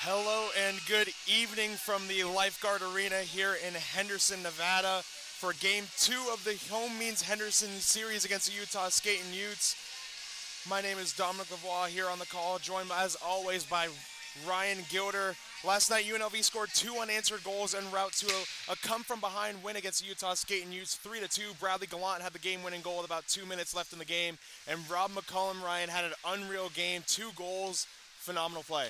Hello and good evening from the Lifeguard Arena here in Henderson, Nevada for Game 2 of the Home Means Henderson series against the Utah Skating Utes. My name is Dominic Lavoie here on the call, joined as always by Ryan Gilder. Last night UNLV scored 2 unanswered goals en route to a come-from-behind win against the Utah Skating Utes 3-2. Bradley Gallant had the game-winning goal with about 2 minutes left in the game, and Rob McCullum, Ryan, had an unreal game, 2 goals, phenomenal play.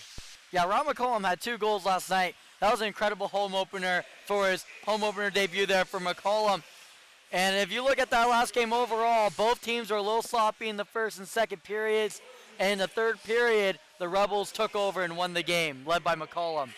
Yeah, Ron McCollum had 2 goals last night. That was an incredible home opener for his home opener debut there for McCollum. And if you look at that last game overall, both teams were a little sloppy in the first and second periods. And in the third period, the Rebels took over and won the game, led by McCollum.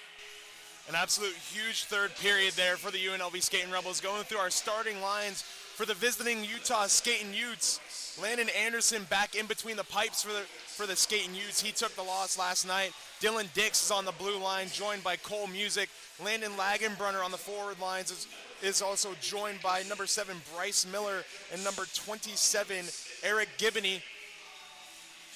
An absolute huge third period there for the UNLV Skating Rebels. Going through our starting lines for the visiting Utah Skating Utes. Landon Anderson back in between the pipes for the Skating Utes. He took the loss last night. Dylan Dix is on the blue line, joined by Cole Music. Landon Lagenbrunner on the forward lines is also joined by number 7 Bryce Miller and number 27 Eric Gibney.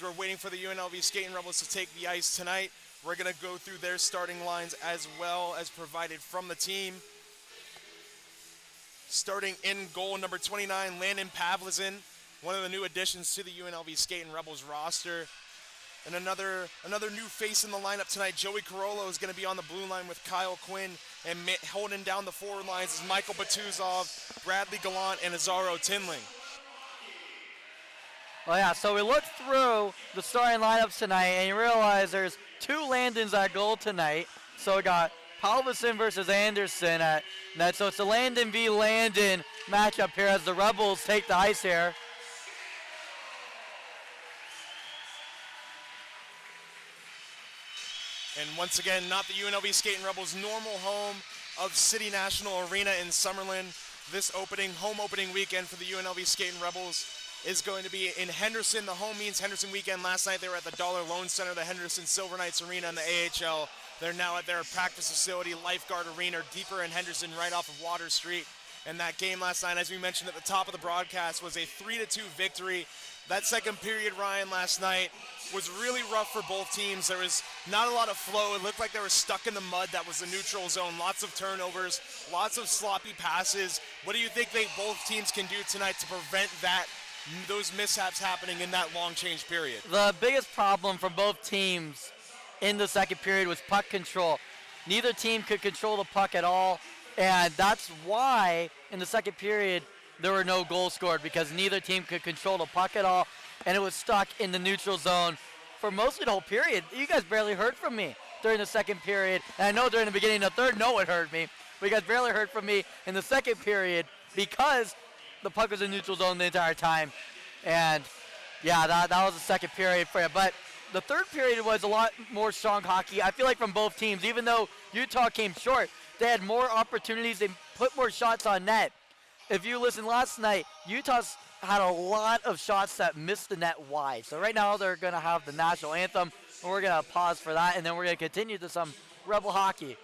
We're waiting for the UNLV Skating Rebels to take the ice tonight. We're going to go through their starting lines as well as provided from the team. Starting in goal, number 29, Landon Pavlizin, one of the new additions to the UNLV Skating Rebels roster. And another new face in the lineup tonight, Joey Carollo, is going to be on the blue line with Kyle Quinn, and holding down the forward lines is Michael Batuzov, Bradley Gallant, and Azaro Tinling. Well, yeah, so we looked through the starting lineups tonight, and you realize there's 2 Landons at goal tonight. So we got Palvison versus Anderson at net. So it's a Landon v. Landon matchup here as the Rebels take the ice here. And once again, not the UNLV Skating Rebels' normal home of City National Arena in Summerlin. This home opening weekend for the UNLV Skating Rebels is going to be in Henderson. The Home Means Henderson weekend. Last night they were at the Dollar Loan Center, the Henderson Silver Knights Arena in the AHL. They're now at their practice facility, Lifeguard Arena, deeper in Henderson, right off of Water Street. And that game last night, as we mentioned at the top of the broadcast, was a 3-2 victory. That second period, Ryan, last night was really rough for both teams. There was not a lot of flow. It looked like they were stuck in the mud. That was the neutral zone. Lots of turnovers, lots of sloppy passes. What do you think both teams can do tonight to prevent those mishaps happening in that long change period? The biggest problem for both teams in the second period was puck control. Neither team could control the puck at all, and that's why in the second period there were no goals scored, because neither team could control the puck at all, and it was stuck in the neutral zone for most of the whole period. You guys barely heard from me during the second period, and I know during the beginning of the third, no one heard me, but you guys barely heard from me in the second period because the puck was in neutral zone the entire time. And yeah, that was the second period for you. But the third period was a lot more strong hockey. I feel like from both teams, even though Utah came short, they had more opportunities. They put more shots on net. If you listen last night, Utah's had a lot of shots that missed the net wide. So right now they're going to have the national anthem, and we're going to pause for that, and then we're going to continue to some Rebel hockey.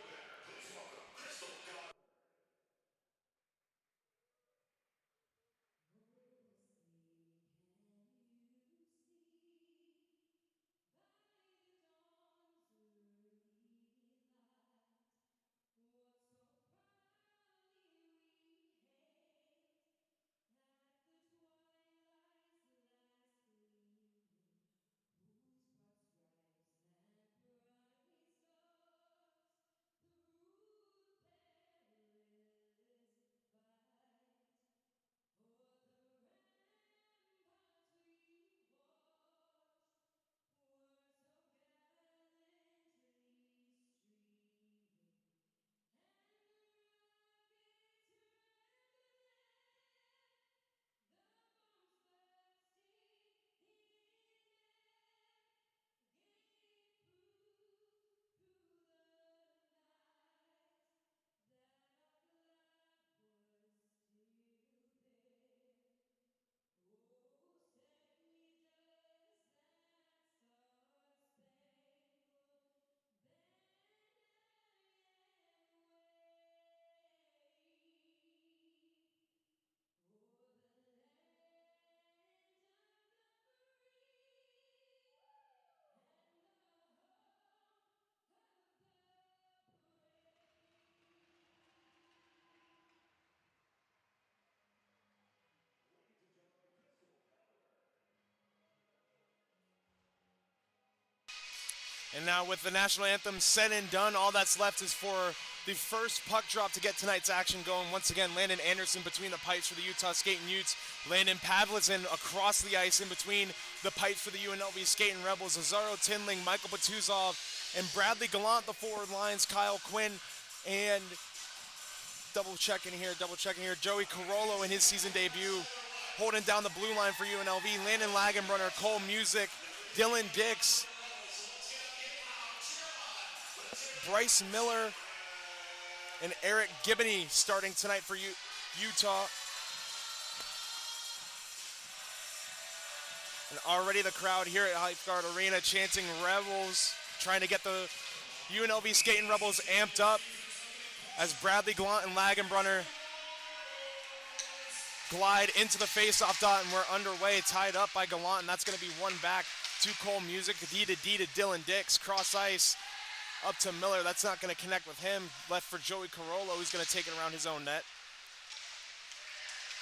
And now with the national anthem said and done, all that's left is for the first puck drop to get tonight's action going. Once again, Landon Anderson between the pipes for the Utah Skating Utes. Landon Pavlicin across the ice in between the pipes for the UNLV Skating Rebels. Azaro Tinling, Michael Batuzov, and Bradley Gallant, the forward lines. Kyle Quinn and double checking here. Joey Carollo in his season debut, holding down the blue line for UNLV. Landon Lagenbrunner, Cole Music, Dylan Dix, Bryce Miller, and Eric Gibney starting tonight for Utah. And already the crowd here at Lifeguard Arena chanting Rebels, trying to get the UNLV Skating Rebels amped up as Bradley Gallant and Lagenbrunner glide into the face-off dot, and we're underway, tied up by Gallant, and that's going to be one back to Cole Music, D to Dylan Dix, cross ice, up to Miller. That's not going to connect with him. Left for Joey Carollo, who's going to take it around his own net.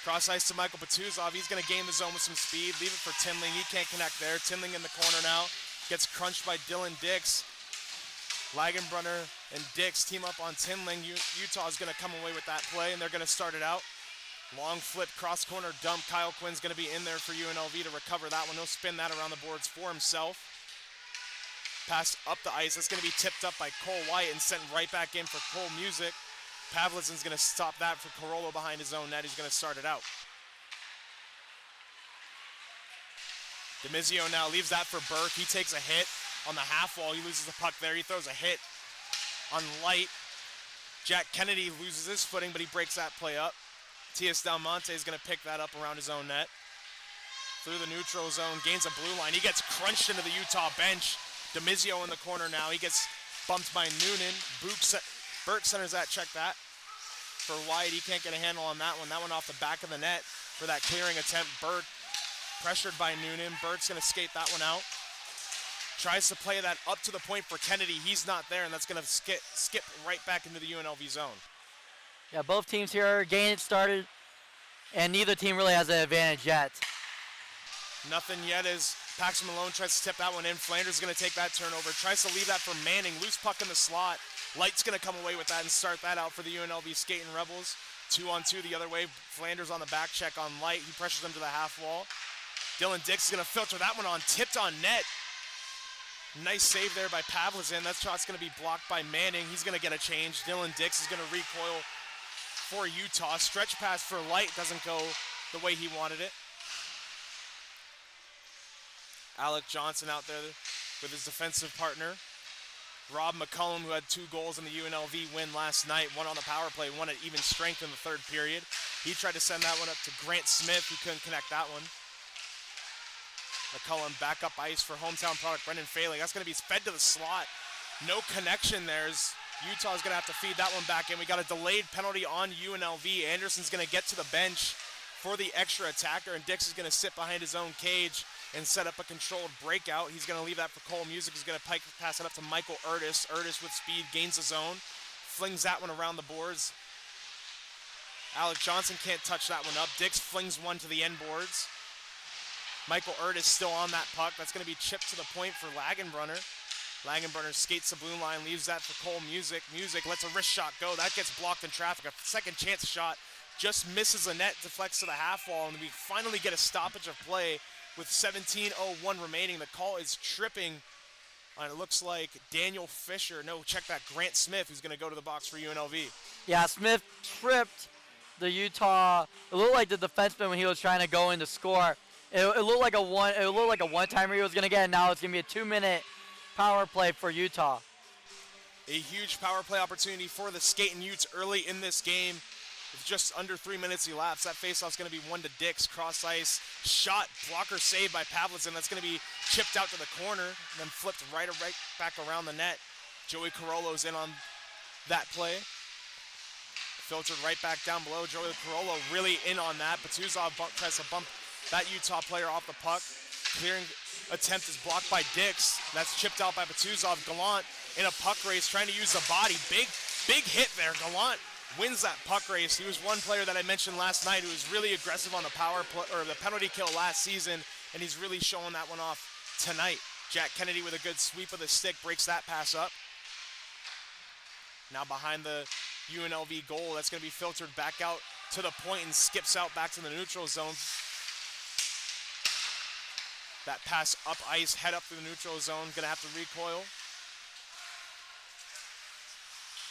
Cross ice to Michael Batuzov. He's going to gain the zone with some speed. Leave it for Tinling. He can't connect there. Tinling in the corner now. Gets crunched by Dylan Dix. Lagenbrunner and Dix team up on Tinling. Utah's going to come away with that play, and they're going to start it out. Long flip, cross corner dump. Kyle Quinn's going to be in there for UNLV to recover that one. He'll spin that around the boards for himself. Pass up the ice. That's going to be tipped up by Cole White and sent right back in for Cole Music. Pavlicin's going to stop that for Carollo behind his own net. He's going to start it out. DeMizio now leaves that for Burke. He takes a hit on the half wall. He loses the puck there. He throws a hit on Light. Jack Kennedy loses his footing, but he breaks that play up. Tias Del Monte is going to pick that up around his own net. Through the neutral zone, gains a blue line. He gets crunched into the Utah bench. DeMizio in the corner now. He gets bumped by Noonan. Burke centers that, check that. For White, he can't get a handle on that one. That one off the back of the net for that clearing attempt. Burke pressured by Noonan. Burke's going to skate that one out. Tries to play that up to the point for Kennedy. He's not there, and that's going to skip right back into the UNLV zone. Yeah, both teams here are getting it started, and neither team really has an advantage yet. Nothing yet as Paxton Malone tries to tip that one in. Flanders is going to take that turnover. Tries to leave that for Manning. Loose puck in the slot. Light's going to come away with that and start that out for the UNLV Skating Rebels. 2-on-2 the other way. Flanders on the back check on Light. He pressures him to the half wall. Dylan Dix is going to filter that one on. Tipped on net. Nice save there by Pavlicin. That shot's going to be blocked by Manning. He's going to get a change. Dylan Dix is going to recoil for Utah. Stretch pass for Light doesn't go the way he wanted it. Alec Johnson out there with his defensive partner. Rob McCullum, who had 2 goals in the UNLV win last night, one on the power play, one at even strength in the third period. He tried to send that one up to Grant Smith. He couldn't connect that one. McCullum back up ice for hometown product Brendan Failing. That's going to be fed to the slot. No connection there. Utah's going to have to feed that one back in. We got a delayed penalty on UNLV. Anderson's going to get to the bench for the extra attacker, and Dix is going to sit behind his own cage and set up a controlled breakout. He's going to leave that for Cole Music. He's going to pass it up to Michael Erdis. Erdis with speed gains the zone, flings that one around the boards. Alec Johnson can't touch that one up. Dix flings one to the end boards. Michael Erdis still on that puck. That's going to be chipped to the point for Lagenbrunner. Lagenbrunner skates the blue line, leaves that for Cole Music. Music lets a wrist shot go. That gets blocked in traffic. A second chance shot just misses the net, deflects to the half wall, and we finally get a stoppage of play with 17:01 remaining. The call is tripping on, it looks like, Daniel Fisher. No, check that, Grant Smith, who's going to go to the box for UNLV. Yeah, Smith tripped the Utah. It looked like the defenseman when he was trying to go in to score. It looked like a one-timer he was going to get. Now it's going to be a 2-minute power play for Utah. A huge power play opportunity for the Skating Utes early in this game. With just under 3 minutes elapsed, that faceoff's going to be one to Dix. Cross ice shot, blocker saved by Pavlicin. That's going to be chipped out to the corner, and then flipped right back around the net. Joey Carollo's in on that play. Filtered right back down below. Joey Carollo really in on that. Batuzov tries to bump that Utah player off the puck. Clearing attempt is blocked by Dix. That's chipped out by Batuzov. Gallant in a puck race trying to use the body. Big hit there. Gallant wins that puck race. He was one player that I mentioned last night who was really aggressive on the power play or the penalty kill last season, and he's really showing that one off tonight. Jack Kennedy with a good sweep of the stick, breaks that pass up. Now behind the UNLV goal, that's going to be filtered back out to the point and skips out back to the neutral zone. That pass up ice, head up to the neutral zone, going to have to recoil.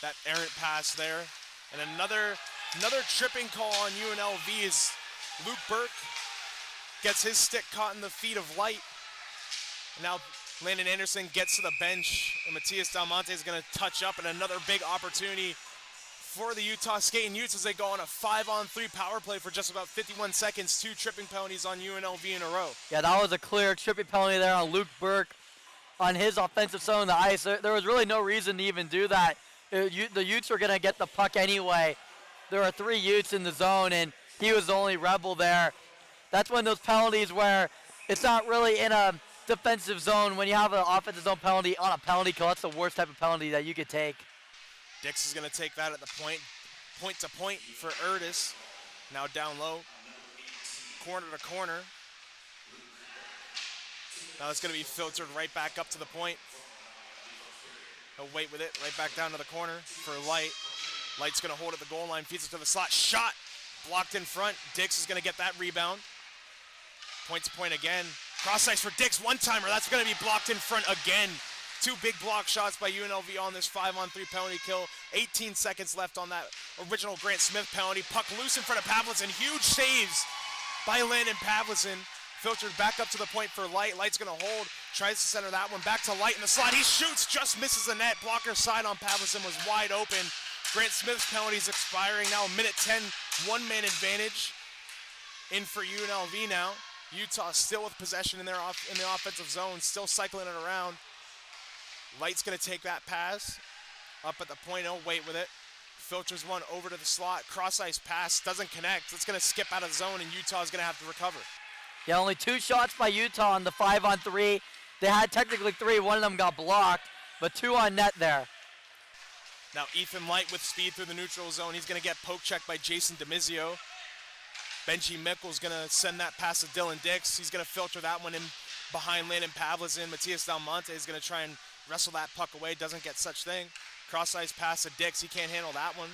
That errant pass there. And another tripping call on UNLV is Luke Burke gets his stick caught in the feet of Light. Now Landon Anderson gets to the bench, and Matias Del Monte is going to touch up, and another big opportunity for the Utah Skating Utes as they go on a 5-on-3 power play for just about 51 seconds. 2 tripping penalties on UNLV in a row. Yeah, that was a clear tripping penalty there on Luke Burke on his offensive zone of the ice. There was really no reason to even do that. The Utes were going to get the puck anyway. There are 3 Utes in the zone, and he was the only Rebel there. That's one of those penalties where it's not really in a defensive zone. When you have an offensive zone penalty on a penalty kill, that's the worst type of penalty that you could take. Dix is going to take that at the point to point for Erdis. Now down low, corner to corner. Now it's going to be filtered right back up to the point. He'll wait with it, right back down to the corner for Light. Light's going to hold at the goal line, feeds it to the slot. Shot blocked in front. Dix is going to get that rebound. Point to point again. Cross ice for Dix, one-timer. That's going to be blocked in front again. 2 big block shots by UNLV on this 5-on-3 penalty kill. 18 seconds left on that original Grant Smith penalty. Puck loose in front of Pavlicin. Huge saves by Landon Pavlicin. Filtered back up to the point for Light. Light's going to hold. Tries to center that one. Back to Light in the slot. He shoots, just misses the net. Blocker side on Pavlicin was wide open. Grant Smith's penalty is expiring now. Minute 10, one-man advantage in for UNLV now. Utah still with possession in the offensive zone, still cycling it around. Light's going to take that pass up at the point. He'll wait with it. Filters one over to the slot. Cross-ice pass doesn't connect. It's going to skip out of the zone, and Utah's going to have to recover. Yeah, only 2 shots by Utah on the 5-on-3. They had technically 3. One of them got blocked, but 2 on net there. Now Ethan Light with speed through the neutral zone. He's going to get poke checked by Jason DeMizio. Benji Mickle's going to send that pass to Dylan Dix. He's going to filter that one in behind Landon Pavlicin. Matias Del Monte is going to try and wrestle that puck away. Doesn't get such thing. Cross-ice pass to Dix. He can't handle that one.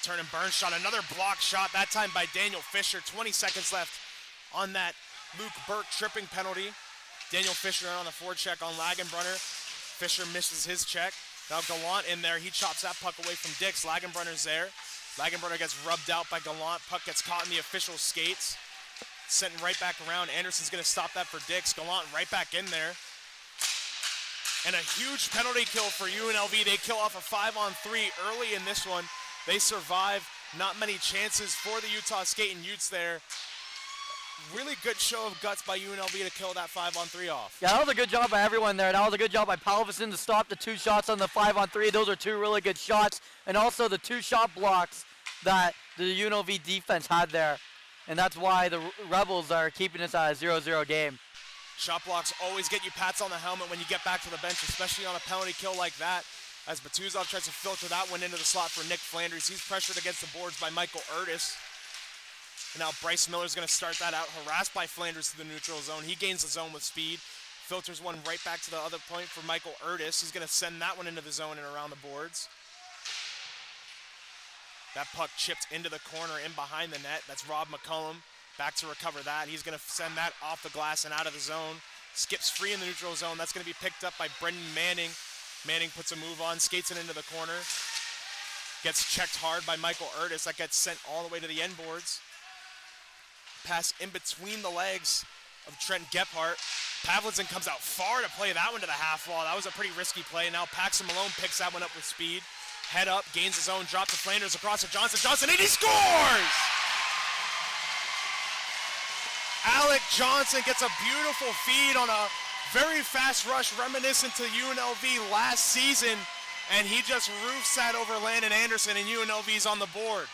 Turn and burn shot. Another block shot, that time by Daniel Fisher. 20 seconds left on that Luke Burke tripping penalty. Daniel Fisher on the forecheck on Lagenbrunner. Fisher misses his check. Now Gallant in there. He chops that puck away from Dix. Lagenbrunner's there. Lagenbrunner gets rubbed out by Gallant. Puck gets caught in the official skates. Sent right back around. Anderson's going to stop that for Dix. Gallant right back in there. And a huge penalty kill for UNLV. They kill off a 5-on-3 early in this one. They survive. Not many chances for the Utah Skating Utes there. Really good show of guts by UNLV to kill that 5-on-3 off. Yeah, that was a good job by everyone there. That was a good job by Pavlicin to stop the 2 shots on the 5-on-3. Those are 2 really good shots. And also the 2 shot blocks that the UNLV defense had there. And that's why the Rebels are keeping this at a 0-0 game. Shot blocks always get you pats on the helmet when you get back to the bench, especially on a penalty kill like that. As Batuzov tries to filter that one into the slot for Nick Flanders. He's pressured against the boards by Michael Erdis. And now Bryce Miller's going to start that out, harassed by Flanders to the neutral zone. He gains the zone with speed. Filters one right back to the other point for Michael Erdis. He's going to send that one into the zone and around the boards. That puck chipped into the corner in behind the net. That's Rob McCullum back to recover that. He's going to send that off the glass and out of the zone. Skips free in the neutral zone. That's going to be picked up by Brendan Manning. Manning puts a move on, skates it into the corner. Gets checked hard by Michael Erdis. That gets sent all the way to the end boards. Pass in between the legs of Trent Gephardt. Pavlicin comes out far to play that one to the half wall. That was a pretty risky play. Now Paxton Malone picks that one up with speed. Head up, gains his own, drop to Flanders, across to Johnson. Johnson, and he scores! Alec Johnson gets a beautiful feed on a very fast rush reminiscent to UNLV last season, and he just roofs that over Landon Anderson, and UNLV's on the board.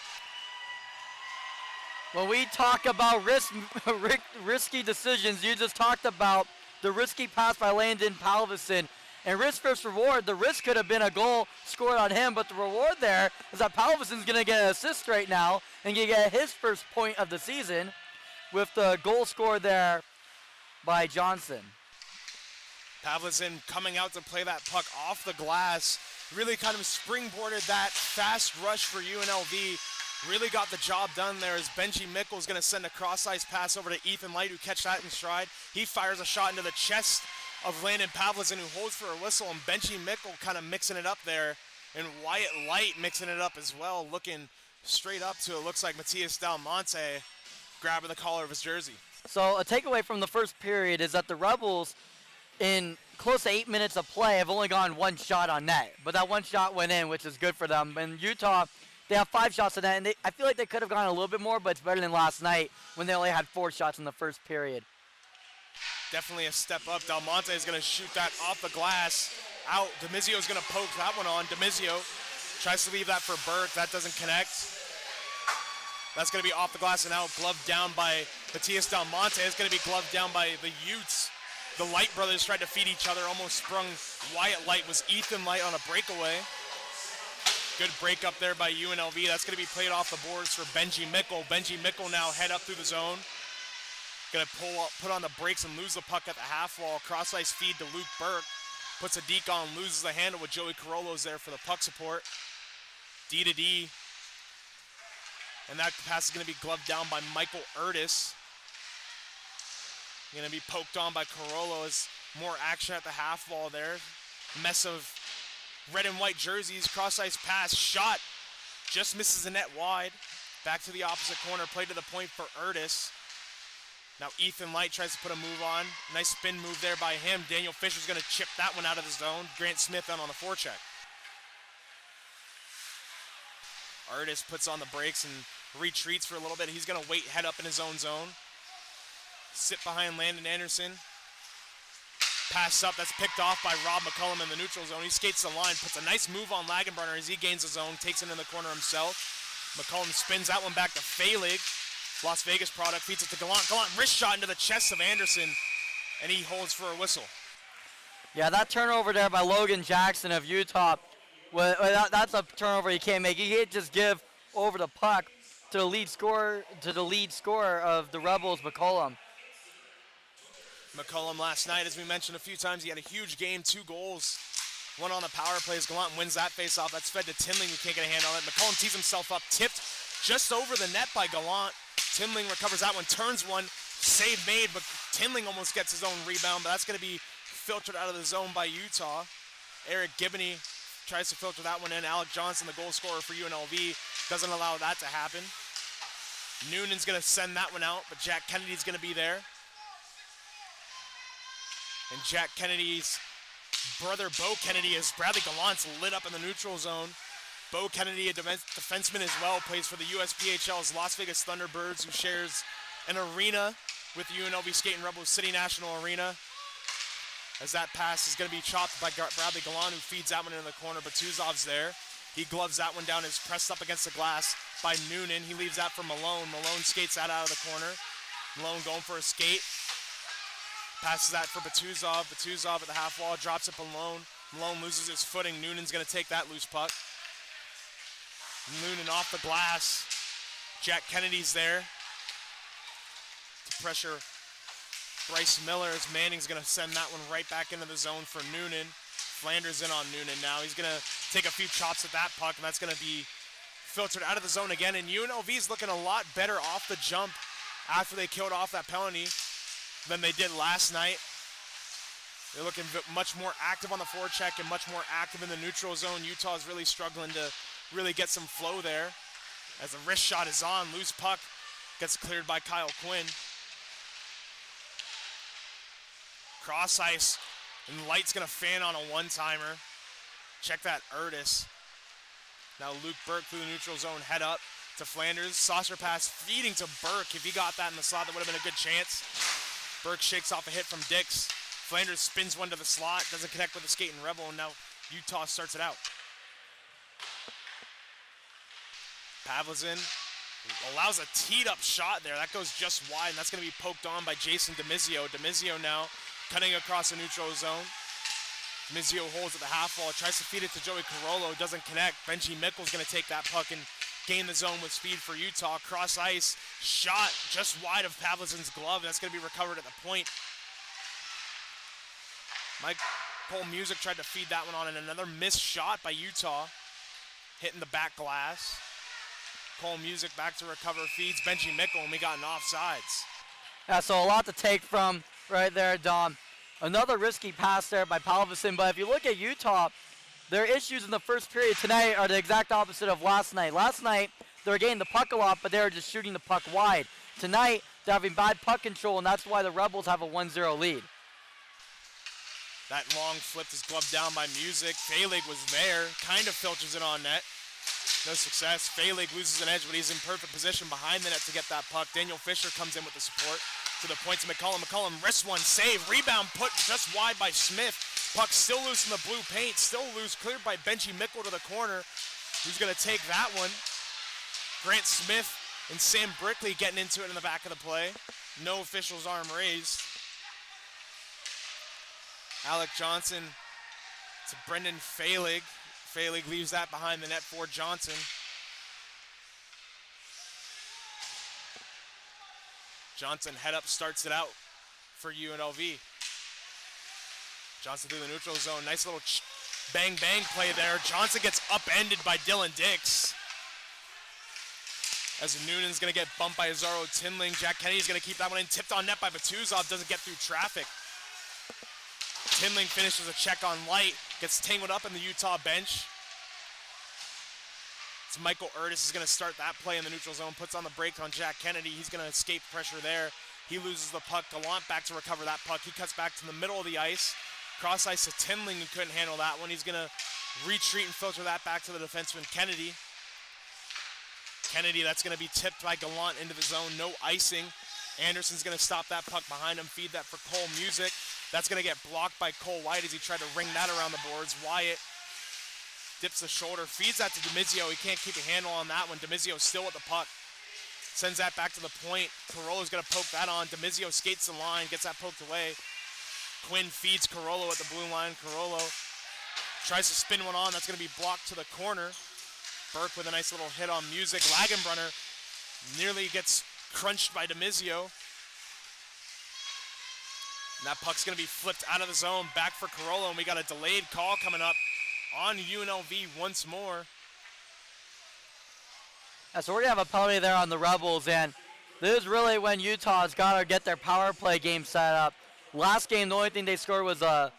When we talk about risky decisions, you just talked about the risky pass by Landon Pavlicin. And risk versus reward, the risk could have been a goal scored on him, but the reward there is that Palvicin's going to get an assist right now and get his first point of the season with the goal scored there by Johnson. Pavlizin coming out to play that puck off the glass. Really kind of springboarded that fast rush for UNLV. Really got the job done there as Benji Mickle's going to send a cross-ice pass over to Ethan Light, who catch that in stride. He fires a shot into the chest of Landon Pavlizin, who holds for a whistle, and Benji Mickle kind of mixing it up there. And Wyatt Light mixing it up as well, looking straight up to it. Looks like Matias Del Monte grabbing the collar of his jersey. So a takeaway from the first period is that the Rebels, in close to 8 minutes of play, have only gotten one shot on net. But that one shot went in, which is good for them. And Utah, they have 5 shots on net, and I feel like they could have gone a little bit more, but it's better than last night when they only had 4 shots in the first period. Definitely a step up. Del Monte is going to shoot that off the glass out. Demizio is going to poke that one on. Demizio tries to leave that for Burke. That doesn't connect. That's going to be off the glass and out. Gloved down by Matias Del Monte. It's going to be gloved down by the Utes. The Light brothers tried to feed each other. Almost sprung Wyatt Light. Was Ethan Light on a breakaway. Good break up there by UNLV. That's going to be played off the boards for Benji Mickle. Benji Mickle now head up through the zone. Going to put on the brakes and lose the puck at the half wall. Cross-ice feed to Luke Burke. Puts a deke on, loses the handle with Joey Carollo's there for the puck support. D to D. And that pass is going to be gloved down by Michael Urtis. Going to be poked on by Carollo as more action at the half wall there. Mess of red and white jerseys. Cross-ice pass, shot. Just misses the net wide. Back to the opposite corner, play to the point for Urtis. Now Ethan Light tries to put a move on. Nice spin move there by him. Daniel Fisher's going to chip that one out of the zone. Grant Smith on the forecheck. Urtis puts on the brakes and retreats for a little bit. He's going to wait, head up in his own zone. Sit behind Landon Anderson. Pass up, that's picked off by Rob McCullum in the neutral zone. He skates the line, puts a nice move on Lagenbrunner as he gains the zone, takes it in the corner himself. McCullum spins that one back to Falig. Las Vegas product, feeds it to Gallant. Gallant wrist shot into the chest of Anderson, and he holds for a whistle. Yeah, that turnover there by Logan Jackson of Utah, that's a turnover he can't make. He can't just give over the puck to the lead scorer of the Rebels, McCullum. McCullum last night, as we mentioned a few times, he had a huge game, 2 goals. One on the power plays. Gallant wins that faceoff. That's fed to Tinling, who can't get a hand on it. McCullum tees himself up, tipped just over the net by Gallant. Tinling recovers that one, turns one, save made, but Tinling almost gets his own rebound, but that's going to be filtered out of the zone by Utah. Eric Gibney tries to filter that one in. Alec Johnson, the goal scorer for UNLV, doesn't allow that to happen. Noonan's going to send that one out, but Jack Kennedy's going to be there. And Jack Kennedy's brother, Bo Kennedy, as Bradley Gallant's lit up in the neutral zone. Bo Kennedy, a defenseman as well, plays for the USPHL's Las Vegas Thunderbirds, who shares an arena with the UNLV Skating Rebels City National Arena. As that pass is going to be chopped by Bradley Gallant, who feeds that one into the corner. Batuzov's there. He gloves that one down, is pressed up against the glass by Noonan. He leaves that for Malone. Malone skates that out of the corner. Malone going for a skate. Passes that for Batuzov. Batuzov at the half wall, drops it Malone. Malone loses his footing. Noonan's going to take that loose puck. Noonan off the glass. Jack Kennedy's there to pressure Bryce Miller, as Manning's going to send that one right back into the zone for Noonan. Flanders in on Noonan now. He's going to take a few chops at that puck, and that's going to be filtered out of the zone again. And UNLV's looking a lot better off the jump after they killed off that penalty than they did last night. They're looking much more active on the forecheck and much more active in the neutral zone. Utah's really struggling to really get some flow there. As the wrist shot is on, loose puck gets cleared by Kyle Quinn. Cross ice, and Light's gonna fan on a one-timer. Check that, Urtis. Now Luke Burke through the neutral zone, head up to Flanders. Saucer pass feeding to Burke. If he got that in the slot, that would have been a good chance. Burke shakes off a hit from Dix. Flanders spins one to the slot, doesn't connect with the skating Rebel, and now Utah starts it out. Pavlizin allows a teed-up shot there. That goes just wide, and that's going to be poked on by Jason Demizio. Demizio now cutting across the neutral zone. Demizio holds at the half wall, tries to feed it to Joey Carollo, doesn't connect. Benji Mickle's going to take that puck and gain the zone with speed for Utah. Cross ice, shot just wide of Pavlizin's glove. That's going to be recovered at the point. Cole Music tried to feed that one on, and another missed shot by Utah, hitting the back glass. Cole Music back to recover, feeds Benji Mickle, and we got an offsides. Yeah, so a lot to take from right there, Dom. Another risky pass there by Palvison, but if you look at Utah, their issues in the first period tonight are the exact opposite of last night. Last night, they were getting the puck a lot, but they were just shooting the puck wide. Tonight, they're having bad puck control, and that's why the Rebels have a 1-0 lead. That long flip is gloved down by Music. Fehlig was there, kind of filters it on net. No success. Fehlig loses an edge, but he's in perfect position behind the net to get that puck. Daniel Fisher comes in with the support to the point to McCollum. McCollum wrists one, save, rebound put just wide by Smith. Puck still loose in the blue paint, still loose, cleared by Benji Mickle to the corner. Who's going to take that one? Grant Smith and Sam Brickley getting into it in the back of the play. No official's arm raised. Alec Johnson to Brendan Fehlig. Fehlig leaves that behind the net for Johnson. Johnson head up, starts it out for UNLV. Johnson through the neutral zone. Nice little bang bang play there. Johnson gets upended by Dylan Dix. As Noonan's gonna get bumped by Azaro Tinling. Jack Kennedy's gonna keep that one in. Tipped on net by Batuzov, doesn't get through traffic. Tinling finishes a check on Light, gets tangled up in the Utah bench. It's Michael Erdis is gonna start that play in the neutral zone, puts on the brake on Jack Kennedy. He's gonna escape pressure there. He loses the puck. Gallant back to recover that puck. He cuts back to the middle of the ice. Cross ice to Tinling, who couldn't handle that one. He's gonna retreat and filter that back to the defenseman Kennedy. Kennedy, that's gonna be tipped by Gallant into the zone, no icing. Anderson's gonna stop that puck behind him, feed that for Cole Music. That's gonna get blocked by Cole White as he tried to ring that around the boards. Wyatt dips the shoulder, feeds that to DeMizio. He can't keep a handle on that one. DeMizio still with the puck. Sends that back to the point. Carollo's gonna poke that on. DeMizio skates the line, gets that poked away. Quinn feeds Carollo at the blue line. Carollo tries to spin one on. That's gonna be blocked to the corner. Burke with a nice little hit on Music. Lagenbrunner nearly gets crunched by DeMizio. And that puck's gonna be flipped out of the zone, back for Carollo, and we got a delayed call coming up on UNLV once more. So we're gonna have a penalty there on the Rebels, and this is really when Utah's gotta get their power play game set up. Last game, the only thing they scored was a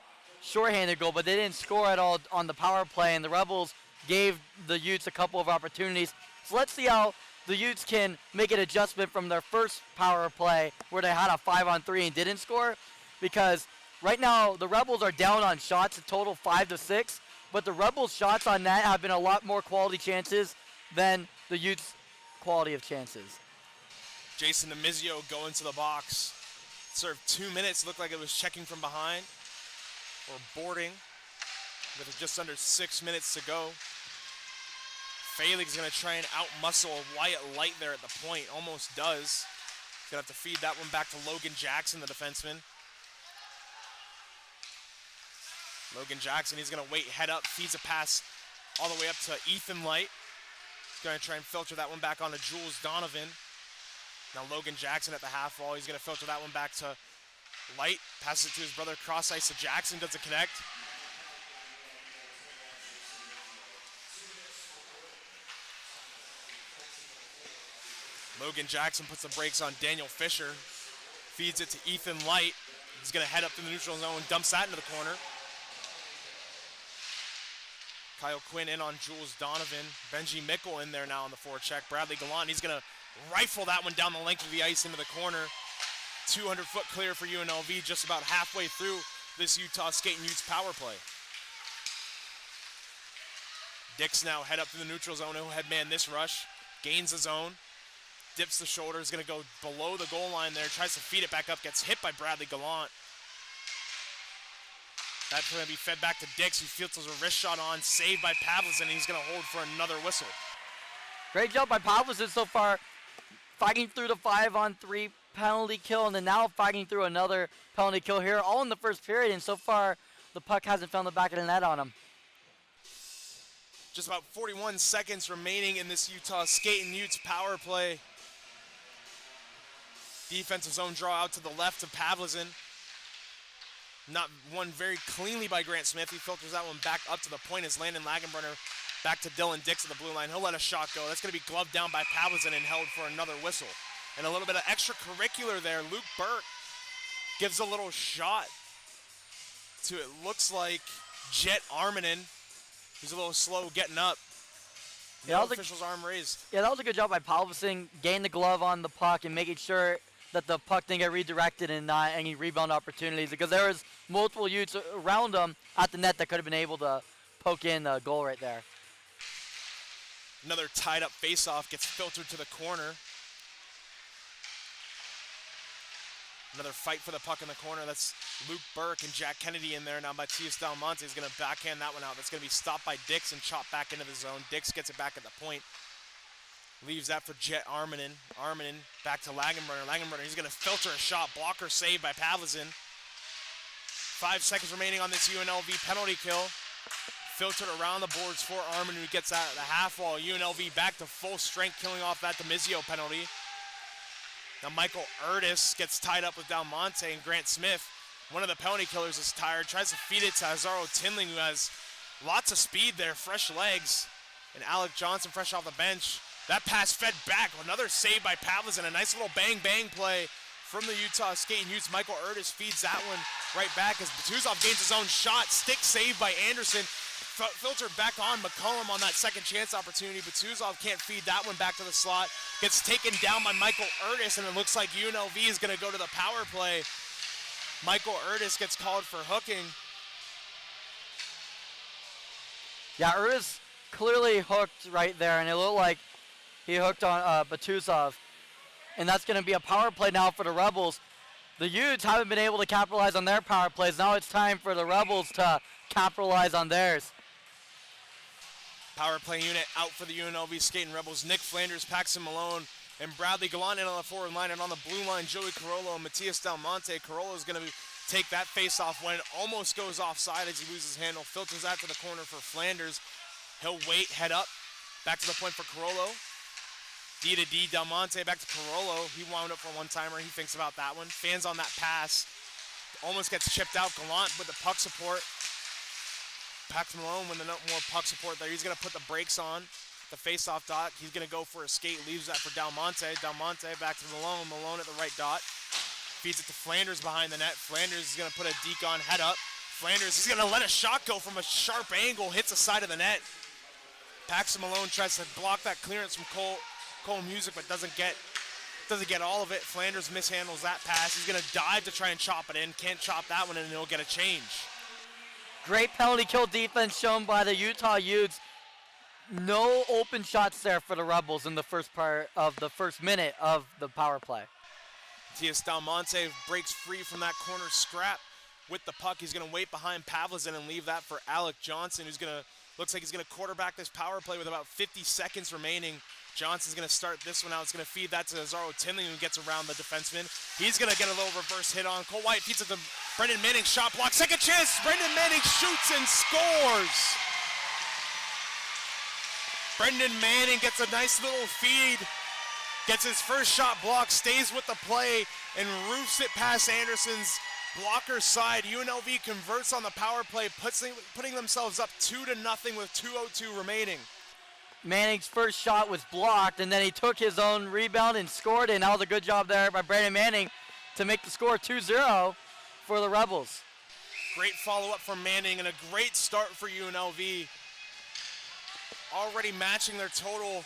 shorthanded goal, but they didn't score at all on the power play, and the Rebels gave the Utes a couple of opportunities. So let's see how the Utes can make an adjustment from their first power play where they had a 5-on-3 and didn't score, because right now the Rebels are down on shots, a total 5-6, but the Rebels' shots on net have been a lot more quality chances than the Utes' quality of chances. Jason DeMizio going to the box. Served 2 minutes, looked like it was checking from behind or boarding with just under 6 minutes to go. Fehlig's gonna try and out-muscle Wyatt Light there at the point, almost does. Gonna have to feed that one back to Logan Jackson, the defenseman. Logan Jackson, he's gonna wait, head up, feeds a pass all the way up to Ethan Light. Gonna try and filter that one back onto Jules Donovan. Now Logan Jackson at the half wall, he's gonna filter that one back to Light, passes it to his brother, cross ice to Jackson, doesn't connect. Logan Jackson puts the brakes on Daniel Fisher, feeds it to Ethan Light. He's gonna head up to the neutral zone, dumps that into the corner. Kyle Quinn in on Jules Donovan. Benji Mickle in there now on the forecheck. Bradley Gallant, he's gonna rifle that one down the length of the ice into the corner. 200-foot clear for UNLV, just about halfway through this Utah Skating Utes power play. Dix now head up to the neutral zone. He'll headman this rush. Gains the zone. Dips the shoulder. Is going to go below the goal line there. Tries to feed it back up. Gets hit by Bradley Gallant. That's going to be fed back to Dix, who filters a wrist shot on. Saved by Pavlison, and he's going to hold for another whistle. Great job by Pavlison so far, fighting through the 5-on-3 penalty kill, and then now fighting through another penalty kill here, all in the first period, and so far the puck hasn't found the back of the net on him. Just about 41 seconds remaining in this Utah Skating Utes power play. Defensive zone draw out to the left of Pavlison. Not won very cleanly by Grant Smith. He filters that one back up to the point as Landon Lagenbrunner back to Dylan Dix at the blue line. He'll let a shot go. That's going to be gloved down by Pavlizin and held for another whistle. And a little bit of extracurricular there. Luke Burke gives a little shot to, it looks like, Jet Arminen. He's a little slow getting up. No official's arm raised. Yeah, that was a good job by Pavlizin, getting the glove on the puck and making sure that the puck didn't get redirected and not any rebound opportunities, because there was multiple Utes around him at the net that could have been able to poke in the goal right there. Another tied up face-off gets filtered to the corner. Another fight for the puck in the corner. That's Luke Burke and Jack Kennedy in there. Now Matias Del Monte is going to backhand that one out. That's going to be stopped by Dix and chopped back into the zone. Dix gets it back at the point. Leaves that for Jet Arminen. Arminen back to Lagenbrunner. Lagenbrunner, he's going to filter a shot. Blocker saved by Pavlizin. 5 seconds remaining on this UNLV penalty kill. Filtered around the boards for Arminen, who gets out of the half wall. UNLV back to full strength, killing off that DiMizio penalty. Now Michael Erdis gets tied up with Del Monte, and Grant Smith, one of the penalty killers, is tired. Tries to feed it to Azaro Tinling, who has lots of speed there, fresh legs. And Alec Johnson fresh off the bench. That pass fed back. Another save by Pavlizin. A nice little bang-bang play from the Utah Skating Utes. Michael Erdis feeds that one right back as Batuzov gains his own shot. Stick save by Anderson. Filtered back on McCollum on that second chance opportunity. Batuzov can't feed that one back to the slot. Gets taken down by Michael Erdis, and it looks like UNLV is going to go to the power play. Michael Erdis gets called for hooking. Yeah, Erdis clearly hooked right there, and it looked like he hooked on Batuzov. And that's going to be a power play now for the Rebels. The Utes haven't been able to capitalize on their power plays. Now it's time for the Rebels to capitalize on theirs. Power play unit out for the UNLV Skating Rebels. Nick Flanders, Paxton Malone, and Bradley Gallant in on the forward line. And on the blue line, Joey Carollo and Matias Del Monte. Carollo is going to take that face-off when it almost goes offside as he loses handle. Filters that to the corner for Flanders. He'll wait, head up. Back to the point for Carollo. D to D, Del Monte back to Carollo. He wound up for a one-timer. He thinks about that one. Fans on that pass. Almost gets chipped out. Gallant with the puck support. Paxton Malone with more puck support there. He's going to put the brakes on the face-off dot. He's going to go for a skate. Leaves that for Del Monte. Del Monte back to Malone. Malone at the right dot. Feeds it to Flanders behind the net. Flanders is going to put a deke on, head up. Flanders, he's going to let a shot go from a sharp angle. Hits the side of the net. Paxton Malone tries to block that clearance from Cole Music, but doesn't get all of it. Flanders mishandles that pass. He's going to dive to try and chop it in. Can't chop that one, and he'll get a change. Great penalty kill defense shown by the Utah Utes. No open shots there for the Rebels in the first part of the first minute of the power play. Matias Del Monte breaks free from that corner scrap with the puck. He's going to wait behind Pavlizin and leave that for Alec Johnson, who's going to, looks like he's going to quarterback this power play with about 50 seconds remaining. Johnson's going to start this one out. It's going to feed that to Azaro Tinley, who gets around the defenseman. He's going to get a little reverse hit on. Cole White feeds it to Brendan Manning. Shot block. Second chance. Brendan Manning shoots and scores. Brendan Manning gets a nice little feed. Gets his first shot blocked. Stays with the play and roofs it past Anderson's blocker side. UNLV converts on the power play, putting themselves up 2-0 with 2:02 remaining. Manning's first shot was blocked, and then he took his own rebound and scored it. And that was a good job there by Brandon Manning to make the score 2-0 for the Rebels. Great follow-up from Manning and a great start for UNLV. Already matching their total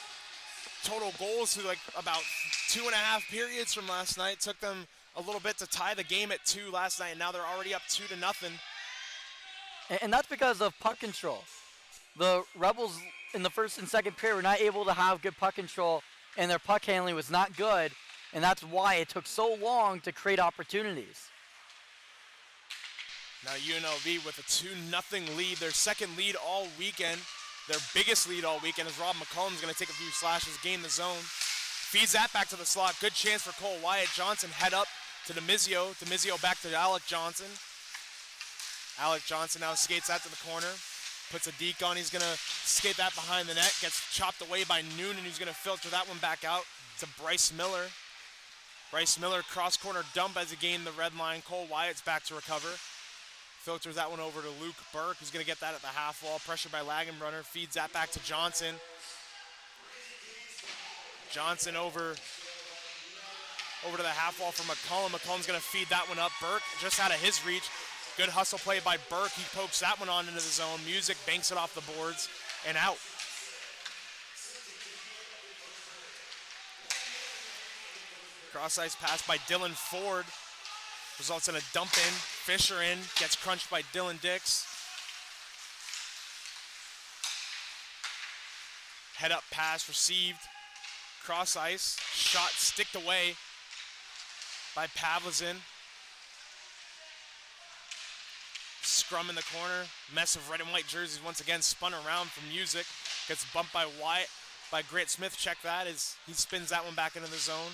goals to like about 2.5 periods from last night. Took them a little bit to tie the game at 2 last night, and now they're already up 2-0. And that's because of puck control. The Rebels in the first and second period were not able to have good puck control, and their puck handling was not good, and that's why it took so long to create opportunities. Now UNLV with a 2-0 lead, their second lead all weekend, their biggest lead all weekend, as Rob McCollum's going to take a few slashes, gain the zone. Feeds that back to the slot. Good chance for Cole Wyatt. Johnson head up to DiMizio. DiMizio back to Alec Johnson. Alec Johnson now skates that to the corner. Puts a deke on. He's going to skate that behind the net. Gets chopped away by Noonan, who's going to filter that one back out to Bryce Miller. Bryce Miller cross-corner dump as he gained the red line. Cole Wyatt's back to recover. Filters that one over to Luke Burke, who's going to get that at the half wall. Pressure by Lagenbrunner. Feeds that back to Johnson. Johnson over to the half wall for McCollum. McCollum's going to feed that one up. Burke just out of his reach. Good hustle play by Burke. He pokes that one on into the zone. Music banks it off the boards and out. Cross ice pass by Dylan Ford. Results in a dump in. Fisher in. Gets crunched by Dylan Dix. Head up pass received. Cross ice. Shot sticked away by Pavlizin. Scrum in the corner. Mess of red and white jerseys once again spun around from Music. Gets bumped by Wyatt. By Grant Smith. Check that as he spins that one back into the zone.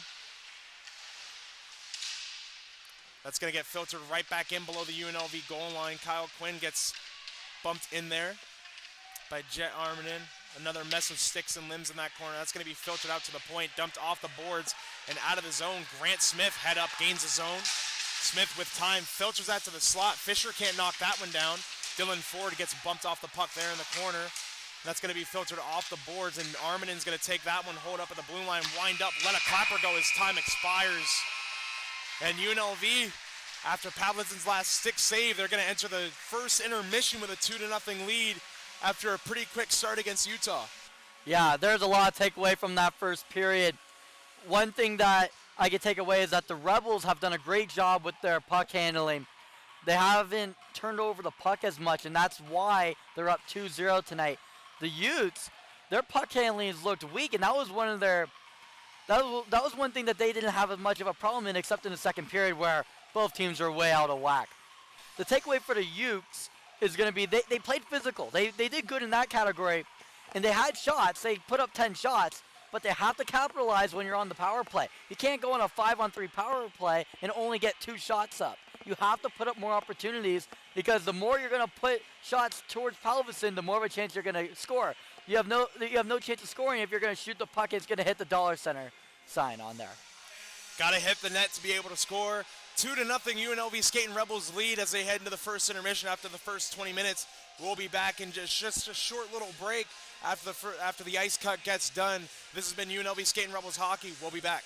That's going to get filtered right back in below the UNLV goal line. Kyle Quinn gets bumped in there by Jet Arminen. Another mess of sticks and limbs in that corner. That's going to be filtered out to the point, dumped off the boards and out of the zone. Grant Smith head up, gains the zone. Smith with time, filters that to the slot. Fisher can't knock that one down. Dylan Ford gets bumped off the puck there in the corner. That's going to be filtered off the boards, and Arminen's going to take that one, hold up at the blue line, wind up, let a clapper go as time expires. And UNLV, after Pavlizin's last stick save, they're going to enter the first intermission with a 2-0 lead after a pretty quick start against Utah. Yeah, there's a lot to take away from that first period. One thing that I can take away is that the Rebels have done a great job with their puck handling. They haven't turned over the puck as much, and that's why they're up 2-0 tonight. The Utes, their puck handling has looked weak, and that was one of their that was one thing that they didn't have as much of a problem in, except in the second period where both teams are way out of whack. The takeaway for the Utes is going to be they played physical. They did good in that category, and they had shots. They put up 10 shots, but they have to capitalize when you're on the power play. You can't go on a 5-on-3 power play and only get 2 shots up. You have to put up more opportunities, because the more you're going to put shots towards Palvison, the more of a chance you're going to score. You have no chance of scoring if you're going to shoot the puck. It's going to hit the dollar center sign on there. Got to hit the net to be able to score. 2-0 UNLV Skating Rebels lead as they head into the first intermission after the first 20 minutes. We'll be back in just a short little break after the ice cut gets done. This has been UNLV Skating Rebels Hockey. We'll be back.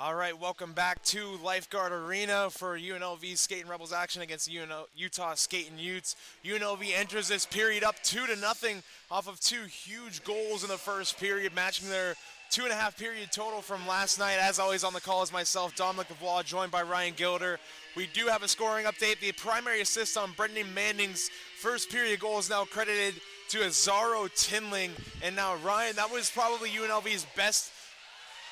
All right, welcome back to Lifeguard Arena for UNLV Skating Rebels action against Utah Skating Utes. UNLV enters this period up 2-0 off of two huge goals in the first period, matching their 2.5 period total from last night. As always, on the call is myself, Dominic Lavoie, joined by Ryan Gilder. We do have a scoring update. The primary assist on Brendan Manning's first period goal is now credited to Azaro Tinling. And now, Ryan, that was probably UNLV's best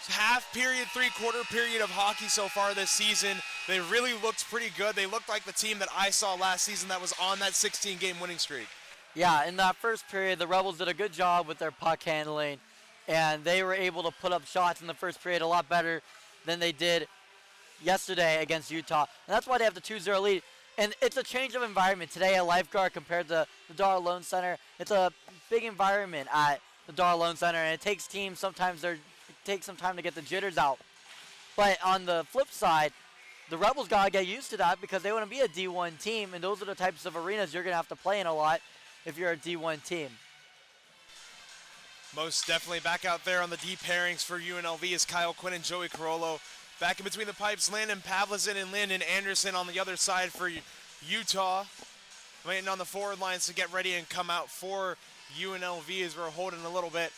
half period, three-quarter period of hockey so far this season. They really looked pretty good. They looked like the team that I saw last season that was on that 16-game winning streak. Yeah, in that first period, the Rebels did a good job with their puck handling, and they were able to put up shots in the first period a lot better than they did yesterday against Utah. And that's why they have the 2-0 lead. And it's a change of environment today at Lifeguard compared to the Dar Loan Center. It's a big environment at the Dar Loan Center, and it takes teams sometimes take some time to get the jitters out. But on the flip side, the Rebels got to get used to that because they want to be a D1 team, and those are the types of arenas you're going to have to play in a lot if you're a D1 team. Most definitely back out there on the D pairings for UNLV is Kyle Quinn and Joey Carollo. Back in between the pipes, Landon Pavlison and Landon Anderson on the other side for Utah. Waiting on the forward lines to get ready and come out for UNLV as we're holding a little bit.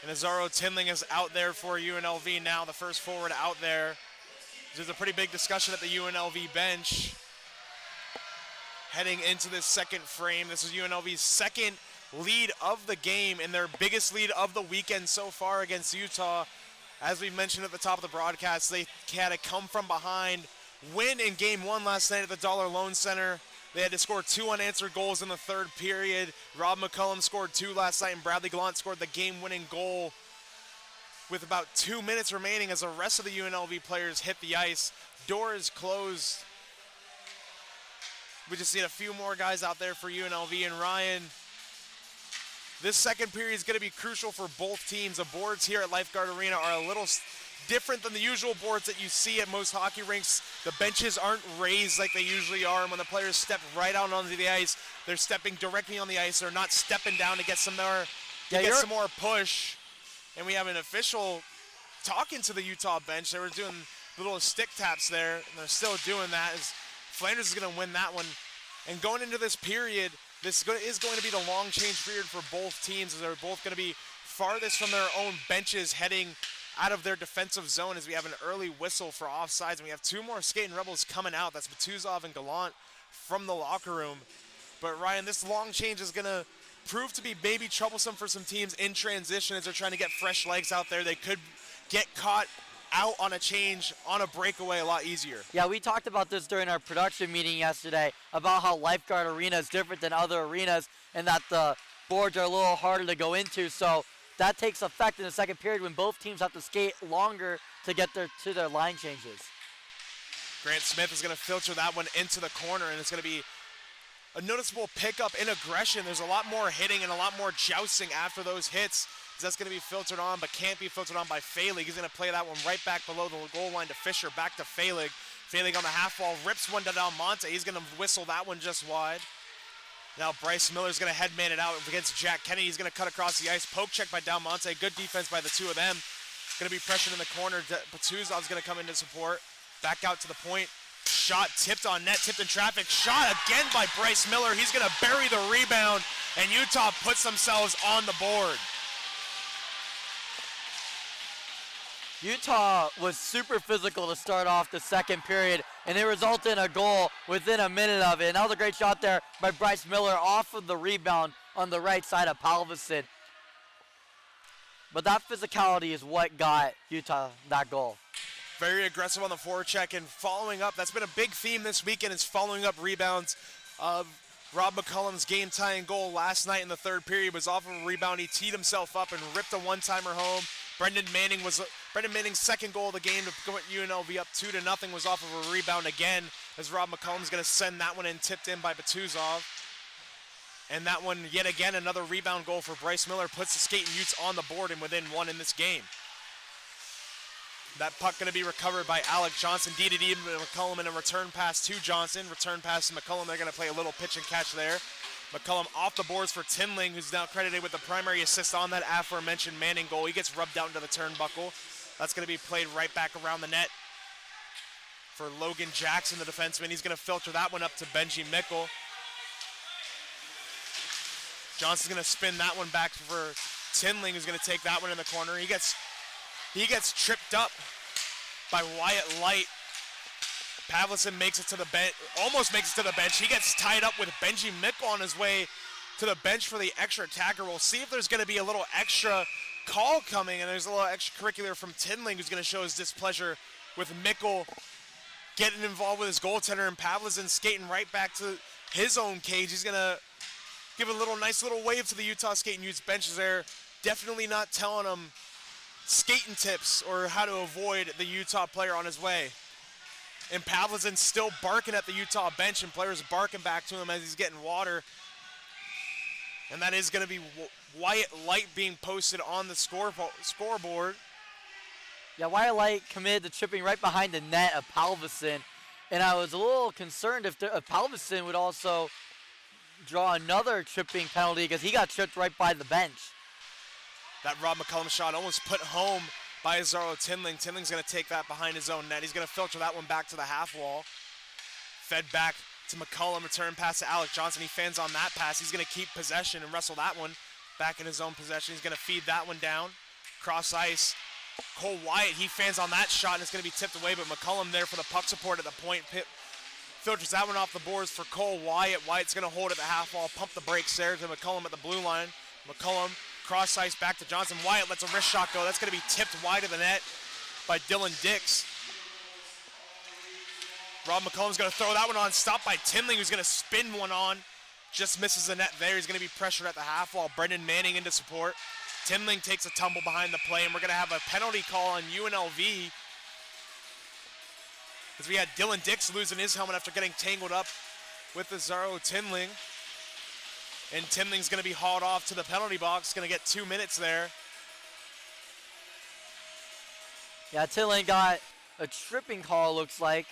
And Azaro Tinling is out there for UNLV now, the first forward out there. There's a pretty big discussion at the UNLV bench heading into this second frame. This is UNLV's second lead of the game and their biggest lead of the weekend so far against Utah. As we mentioned at the top of the broadcast, they had to come from behind, win in game one last night at the Dollar Loan Center. They had to score 2 unanswered goals in the third period. Rob McCullum scored 2 last night, and Bradley Gallant scored the game-winning goal with about 2 minutes remaining as the rest of the UNLV players hit the ice. Door is closed. We just need a few more guys out there for UNLV. And Ryan, this second period is going to be crucial for both teams. The boards here at Lifeguard Arena are a little different than the usual boards that you see at most hockey rinks. The benches aren't raised like they usually are, and when the players step right out onto the ice, they're stepping directly on the ice. They're not stepping down to get some more push. And we have an official talking to the Utah bench. They were doing little stick taps there, and they're still doing that as Flanders is going to win that one. And going into this period, this is going to be the long change period for both teams, as they're both going to be farthest from their own benches heading out of their defensive zone as we have an early whistle for offsides. And we have 2 more Skating Rebels coming out. That's Batuzov and Gallant from the locker room. But Ryan, this long change is going to prove to be maybe troublesome for some teams in transition as they're trying to get fresh legs out there. They could get caught out on a change, on a breakaway a lot easier. Yeah, we talked about this during our production meeting yesterday about how Lifeguard Arena is different than other arenas and that the boards are a little harder to go into. So that takes effect in the second period when both teams have to skate longer to get to their line changes. Grant Smith is going to filter that one into the corner, and it's going to be a noticeable pickup in aggression. There's a lot more hitting and a lot more jousting after those hits. That's going to be filtered on, but can't be filtered on by Falig. He's going to play that one right back below the goal line to Fisher, back to Falig. Falig on the half wall, rips one to Del Monte. He's going to whistle that one just wide. Now Bryce Miller's going to headman it out against Jack Kennedy. He's going to cut across the ice. Poke check by Del Monte. Good defense by the two of them. Going to be pressured in the corner. Batuzov's going to come into support. Back out to the point. Shot tipped on net, tipped in traffic. Shot again by Bryce Miller. He's going to bury the rebound, and Utah puts themselves on the board. Utah was super physical to start off the second period, and it resulted in a goal within a minute of it. And that was a great shot there by Bryce Miller off of the rebound on the right side of Palvison. But that physicality is what got Utah that goal. Very aggressive on the forecheck and following up. That's been a big theme this weekend, is following up rebounds. Rob McCullum's game-tying goal last night in the third period was off of a rebound. He teed himself up and ripped a one-timer home. Brendan Manning's second goal of the game to go at UNLV up 2-0 was off of a rebound again, as Rob McCullum's going to send that one in, tipped in by Batuzov. And that one, yet again, another rebound goal for Bryce Miller, puts the Skating Utes on the board and within one in this game. That puck going to be recovered by Alec Johnson. DDD McCullum in a return pass to Johnson. Return pass to McCullum. They're going to play a little pitch and catch there. McCullum off the boards for Tinling, who's now credited with the primary assist on that aforementioned Manning goal. He gets rubbed out into the turnbuckle. That's going to be played right back around the net for Logan Jackson, the defenseman. He's going to filter that one up to Benji Mickle. Johnson's going to spin that one back for Tinling, who's going to take that one in the corner. He gets tripped up by Wyatt Light. Pavlison makes it to the bench, almost makes it to the bench. He gets tied up with Benji Mickle on his way to the bench for the extra attacker. We'll see if there's going to be a little extra call coming, and there's a little extracurricular from Tinling, who's going to show his displeasure with Mickle getting involved with his goaltender, and Pavlison skating right back to his own cage. He's going to give a nice little wave to the Utah Skating Utes benches there. Definitely not telling them skating tips or how to avoid the Utah player on his way. And Pavlison still barking at the Utah bench, and players barking back to him as he's getting water. And that is going to be Wyatt Light being posted on the scoreboard. Yeah, Wyatt Light committed to tripping right behind the net of Pavlison. And I was a little concerned if Pavlison would also draw another tripping penalty because he got tripped right by the bench. That Rob McCullum shot almost put home by Azaro Tinling. Tinling's going to take that behind his own net. He's going to filter that one back to the half wall. Fed back to McCullum, return pass to Alec Johnson. He fans on that pass. He's going to keep possession and wrestle that one back in his own possession. He's going to feed that one down. Cross ice. Cole Wyatt, he fans on that shot, and it's going to be tipped away, but McCullum there for the puck support at the point. Filters that one off the boards for Cole Wyatt. Wyatt's going to hold at the half wall, pump the brakes there to McCullum at the blue line. McCullum, cross ice back to Johnson. Wyatt lets a wrist shot go. That's going to be tipped wide of the net by Dylan Dix. Rob McCullum's going to throw that one on, stopped by Tinling, who's going to spin one on. Just misses the net there. He's going to be pressured at the half wall. Brendan Manning into support. Tinling takes a tumble behind the play, and we're going to have a penalty call on UNLV because we had Dylan Dix losing his helmet after getting tangled up with Azaro Tinling. And Tinling's going to be hauled off to the penalty box. Going to get 2 minutes there. Yeah, Tinling got a tripping call, looks like,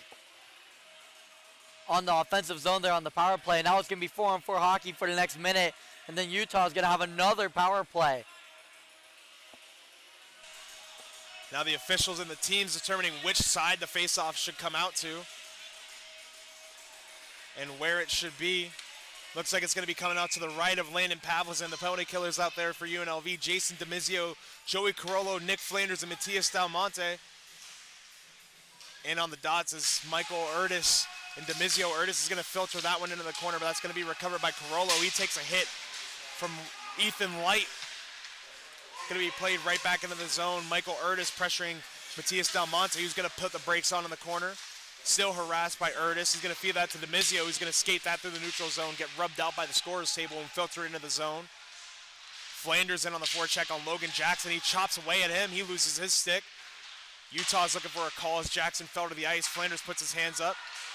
on the offensive zone there on the power play. Now it's going to be 4-on-4 hockey for the next minute, and then Utah's going to have another power play. Now the officials and the teams determining which side the faceoff should come out to and where it should be. Looks like it's going to be coming out to the right of Landon Pavlison. The penalty killers out there for UNLV. Jason DiMizio, Joey Carollo, Nick Flanders, and Matias Dalmonte. And on the dots is Michael Erdis and DiMizio. Erdis is going to filter that one into the corner, but that's going to be recovered by Carollo. He takes a hit from Ethan Light. Going to be played right back into the zone. Michael Erdis pressuring Matias Dalmonte, who's going to put the brakes on in the corner. Still harassed by Erdis. He's going to feed that to DiMizio, who's going to skate that through the neutral zone, get rubbed out by the scorer's table, and filter into the zone. Flanders in on the forecheck on Logan Jackson. He chops away at him. He loses his stick. Utah's looking for a call as Jackson fell to the ice. Flanders puts his hands up.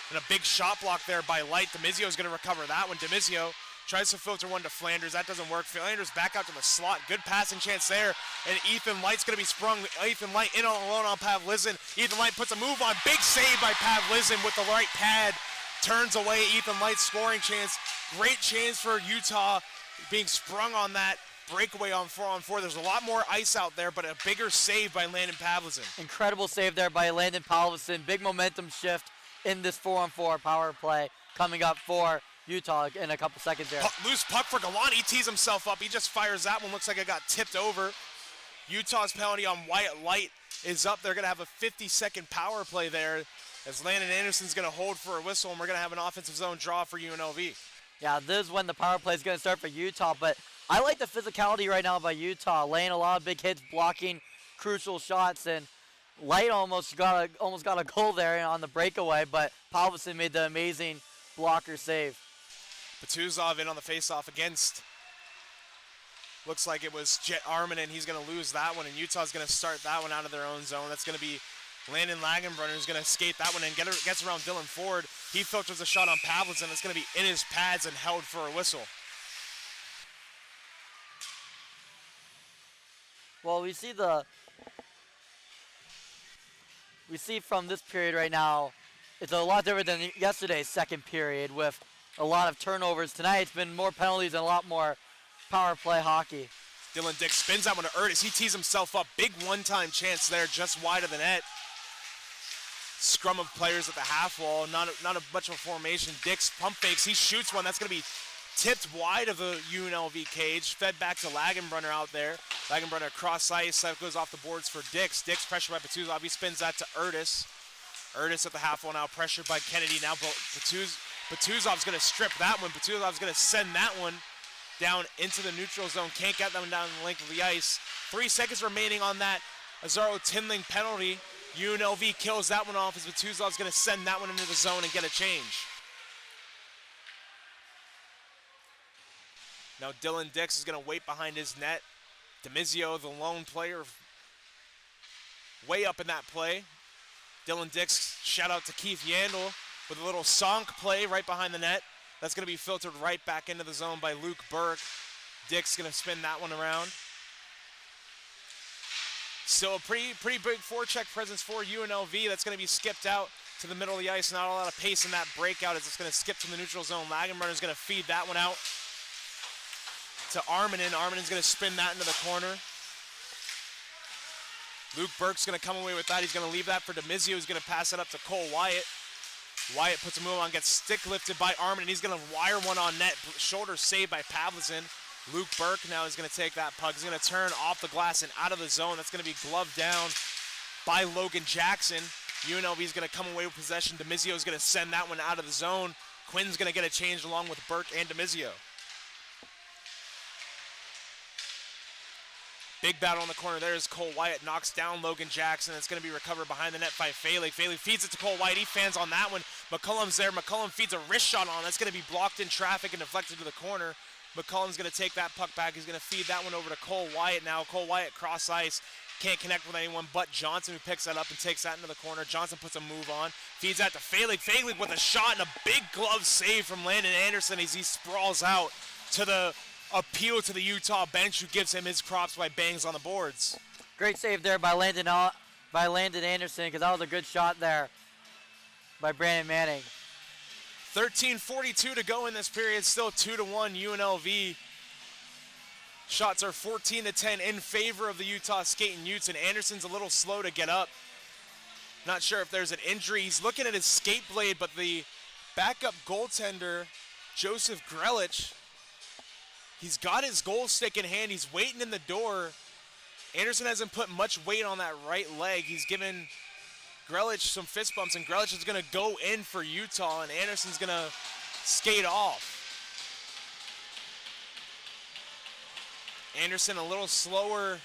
And a big shot block there by Light. DiMizio's going to recover that one. DiMizio tries to filter one to Flanders. That doesn't work. Flanders back out to the slot. Good passing chance there. And Ethan Light's going to be sprung. Ethan Light in on alone on Pavlison. Ethan Light puts a move on. Big save by Pavlison with the right pad. Turns away Ethan Light's scoring chance. Great chance for Utah being sprung on that breakaway on 4-on-4. There's a lot more ice out there, but a bigger save by Landon Pavlison. Incredible save there by Landon Pavlison. Big momentum shift in this 4-on-4 power play coming up for Utah in a couple seconds there. Loose puck for Gallant. He tees himself up. He just fires that one. Looks like it got tipped over. Utah's penalty on Wyatt Light is up. They're going to have a 50-second power play there as Landon Anderson's going to hold for a whistle, and we're going to have an offensive zone draw for UNLV. Yeah, this is when the power play is going to start for Utah, but I like the physicality right now by Utah, laying a lot of big hits, blocking crucial shots, and Light almost got a goal there on the breakaway, but Pavlison made the amazing blocker save. Patuzov in on the faceoff against, looks like it was Jet Arminen. He's going to lose that one, and Utah's going to start that one out of their own zone. That's going to be Landon Lagenbrunner who's going to skate that one and gets around Dylan Ford. He filters a shot on Pavlison. That's going to be in his pads and held for a whistle. Well, we see from this period right now, it's a lot different than yesterday's second period with a lot of turnovers. Tonight it's been more penalties and a lot more power play hockey. Dylan Dix spins that one to Erdis. He tees himself up. Big one-time chance there, just wide of the net. Scrum of players at the half wall. Not much of a formation. Dix pump fakes. He shoots one. That's going to be tipped wide of the UNLV cage. Fed back to Lagenbrunner out there. Lagenbrunner cross ice. That goes off the boards for Dix. Dix pressured by Petuzov. He spins that to Erdis. Erdis at the half wall now, pressured by Kennedy. Now Petuzov's going to strip that one. Petuzov's going to send that one down into the neutral zone. Can't get them down the length of the ice. 3 seconds remaining on that Azaro Tinling penalty. UNLV kills that one off as Petuzov's going to send that one into the zone and get a change. Now Dylan Dix is going to wait behind his net. Demizio, the lone player, way up in that play. Dylan Dix, shout out to Keith Yandel with a little sonk play right behind the net. That's going to be filtered right back into the zone by Luke Burke. Dix going to spin that one around. Still a pretty big forecheck presence for UNLV. That's going to be skipped out to the middle of the ice. Not a lot of pace in that breakout as it's going to skip to the neutral zone. Lagenbrunner's going to feed that one out to Arminen. Arminen's going to spin that into the corner. Luke Burke's going to come away with that. He's going to leave that for Demizio. He's going to pass it up to Cole Wyatt. Wyatt puts a move on, gets stick lifted by Arminen. He's going to wire one on net. Shoulder saved by Pavlison. Luke Burke now is going to take that puck. He's going to turn off the glass and out of the zone. That's going to be gloved down by Logan Jackson. UNLV is going to come away with possession. Demizio is going to send that one out of the zone. Quinn's going to get a change along with Burke and Demizio. Big battle in the corner there as Cole Wyatt knocks down Logan Jackson. It's going to be recovered behind the net by Faley. Faley feeds it to Cole Wyatt. He fans on that one. McCullum's there. McCullum feeds a wrist shot on. That's going to be blocked in traffic and deflected to the corner. McCullum's going to take that puck back. He's going to feed that one over to Cole Wyatt now. Cole Wyatt cross ice. Can't connect with anyone but Johnson, who picks that up and takes that into the corner. Johnson puts a move on. Feeds that to Faley. Faley with a shot and a big glove save from Landon Anderson as he sprawls out to the appeal to the Utah bench, who gives him his props by bangs on the boards. Great save there by Landon Anderson, because that was a good shot there by Brandon Manning. 13:42 to go in this period, still 2-1 UNLV. Shots are 14-10 in favor of the Utah Skating Utes, and Anderson's a little slow to get up. Not sure if there's an injury. He's looking at his skate blade, but the backup goaltender, Joseph Grelich, he's got his goal stick in hand. He's waiting in the door. Anderson hasn't put much weight on that right leg. He's given Grelich some fist bumps, and Grelich is going to go in for Utah, and Anderson's going to skate off. Anderson a little slower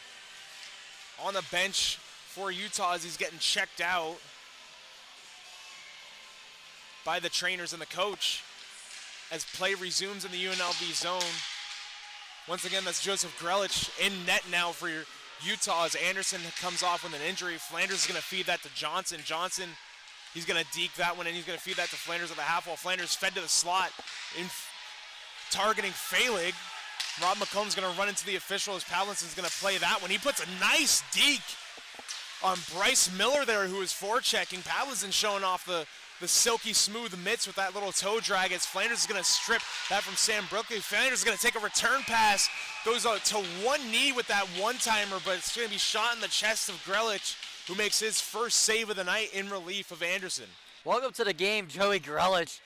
on the bench for Utah as he's getting checked out by the trainers and the coach as play resumes in the UNLV zone. Once again, that's Joseph Grelich in net now for Utah as Anderson comes off with an injury. Flanders is going to feed that to Johnson. Johnson, he's going to deke that one, and he's going to feed that to Flanders at the half wall. Flanders fed to the slot in targeting Falig. Rob McComb's going to run into the official as Pavlinson's going to play that one. He puts a nice deke on Bryce Miller there, who is forechecking. Pavlinson showing off the silky smooth mitts with that little toe drag as Flanders is going to strip that from Sam Brooklyn. Flanders is going to take a return pass, goes out to one knee with that one-timer, but it's going to be shot in the chest of Grelich, who makes his first save of the night in relief of Anderson. Welcome to the game, Joey Grelich,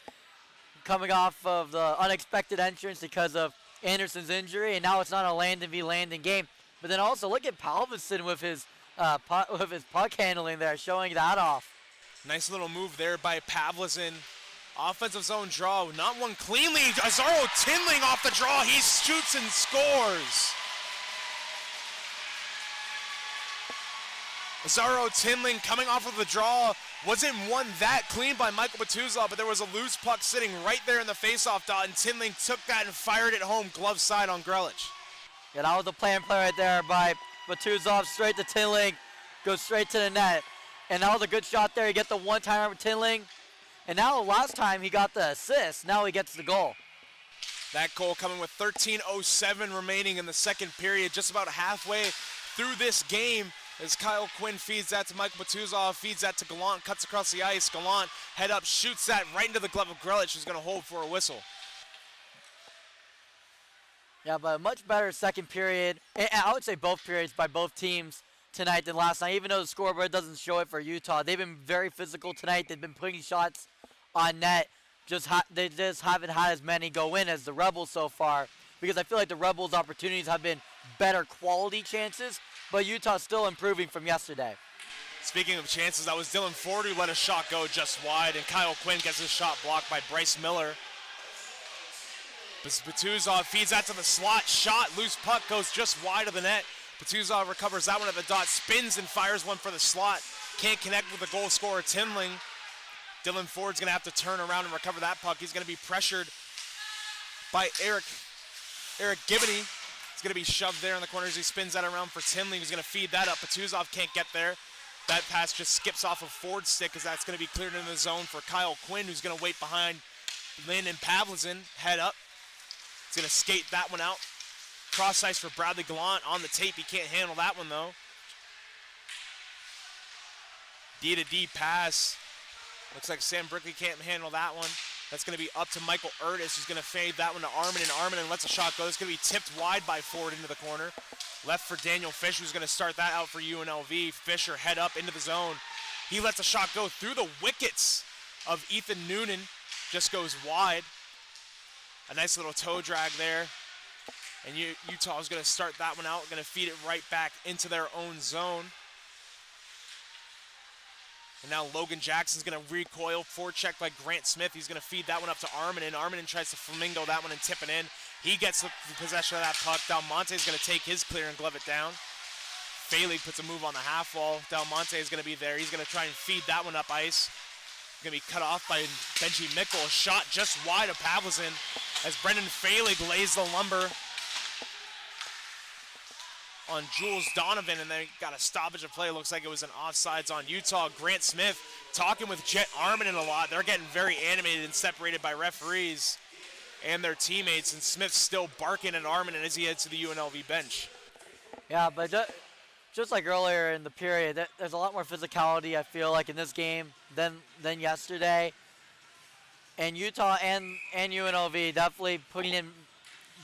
coming off of the unexpected entrance because of Anderson's injury, and now it's not a Landon v. Landon game. But then also look at Palvinson with his puck handling there, showing that off. Nice little move there by Pavlison. Offensive zone draw, not one cleanly. Azaro Tinling off the draw. He shoots and scores. Azaro Tinling coming off of the draw. Wasn't one that clean by Michael Petuzov, but there was a loose puck sitting right there in the faceoff dot, and Tinling took that and fired it home glove side on Grelich. Yeah, that was the plan play right there by Petuzov, straight to Tinling, goes straight to the net. And that was a good shot there. He get the one-timer with Tinling. And now last time he got the assist. Now he gets the goal. That goal coming with 13:07 remaining in the second period, just about halfway through this game, as Kyle Quinn feeds that to Michael Petuzov, feeds that to Gallant, cuts across the ice. Gallant head up, shoots that right into the glove of Grelich, who's going to hold for a whistle. Yeah, but a much better second period. And I would say both periods by both teams tonight than last night, even though the scoreboard doesn't show it for Utah. They've been very physical tonight. They've been putting shots on net. They just haven't had as many go in as the Rebels so far, because I feel like the Rebels' opportunities have been better quality chances, but Utah's still improving from yesterday. Speaking of chances, that was Dylan Ford who let a shot go just wide, and Kyle Quinn gets his shot blocked by Bryce Miller. Batuzov feeds that to the slot. Shot, loose puck goes just wide of the net. Batuzov recovers that one at the dot, spins and fires one for the slot. Can't connect with the goal scorer, Tinling. Dylan Ford's going to have to turn around and recover that puck. He's going to be pressured by Eric Gibney. He's going to be shoved there in the corner as he spins that around for Tinling. He's going to feed that up. Batuzov can't get there. That pass just skips off of Ford's stick as that's going to be cleared into the zone for Kyle Quinn, who's going to wait behind Landon Pavlizin. Head up. He's going to skate that one out. Cross ice for Bradley Gallant on the tape. He can't handle that one, though. D-to-D pass. Looks like Sam Brickley can't handle that one. That's going to be up to Michael Erdis, who's going to fade that one to Arminen. Arminen lets a shot go. It's going to be tipped wide by Ford into the corner. Left for Daniel Fish, who's going to start that out for UNLV. Fisher head up into the zone. He lets a shot go through the wickets of Ethan Noonan. Just goes wide. A nice little toe drag there. And Utah is going to start that one out. Going to feed it right back into their own zone. And now Logan Jackson's going to recoil, forecheck by Grant Smith. He's going to feed that one up to Arminen. Arminen tries to flamingo that one and tip it in. He gets the possession of that puck. Del Monte is going to take his clear and glove it down. Faley puts a move on the half wall. Del Monte is going to be there. He's going to try and feed that one up ice. Going to be cut off by Benji Mickle. A shot just wide of Pavlizin as Brendan Faley lays the lumber on Jules Donovan, and they got a stoppage of play. Looks like it was an offsides on Utah. Grant Smith talking with Jet Arminen a lot. They're getting very animated and separated by referees and their teammates, and Smith's still barking at Arminen as he heads to the UNLV bench. Yeah, but just like earlier in the period, there's a lot more physicality, I feel like, in this game than yesterday. And Utah and UNLV definitely putting in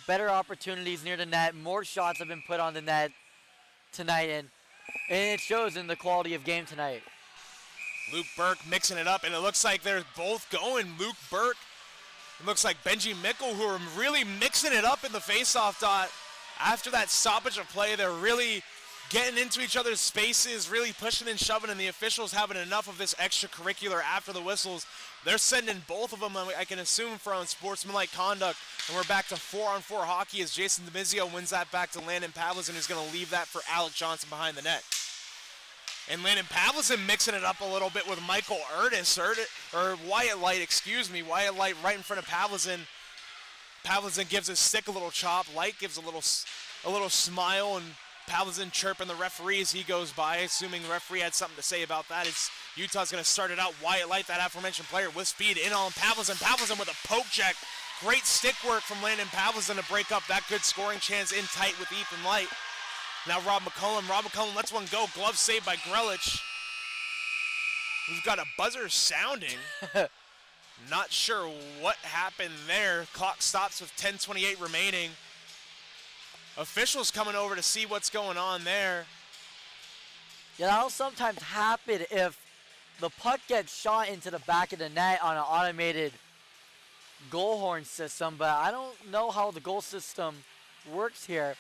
better opportunities near the net. More shots have been put on the net tonight, and it shows in the quality of game tonight. Luke Burke mixing it up, and it looks like they're both going. Luke Burke, it looks like Benji Mickle, who are really mixing it up in the faceoff dot. After that stoppage of play, they're really getting into each other's spaces, really pushing and shoving, and the officials having enough of this extracurricular after the whistles. They're sending both of them, I can assume, for unsportsmanlike conduct. And we're back to 4-on-4 hockey as Jason DeMizio wins that back to Landon Pavlizin, who's going to leave that for Alec Johnson behind the net. And Landon Pavlizin mixing it up a little bit with Michael Erdis, or Wyatt Light, excuse me. Wyatt Light right in front of Pavlizin. Pavlizin gives his stick a little chop. Light gives a little smile, and Pavlizin chirping the referee as he goes by, assuming the referee had something to say about that. Utah's going to start it out. Wyatt Light, that aforementioned player, with speed in on Pavlizin. Pavlizin with a poke check. Great stick work from Landon Pavlizin to break up that good scoring chance in tight with Ethan Light. Now Rob McCullum. Rob McCullum lets one go. Glove saved by Grelich. We've got a buzzer sounding. Not sure what happened there. Clock stops with 10:28 remaining. Officials coming over to see what's going on there. Yeah, that'll sometimes happen if the puck gets shot into the back of the net on an automated goal horn system, but I don't know how the goal system works here.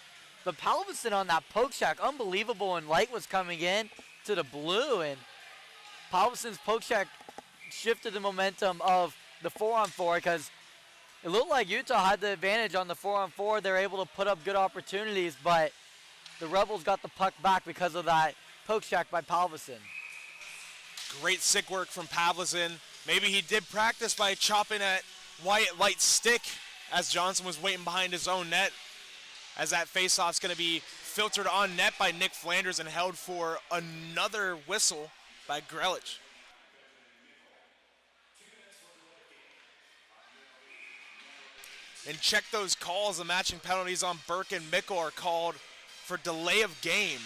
But Pavlizin on that poke check, unbelievable, and Light was coming in to the blue, and Pavlizin's poke check shifted the momentum of the 4-on-4 because it looked like Utah had the advantage on the 4-on-4. They were able to put up good opportunities, but the Rebels got the puck back because of that poke check by Pavlizin. Great stick work from Pavlizin. Maybe he did practice by chopping at Wyatt Light's stick as Johnson was waiting behind his own net, as that faceoff's going to be filtered on net by Nick Flanders and held for another whistle by Grelich. And check those calls. The matching penalties on Burke and Mickle are called for delay of game,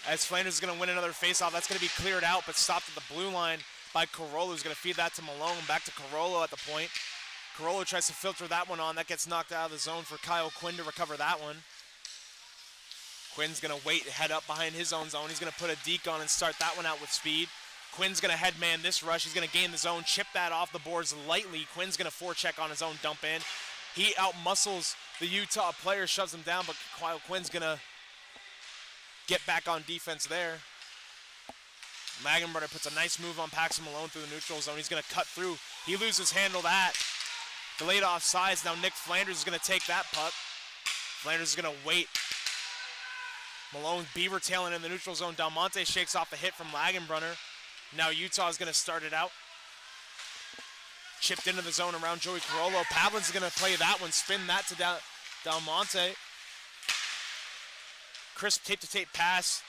as Flanders is going to win another faceoff. That's going to be cleared out, but stopped at the blue line by Carollo, who's going to feed that to Malone. Back to Carollo at the point. Carollo tries to filter that one on. That gets knocked out of the zone for Kyle Quinn to recover that one. Quinn's going to wait, head up behind his own zone. He's going to put a deke on and start that one out with speed. Quinn's going to headman this rush. He's going to gain the zone, chip that off the boards lightly. Quinn's going to forecheck on his own dump in. He outmuscles the Utah player, shoves him down, but Kyle Quinn's going to get back on defense there. Lagenbrunner puts a nice move on Paxton Malone through the neutral zone. He's going to cut through. He loses handle that. Delayed offsides. Now Nick Flanders is going to take that puck. Flanders is going to wait. Malone beaver tailing in the neutral zone. Dalmonte shakes off the hit from Lagenbrunner. Now Utah is going to start it out. Chipped into the zone around Joey Carollo. Pavlin's going to play that one, spin that to Dalmonte. Crisp tape-to-tape pass.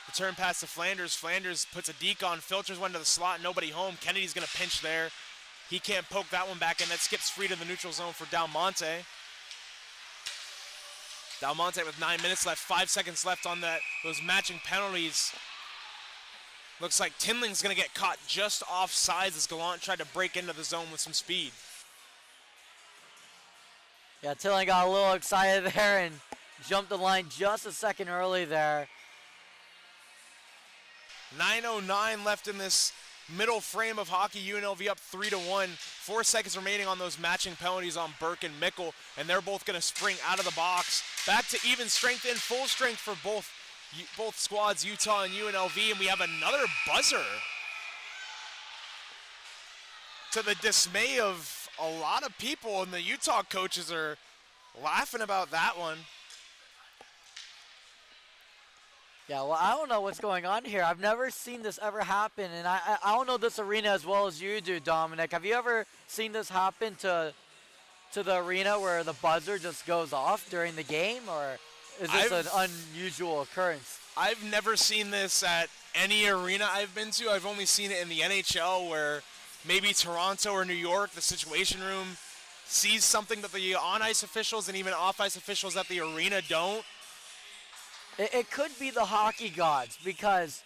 Return pass to Flanders. Flanders puts a deke on, filters one to the slot, nobody home. Kennedy's going to pinch there. He can't poke that one back, and that skips free to the neutral zone for Dalmonte. Dalmonte with 9 minutes left, 5 seconds left on those matching penalties. Looks like Tinling's going to get caught just offsides as Gallant tried to break into the zone with some speed. Yeah, Tinling got a little excited there and jumped the line just a second early there. 9:09 left in this middle frame of hockey. UNLV up 3-1. 4 seconds remaining on those matching penalties on Burke and Mickle, and they're both going to spring out of the box. Back to even strength and full strength for both squads, Utah and UNLV, and we have another buzzer. To the dismay of a lot of people, and the Utah coaches are laughing about that one. Yeah, well, I don't know what's going on here. I've never seen this ever happen, and I don't know this arena as well as you do, Dominic. Have you ever seen this happen to the arena where the buzzer just goes off during the game, or is this an unusual occurrence? I've never seen this at any arena I've been to. I've only seen it in the NHL where maybe Toronto or New York, the Situation Room, sees something that the on-ice officials and even off-ice officials at the arena don't. It could be the hockey gods, because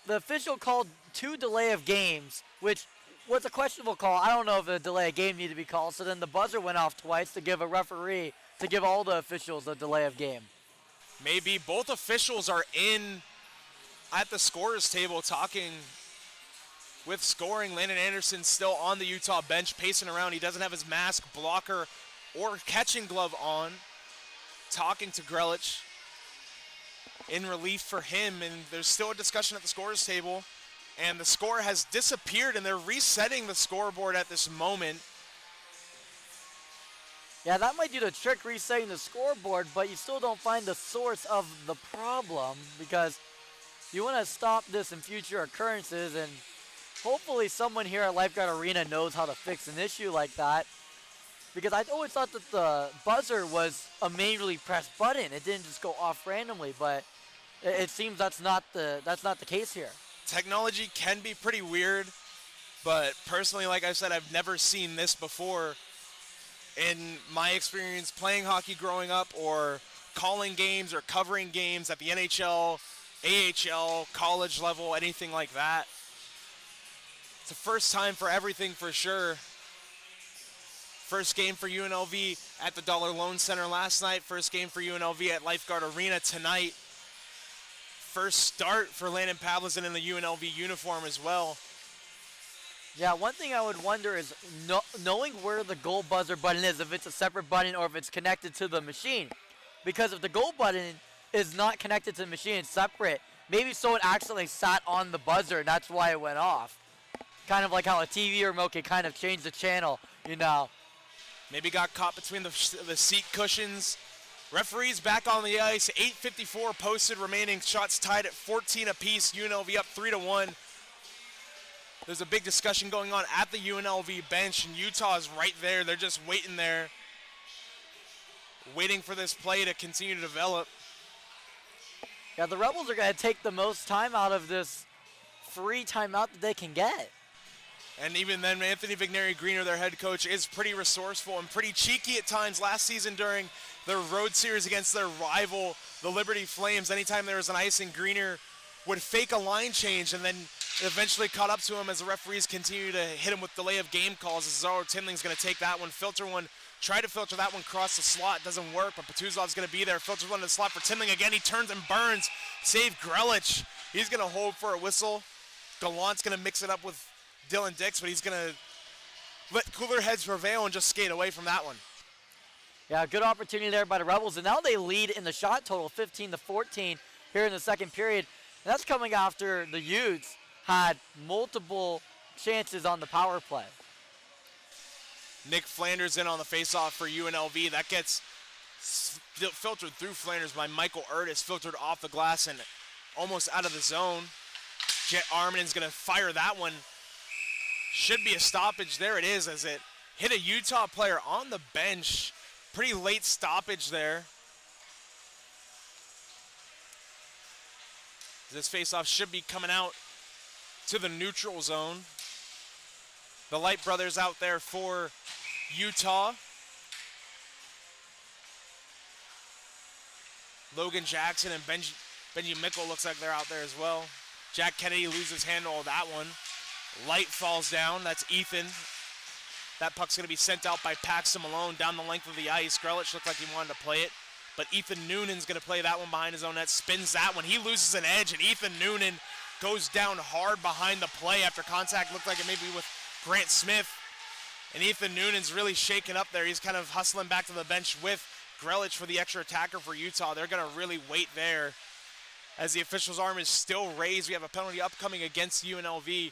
the official called 2 delay of games, which was a questionable call. I don't know if a delay of game needed to be called, so then the buzzer went off twice to give a referee, to give all the officials a delay of game. Maybe both officials are in at the scorer's table talking with scoring. Landon Anderson still on the Utah bench, pacing around. He doesn't have his mask, blocker, or catching glove on. Talking to Grelich in relief for him, and there's still a discussion at the scorer's table, and the score has disappeared, and they're resetting the scoreboard at this moment. Yeah, that might do the trick, resetting the scoreboard, but you still don't find the source of the problem, because you want to stop this in future occurrences, and hopefully someone here at Lifeguard Arena knows how to fix an issue like that, because I always thought that the buzzer was a manually pressed button. It didn't just go off randomly, but it seems that's not the case here. Technology can be pretty weird, but personally, like I said, I've never seen this before in my experience playing hockey growing up, or calling games or covering games at the NHL, AHL, college level, anything like that. It's the first time for everything for sure. First game for UNLV at the Dollar Loan Center last night. First game for UNLV at Lifeguard Arena tonight. First start for Landon Pavlison in the UNLV uniform as well. Yeah, one thing I would wonder is knowing where the goal buzzer button is, if it's a separate button or if it's connected to the machine. Because if the goal button is not connected to the machine, it's separate, maybe someone accidentally sat on the buzzer and that's why it went off. Kind of like how a TV remote can kind of change the channel, you know. Maybe got caught between the seat cushions. Referees back on the ice. 8:54 posted remaining. Shots tied at 14 apiece. UNLV up 3-1. There's a big discussion going on at the UNLV bench, and Utah is right there. They're just waiting there, waiting for this play to continue to develop. Yeah, the Rebels are going to take the most time out of this free timeout that they can get. And even then, Anthony Vigneri-Greener, their head coach, is pretty resourceful and pretty cheeky at times. Last season during their road series against their rival, the Liberty Flames, anytime there was an icing, Greener would fake a line change and then It eventually caught up to him as the referees continue to hit him with delay of game calls. Cesaro Tinling's going to take that one, filter one, try to filter that one across the slot. Doesn't work, but Patuzov's going to be there. Filters one to the slot for Tinling again. He turns and burns. Save Grelich. He's going to hold for a whistle. Gallant's going to mix it up with Dylan Dix, but he's going to let cooler heads prevail and just skate away from that one. Yeah, good opportunity there by the Rebels, and now they lead in the shot total, 15-14 here in the second period. And that's coming after the Utes had multiple chances on the power play. Nick Flanders in on the faceoff for UNLV. That gets filtered through Flanders by Michael Ertis, filtered off the glass and almost out of the zone. Jet Armin's going to fire that one. Should be a stoppage. There it is as it hit a Utah player on the bench. Pretty late stoppage there. This faceoff should be coming out to the neutral zone. The Light brothers out there for Utah. Logan Jackson and Benji Mickle looks like they're out there as well. Jack Kennedy loses handle of that one. Light falls down. That's Ethan. That puck's going to be sent out by Paxton Malone down the length of the ice. Grelich looked like he wanted to play it, but Ethan Noonan's going to play that one behind his own net. Spins that one. He loses an edge, and Ethan Noonan goes down hard behind the play after contact. Looked like it maybe with Grant Smith. And Ethan Noonan's really shaken up there. He's kind of hustling back to the bench with Grelich for the extra attacker for Utah. They're going to really wait there as the official's arm is still raised. We have a penalty upcoming against UNLV.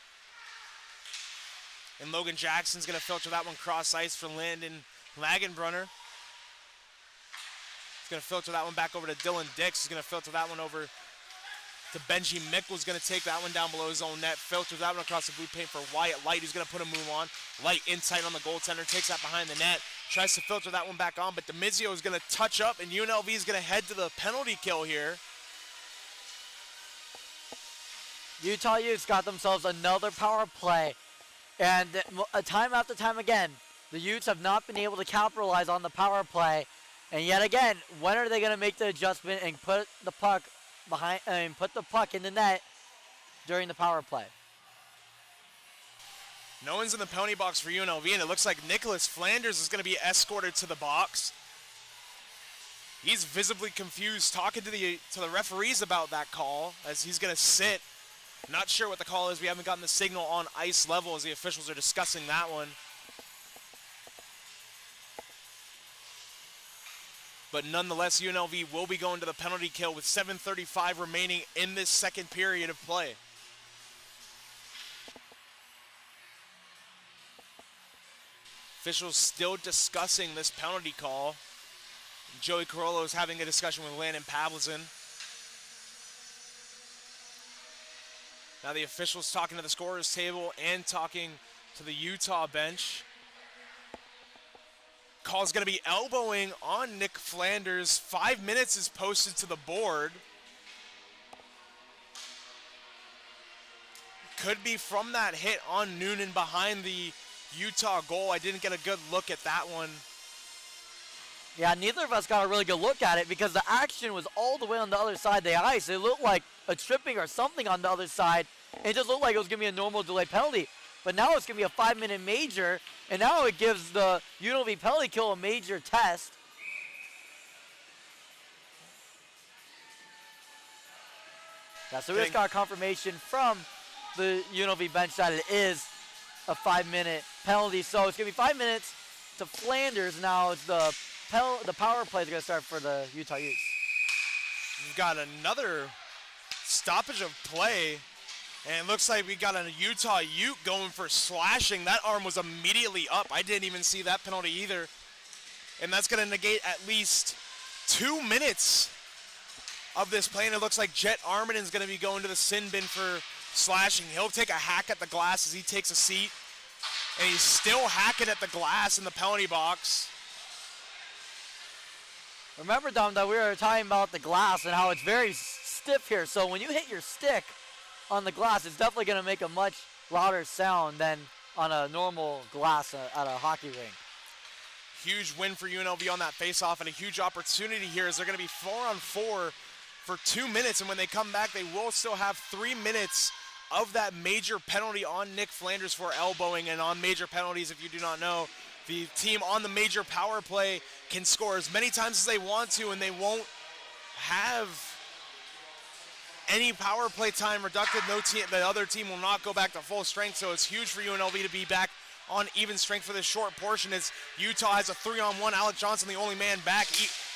And Logan Jackson's going to filter that one cross ice for Landon Lagenbrunner. He's going to filter that one back over to Dylan Dix. He's going to filter that one over to Benji Mickle's going to take that one down below his own net. Filters that one across the blue paint for Wyatt Light, who's going to put a move on. Light inside on the goaltender, takes that behind the net. Tries to filter that one back on, but DeMizio is going to touch up, and UNLV is going to head to the penalty kill here. Utah Utes got themselves another power play. And time after time again, the Utes have not been able to capitalize on the power play. And yet again, when are they going to make the adjustment and put the puck put the puck in the net during the power play? No one's in the penalty box for UNLV, and it looks like Nicholas Flanders is going to be escorted to the box. He's visibly confused, talking to the referees about that call as he's going to sit. Not sure what the call is. We haven't gotten the signal on ice level as the officials are discussing that one. But nonetheless, UNLV will be going to the penalty kill with 7:35 remaining in this second period of play. Officials still discussing this penalty call. Joey Carollo is having a discussion with Landon Pavlizin. Now the officials talking to the scorer's table and talking to the Utah bench. Call's going to be elbowing on Nick Flanders. 5 minutes is posted to the board. Could be from that hit on Noonan behind the Utah goal. I didn't get a good look at that one. Yeah, neither of us got a really good look at it because the action was all the way on the other side of the ice. It looked like a tripping or something on the other side. It just looked like it was going to be a normal delayed penalty. But now it's going to be a 5-minute major, and now it gives the UNLV penalty kill a major test. Yeah, so we just got confirmation from the UNLV bench that it is a 5-minute penalty. So it's going to be 5 minutes to Flanders. Now it's the power play is going to start for the Utah Utes. We've got another stoppage of play, and it looks like we got a Utah Ute going for slashing. That arm was immediately up. I didn't even see that penalty either. And that's going to negate at least 2 minutes of this play, and it looks like Jet Arminen is going to be going to the sin bin for slashing. He'll take a hack at the glass as he takes a seat, and he's still hacking at the glass in the penalty box. Remember, Dom, that we were talking about the glass and how it's very stiff here. So when you hit your stick on the glass, it's definitely going to make a much louder sound than on a normal glass at a hockey rink. Huge win for UNLV on that faceoff, and a huge opportunity here as they're going to be 4-on-4 for 2 minutes, and when they come back, they will still have 3 minutes of that major penalty on Nick Flanders for elbowing. And on major penalties, if you do not know, the team on the major power play can score as many times as they want to, and they won't have any power play time reducted. The other team will not go back to full strength, so it's huge for UNLV to be back on even strength for this short portion as Utah has a 3-on-1. Alec Johnson, the only man back.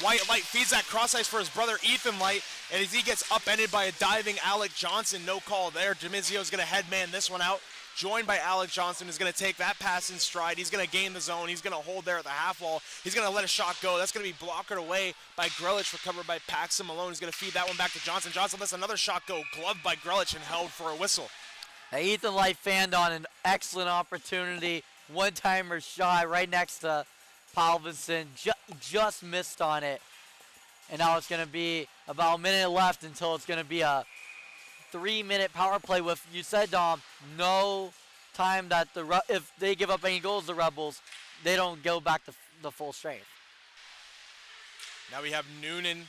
Wyatt Light feeds that cross ice for his brother Ethan Light, and as he gets upended by a diving Alec Johnson, no call there. Demizio's going to headman this one out, joined by Alec Johnson, who's going to take that pass in stride. He's going to gain the zone. He's going to hold there at the half wall. He's going to let a shot go. That's going to be blocked away by Grelich, recovered by Paxton Malone. He's going to feed that one back to Johnson. Johnson lets another shot go, gloved by Grelich and held for a whistle. Now, Ethan Light fanned on an excellent opportunity. One-timer shot right next to Palvinson. Just missed on it. And now it's going to be about a minute left until it's going to be a 3-minute power play with, you said, Dom, no time that if they give up any goals, the Rebels, they don't go back to the full strength. Now we have Noonan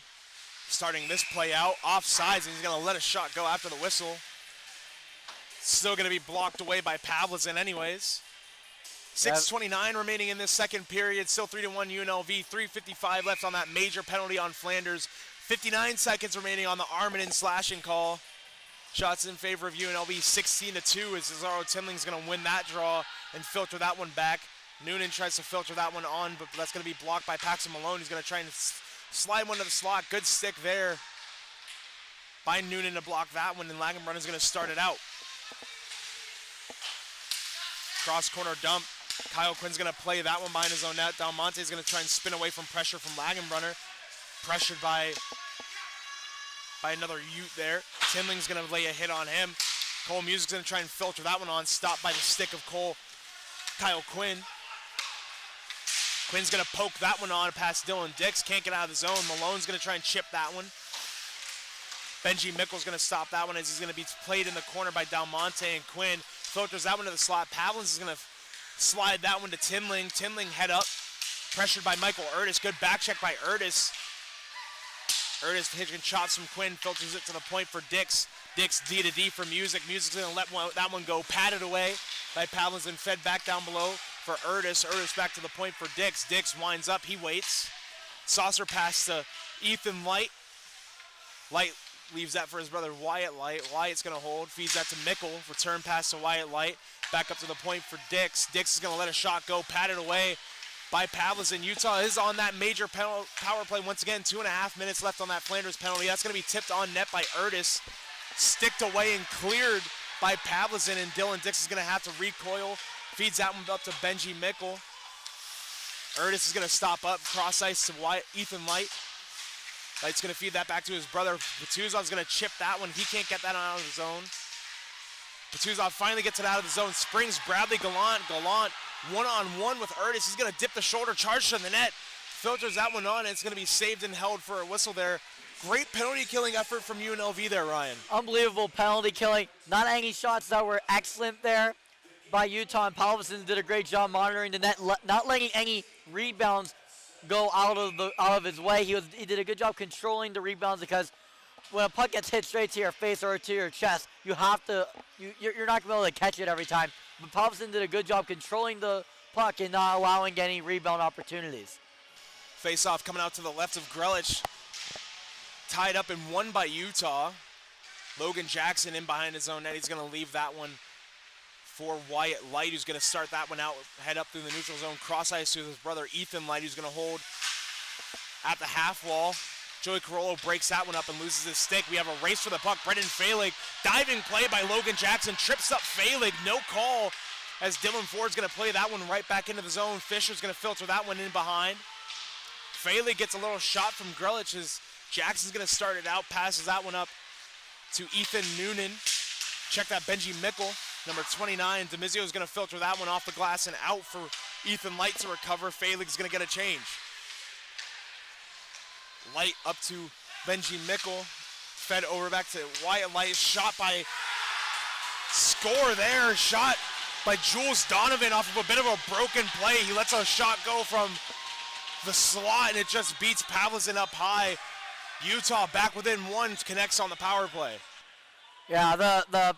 starting this play out. Offsides, and he's going to let a shot go after the whistle. Still going to be blocked away by Pavlizin anyways. 6:29 remaining in this second period. Still 3-1 UNLV. 3:55 left on that major penalty on Flanders. 59 seconds remaining on the Arminen slashing call. Shots in favor of UNLV. 16-2 as Cesaro Tinling's going to win that draw and filter that one back. Noonan tries to filter that one on, but that's going to be blocked by Paxton Malone. He's going to try and slide one to the slot. Good stick there by Noonan to block that one, and Lagenbrunner is going to start it out. Cross corner dump. Kyle Quinn's going to play that one behind his own net. Dalmonte is going to try and spin away from pressure from Lagenbrunner. Pressured by another Ute there. Tinling's going to lay a hit on him. Cole Music's going to try and filter that one on. Stopped by the stick of Kyle Quinn. Quinn's going to poke that one on past Dylan Dix. Can't get out of the zone. Malone's going to try and chip that one. Benji Mickle's going to stop that one as he's going to be played in the corner by Dalmonte, and Quinn filters that one to the slot. Pavlins is going to slide that one to Tinling. Tinling head up. Pressured by Michael Erdis. Good back check by Erdis. Erdis taking shots from Quinn. Filters it to the point for Dix. Dix D to D for Music. Music's going to let that one go. Patted away by Pavlins and fed back down below for Erdis. Erdis back to the point for Dix. Dix winds up. He waits. Saucer pass to Ethan Light. Light leaves that for his brother Wyatt Light. Wyatt's going to hold. Feeds that to Mickle. Return pass to Wyatt Light. Back up to the point for Dix. Dix is going to let a shot go. Patted away by Pavlizin. Utah is on that major power play once again. 2.5 minutes left on that Flanders penalty. That's going to be tipped on net by Erdis. Sticked away and cleared by Pavlizin, and Dylan Dix is going to have to recoil. Feeds that one up to Benji Mickle. Erdis is going to stop up. Cross ice to Ethan Light. Light's going to feed that back to his brother. Patuzov's going to chip that one. He can't get that out of the zone. Patuzov finally gets it out of the zone. Springs Bradley Gallant. Gallant one-on-one with Erdis. He's going to dip the shoulder, charge to the net. Filters that one on, and it's going to be saved and held for a whistle there. Great penalty killing effort from UNLV there, Ryan. Unbelievable penalty killing. Not any shots that were excellent there by Utah, and Palvinson did a great job monitoring the net, not letting any rebounds go out of his way. He did a good job controlling the rebounds, because when a puck gets hit straight to your face or to your chest, you're not going to be able to catch it every time. But Palvinson did a good job controlling the puck and not allowing any rebound opportunities. Face-off coming out to the left of Grelich. Tied up and won by Utah. Logan Jackson in behind his own net. He's going to leave that one for Wyatt Light, who's going to start that one out, head up through the neutral zone. Cross ice to his brother Ethan Light, who's going to hold at the half wall. Joey Carollo breaks that one up and loses his stick. We have a race for the puck. Brendan Falig, diving play by Logan Jackson, trips up Falig, no call, as Dylan Ford's going to play that one right back into the zone. Fisher's going to filter that one in behind. Falig gets a little shot from Grelich as Jackson's going to start it out, passes that one up to Ethan Noonan. Check that Benji Mickle, number 29. Demizio is going to filter that one off the glass and out for Ethan Light to recover. Falig's going to get a change. Light up to Benji Mickle. Fed over back to Wyatt Light. Shot by, score there. Shot by Jules Donovan off of a bit of a broken play. He lets a shot go from the slot, and it just beats Pavlizin up high. Utah back within one, connects on the power play. Yeah, the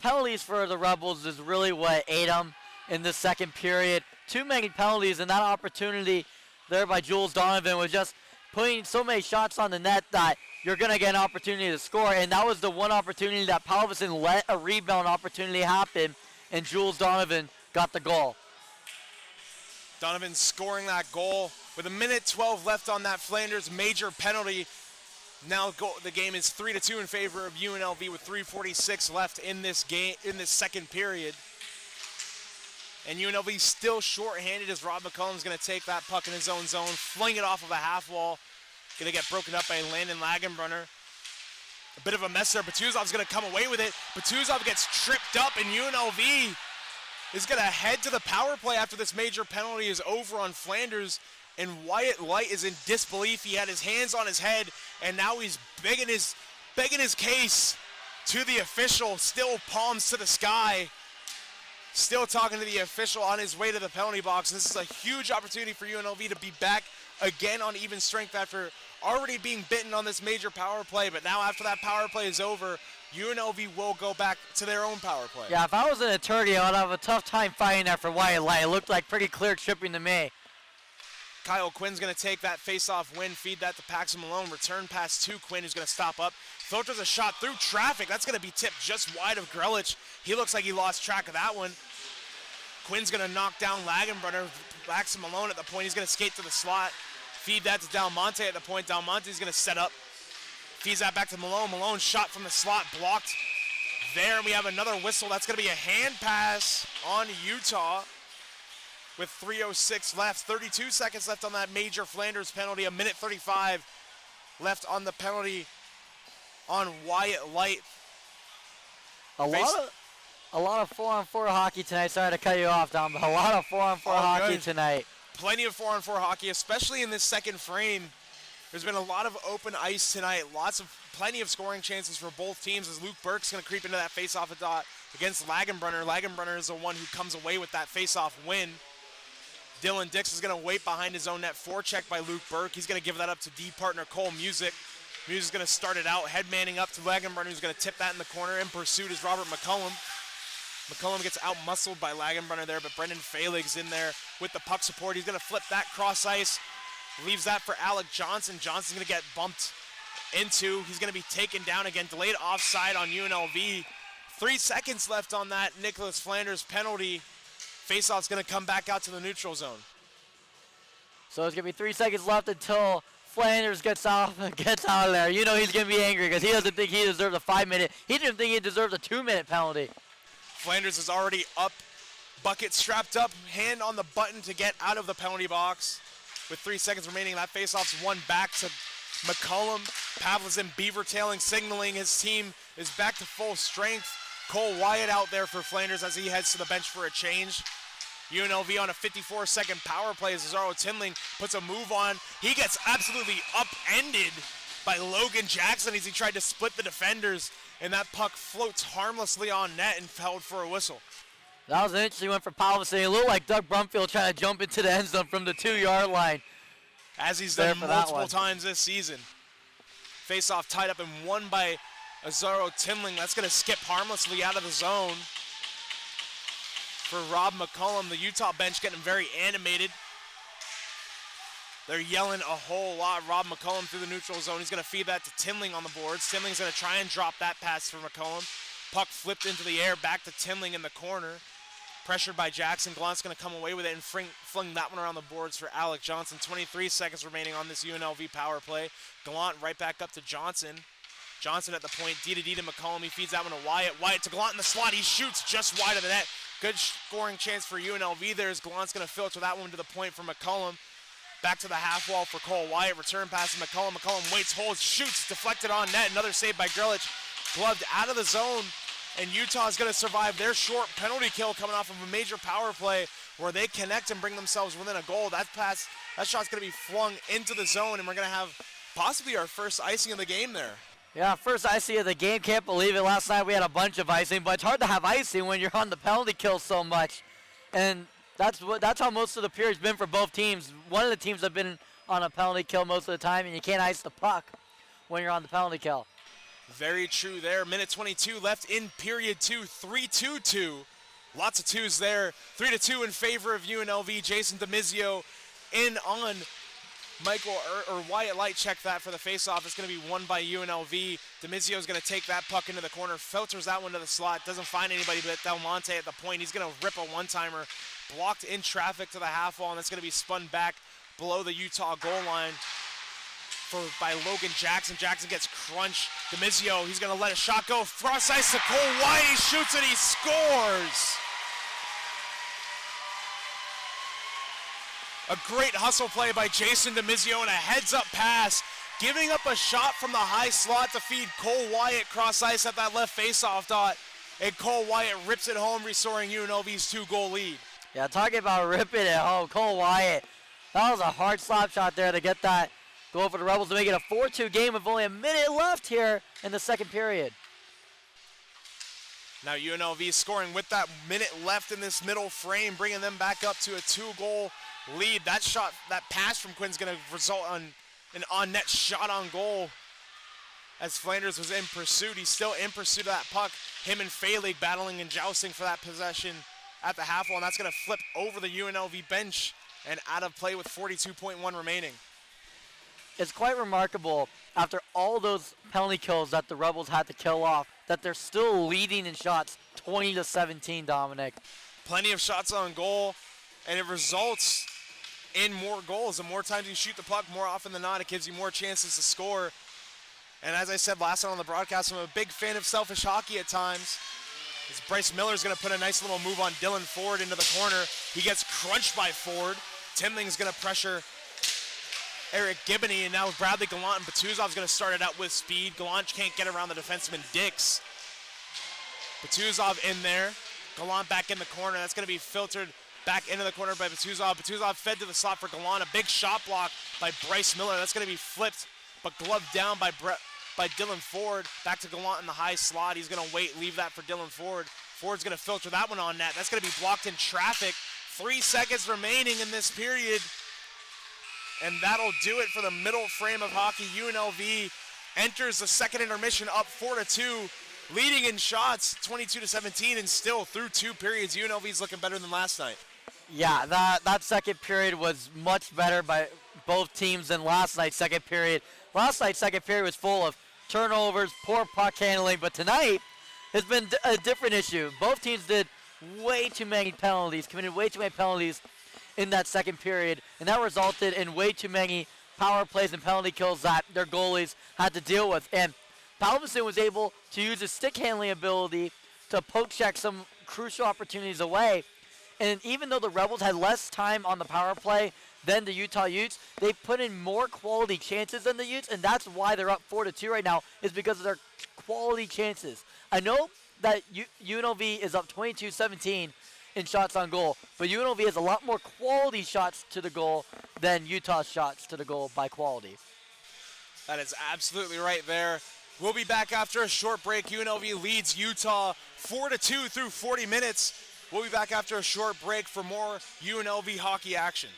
penalties for the Rebels is really what ate them in the second period. Too many penalties, and that opportunity there by Jules Donovan was just putting so many shots on the net that you're going to get an opportunity to score. And that was the one opportunity that Palveson let a rebound opportunity happen, and Jules Donovan got the goal. Donovan scoring that goal with 1:12 left on that Flanders major penalty. Now the game is 3-2 in favor of UNLV with 3:46 left in this game, in this second period. And UNLV still shorthanded as Rob McCollum's going to take that puck in his own zone, fling it off of a half wall. Going to get broken up by Landon Lagenbrunner. A bit of a mess there. Batuzov's going to come away with it. Batuzov gets tripped up, and UNLV is going to head to the power play after this major penalty is over on Flanders. And Wyatt Light is in disbelief. He had his hands on his head, and now he's begging his case to the official. Still palms to the sky. Still talking to the official on his way to the penalty box. This is a huge opportunity for UNLV to be back again on even strength after already being bitten on this major power play. But now after that power play is over, UNLV will go back to their own power play. Yeah, if I was an attorney, I would have a tough time fighting that for Wyatt Light. It looked like pretty clear chipping to me. Kyle Quinn's going to take that face-off win, feed that to Paxton Malone, return pass to Quinn, who's going to stop up. Filters a shot through traffic. That's going to be tipped just wide of Grelich. He looks like he lost track of that one. Quinn's going to knock down Lagenbrunner. Paxton Malone at the point. He's going to skate to the slot. Feed that to Dalmonte at the point. Dalmonte's going to set up. Feeds that back to Malone. Malone shot from the slot, blocked there. And we have another whistle. That's going to be a hand pass on Utah. With 3:06 left, 32 seconds left on that major Flanders penalty, 1:35 left on the penalty on Wyatt Light. A lot of 4-on-4 hockey tonight. Sorry to cut you off, Dom, but a lot of 4-on-4 hockey tonight. Plenty of 4-on-4 hockey, especially in this second frame. There's been a lot of open ice tonight, plenty of scoring chances for both teams as Luke Burke's going to creep into that face-off dot against Lagenbrunner. Lagenbrunner is the one who comes away with that face-off win. Dylan Dix is going to wait behind his own net, forecheck by Luke Burke. He's going to give that up to D partner Cole Music. Music's going to start it out, headmanning up to Lagenbrunner, who's going to tip that in the corner. In pursuit is Robert McCullum. McCullum gets out-muscled by Lagenbrunner there, but Brendan Falig's in there with the puck support. He's going to flip that cross ice, leaves that for Alec Johnson. Johnson's going to get bumped into. He's going to be taken down again, delayed offside on UNLV. 3 seconds left on that Nicholas Flanders penalty. Faceoff's going to come back out to the neutral zone. So it's going to be 3 seconds left until Flanders gets out of there. You know he's going to be angry because he doesn't think he deserved a 5-minute. He didn't think he deserved a 2-minute penalty. Flanders is already up, bucket strapped up, hand on the button to get out of the penalty box. With 3 seconds remaining, that faceoff's one back to McCullum. Pavlizin beaver-tailing, signaling his team is back to full strength. Cole Wyatt out there for Flanders as he heads to the bench for a change. UNLV on a 54-second power play as Cesaro Tinling puts a move on. He gets absolutely upended by Logan Jackson as he tried to split the defenders, and that puck floats harmlessly on net and held for a whistle. That was an interesting one for Pavlizin. It looked like Doug Brumfield trying to jump into the end zone from the 2-yard line. As he's done multiple times this season. Face-off tied up and won by Azaro Tinling. That's going to skip harmlessly out of the zone. For Rob McCullum, the Utah bench getting very animated. They're yelling a whole lot. Rob McCullum through the neutral zone. He's going to feed that to Tinling on the boards. Tinling's going to try and drop that pass for McCullum. Puck flipped into the air, back to Tinling in the corner. Pressured by Jackson. Gallant's going to come away with it and fling that one around the boards for Alec Johnson. 23 seconds remaining on this UNLV power play. Gallant right back up to Johnson. Johnson at the point, D to McCollum. He feeds that one to Wyatt. Wyatt to Gallant in the slot. He shoots just wide of the net. Good scoring chance for UNLV there as Gallant's going to filter that one to the point for McCollum. Back to the half wall for Cole Wyatt. Return pass to McCollum. McCollum waits, holds, shoots. Deflected on net. Another save by Grelich. Gloved out of the zone. And Utah's going to survive their short penalty kill coming off of a major power play where they connect and bring themselves within a goal. That shot's going to be flung into the zone, and we're going to have possibly our first icing of the game there. Yeah, first icing of the game. Can't believe it. Last night we had a bunch of icing, but it's hard to have icing when you're on the penalty kill so much. And that's how most of the period's been for both teams. One of the teams have been on a penalty kill most of the time, and you can't ice the puck when you're on the penalty kill. Very true there. Minute 22 left in period 2, 3-2-2. Lots of twos there. 3-2 in favor of UNLV. Jason DeMizio in on Michael or Wyatt Light. Check that for the faceoff. It's going to be won by UNLV. DeMizio is going to take that puck into the corner, filters that one to the slot, doesn't find anybody but Del Monte at the point. He's going to rip a one-timer, blocked in traffic to the half wall, and that's going to be spun back below the Utah goal line by Logan Jackson. Jackson gets crunched. DeMizio, he's going to let a shot go. Cross ice to Cole White. He shoots it. He scores. A great hustle play by Jason DeMizio and a heads-up pass, giving up a shot from the high slot to feed Cole Wyatt cross ice at that left faceoff dot. And Cole Wyatt rips it home, restoring UNLV's 2-goal lead. Yeah, talking about ripping it home, Cole Wyatt. That was a hard slap shot there to get that goal for the Rebels to make it a 4-2 game with only a minute left here in the second period. Now UNLV scoring with that minute left in this middle frame, bringing them back up to a 2-goal lead. That shot, that pass from Quinn's going to result on an on-net shot on goal as Flanders was in pursuit. He's still in pursuit of that puck. Him and Faylig battling and jousting for that possession at the half wall, and that's going to flip over the UNLV bench and out of play with 42.1 remaining. It's quite remarkable after all those penalty kills that the Rebels had to kill off that they're still leading in shots 20-17, Dominic. Plenty of shots on goal, and it results in more goals. The more times you shoot the puck, more often than not, it gives you more chances to score. And as I said last night on the broadcast, I'm a big fan of selfish hockey at times. As Bryce Miller's going to put a nice little move on Dylan Ford into the corner. He gets crunched by Ford. Timling's going to pressure Eric Gibney, and now Bradley Gallant and Batuzov's going to start it out with speed. Gallant can't get around the defenseman Dix. Batuzov in there. Gallant back in the corner. That's going to be filtered back into the corner by Batuzov. Batuzov fed to the slot for Gallant. A big shot block by Bryce Miller. That's going to be flipped, but gloved down by Dylan Ford. Back to Gallant in the high slot. He's going to wait, leave that for Dylan Ford. Ford's going to filter that one on net. That's going to be blocked in traffic. 3 seconds remaining in this period. And that'll do it for the middle frame of hockey. UNLV enters the second intermission up 4-2, leading in shots 22-17, and still through 2 periods, UNLV's looking better than last night. Yeah, that second period was much better by both teams than last night's second period. Last night's second period was full of turnovers, poor puck handling, but tonight has been a different issue. Both teams did way too many penalties, committed way too many penalties in that second period, and that resulted in way too many power plays and penalty kills that their goalies had to deal with. And Palmerston was able to use his stick handling ability to poke check some crucial opportunities away. And even though the Rebels had less time on the power play than the Utah Utes, they put in more quality chances than the Utes, and that's why they're up 4-2 right now, is because of their quality chances. I know that UNLV is up 22-17 in shots on goal, but UNLV has a lot more quality shots to the goal than Utah's shots to the goal by quality. That is absolutely right there. We'll be back after a short break. UNLV leads Utah 4-2 through 40 minutes. We'll be back after a short break for more UNLV hockey action.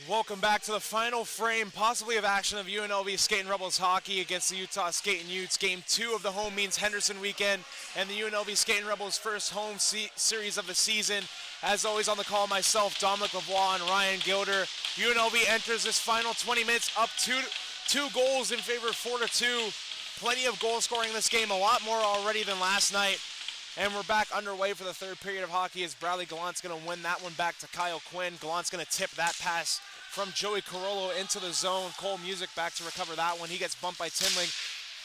Welcome back to the final frame, possibly of action of UNLV Skating Rebels hockey against the Utah Skating Utes. Game 2 of the home means Henderson weekend, and the UNLV Skating Rebels' first home series of the season. As always, on the call, myself, Dominic Lavoie, and Ryan Gilder. UNLV enters this final 20 minutes up two goals in favor of 4-2. Plenty of goal scoring in this game, a lot more already than last night. And we're back underway for the third period of hockey as Bradley Gallant's going to win that one back to Kyle Quinn. Gallant's going to tip that pass from Joey Carollo into the zone. Cole Music back to recover that one. He gets bumped by Tinling.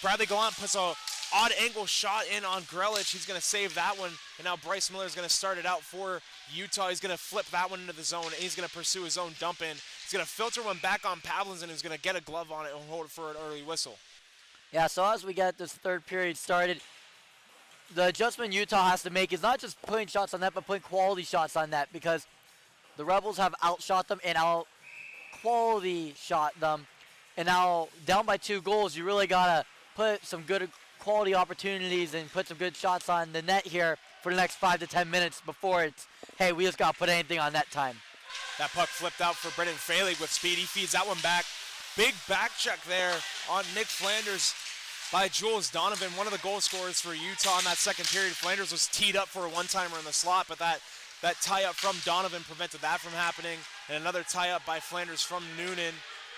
Bradley Gallant puts a odd angle shot in on Grelich. He's going to save that one. And now Bryce Miller is going to start it out for Utah. He's going to flip that one into the zone, and he's going to pursue his own dump in. He's going to filter one back on Pavlinson, who's going to get a glove on it and hold it for an early whistle. Yeah, so as we get this third period started, the adjustment Utah has to make is not just putting shots on net, but putting quality shots on net, because the Rebels have outshot them and out-quality shot them. And now, down by 2 goals, you really got to put some good quality opportunities and put some good shots on the net here for the next 5 to 10 minutes before it's, hey, we just got to put anything on net time. That puck flipped out for Brendan Falig with speed. He feeds that one back. Big back check there on Nick Flanders by Jules Donovan, one of the goal scorers for Utah in that second period. Flanders was teed up for a one-timer in the slot, but that tie-up from Donovan prevented that from happening. And another tie-up by Flanders from Noonan.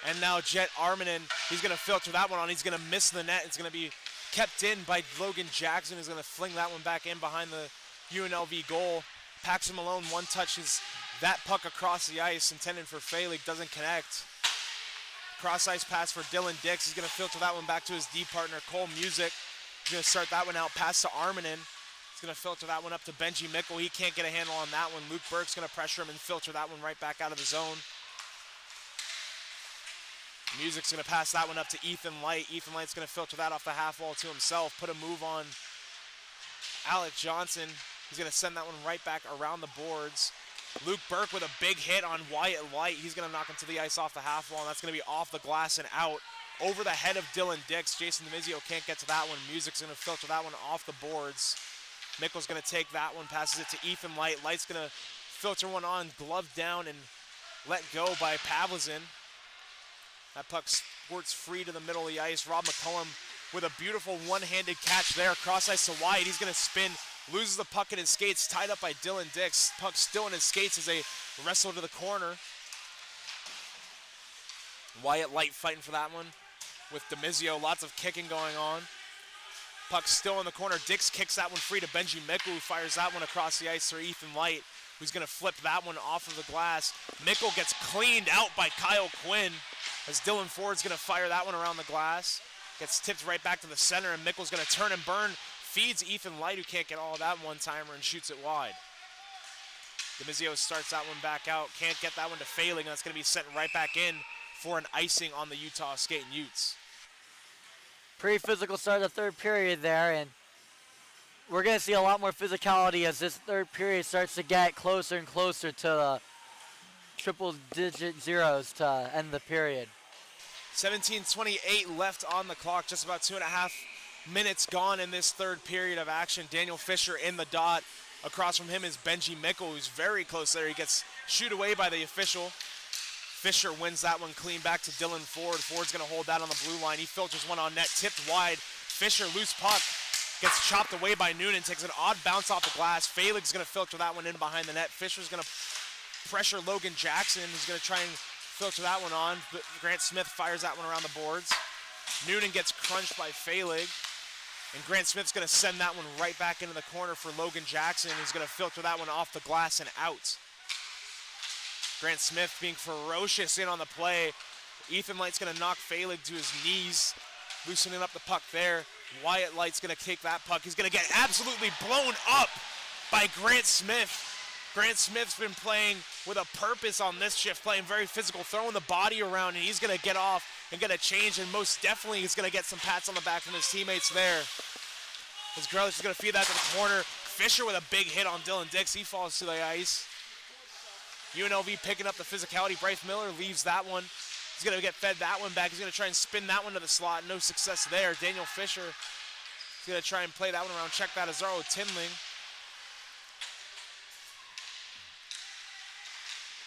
And now Jet Arminen, he's going to filter that one on. He's going to miss the net. It's going to be kept in by Logan Jackson, who's going to fling that one back in behind the UNLV goal. Paxton Malone one-touches that puck across the ice, intended for Falig, doesn't connect. Cross-ice pass for Dylan Dix. He's going to filter that one back to his D partner, Cole Music. He's going to start that one out, pass to Arminen. He's going to filter that one up to Benji Mickle. He can't get a handle on that one. Luke Burke's going to pressure him and filter that one right back out of the zone. Music's going to pass that one up to Ethan Light. Ethan Light's going to filter that off the half wall to himself, put a move on Alec Johnson. He's going to send that one right back around the boards. Luke Burke with a big hit on Wyatt Light. He's going to knock him to the ice off the half wall, and that's going to be off the glass and out over the head of Dylan Dix. Jason DeMizio can't get to that one. Music's going to filter that one off the boards. Mickle's going to take that one, passes it to Ethan Light. Light's going to filter one on, glove down, and let go by Pavlizin. That puck squirts free to the middle of the ice. Rob McCullum with a beautiful one-handed catch there. Cross ice to Wyatt. He's going to spin. Loses the puck in his skates, tied up by Dylan Dix. Puck still in his skates as they wrestle to the corner. Wyatt Light fighting for that one with DeMizio. Lots of kicking going on. Puck still in the corner. Dix kicks that one free to Benji Mickle, who fires that one across the ice for Ethan Light, who's going to flip that one off of the glass. Mickle gets cleaned out by Kyle Quinn as Dylan Ford's going to fire that one around the glass. Gets tipped right back to the center, and Mickle's going to turn and burn. Feeds Ethan Light, who can't get all of that one-timer, and shoots it wide. DeMizio starts that one back out. Can't get that one to Failing. That's going to be sent right back in for an icing on the Utah Skating Utes. Pretty physical start of the third period there, and we're going to see a lot more physicality as this third period starts to get closer and closer to the triple-digit zeros to end the period. 17:28 left on the clock, just about 2.5 minutes gone in this third period of action. Daniel Fisher in the dot. Across from him is Benji Mickle, who's very close there. He gets shooed away by the official. Fisher wins that one clean back to Dylan Ford. Ford's going to hold that on the blue line. He filters one on net, tipped wide. Fisher, loose puck, gets chopped away by Noonan, takes an odd bounce off the glass. Falig's going to filter that one in behind the net. Fisher's going to pressure Logan Jackson, who's going to try and filter that one on. But Grant Smith fires that one around the boards. Noonan gets crunched by Falig. And Grant Smith's going to send that one right back into the corner for Logan Jackson, who's going to filter that one off the glass and out. Grant Smith being ferocious in on the play. Ethan Light's going to knock Falig to his knees, loosening up the puck there. Wyatt Light's going to take that puck. He's going to get absolutely blown up by Grant Smith. Grant Smith's been playing with a purpose on this shift, playing very physical, throwing the body around, and he's going to get off and get a change, and most definitely he's going to get some pats on the back from his teammates there. As Grelich is going to feed that to the corner. Fisher with a big hit on Dylan Dix. He falls to the ice. UNLV picking up the physicality. Bryce Miller leaves that one. He's going to get fed that one back. He's going to try and spin that one to the slot. No success there. Daniel Fisher is going to try and play that one around. Check that Azaro Tinling.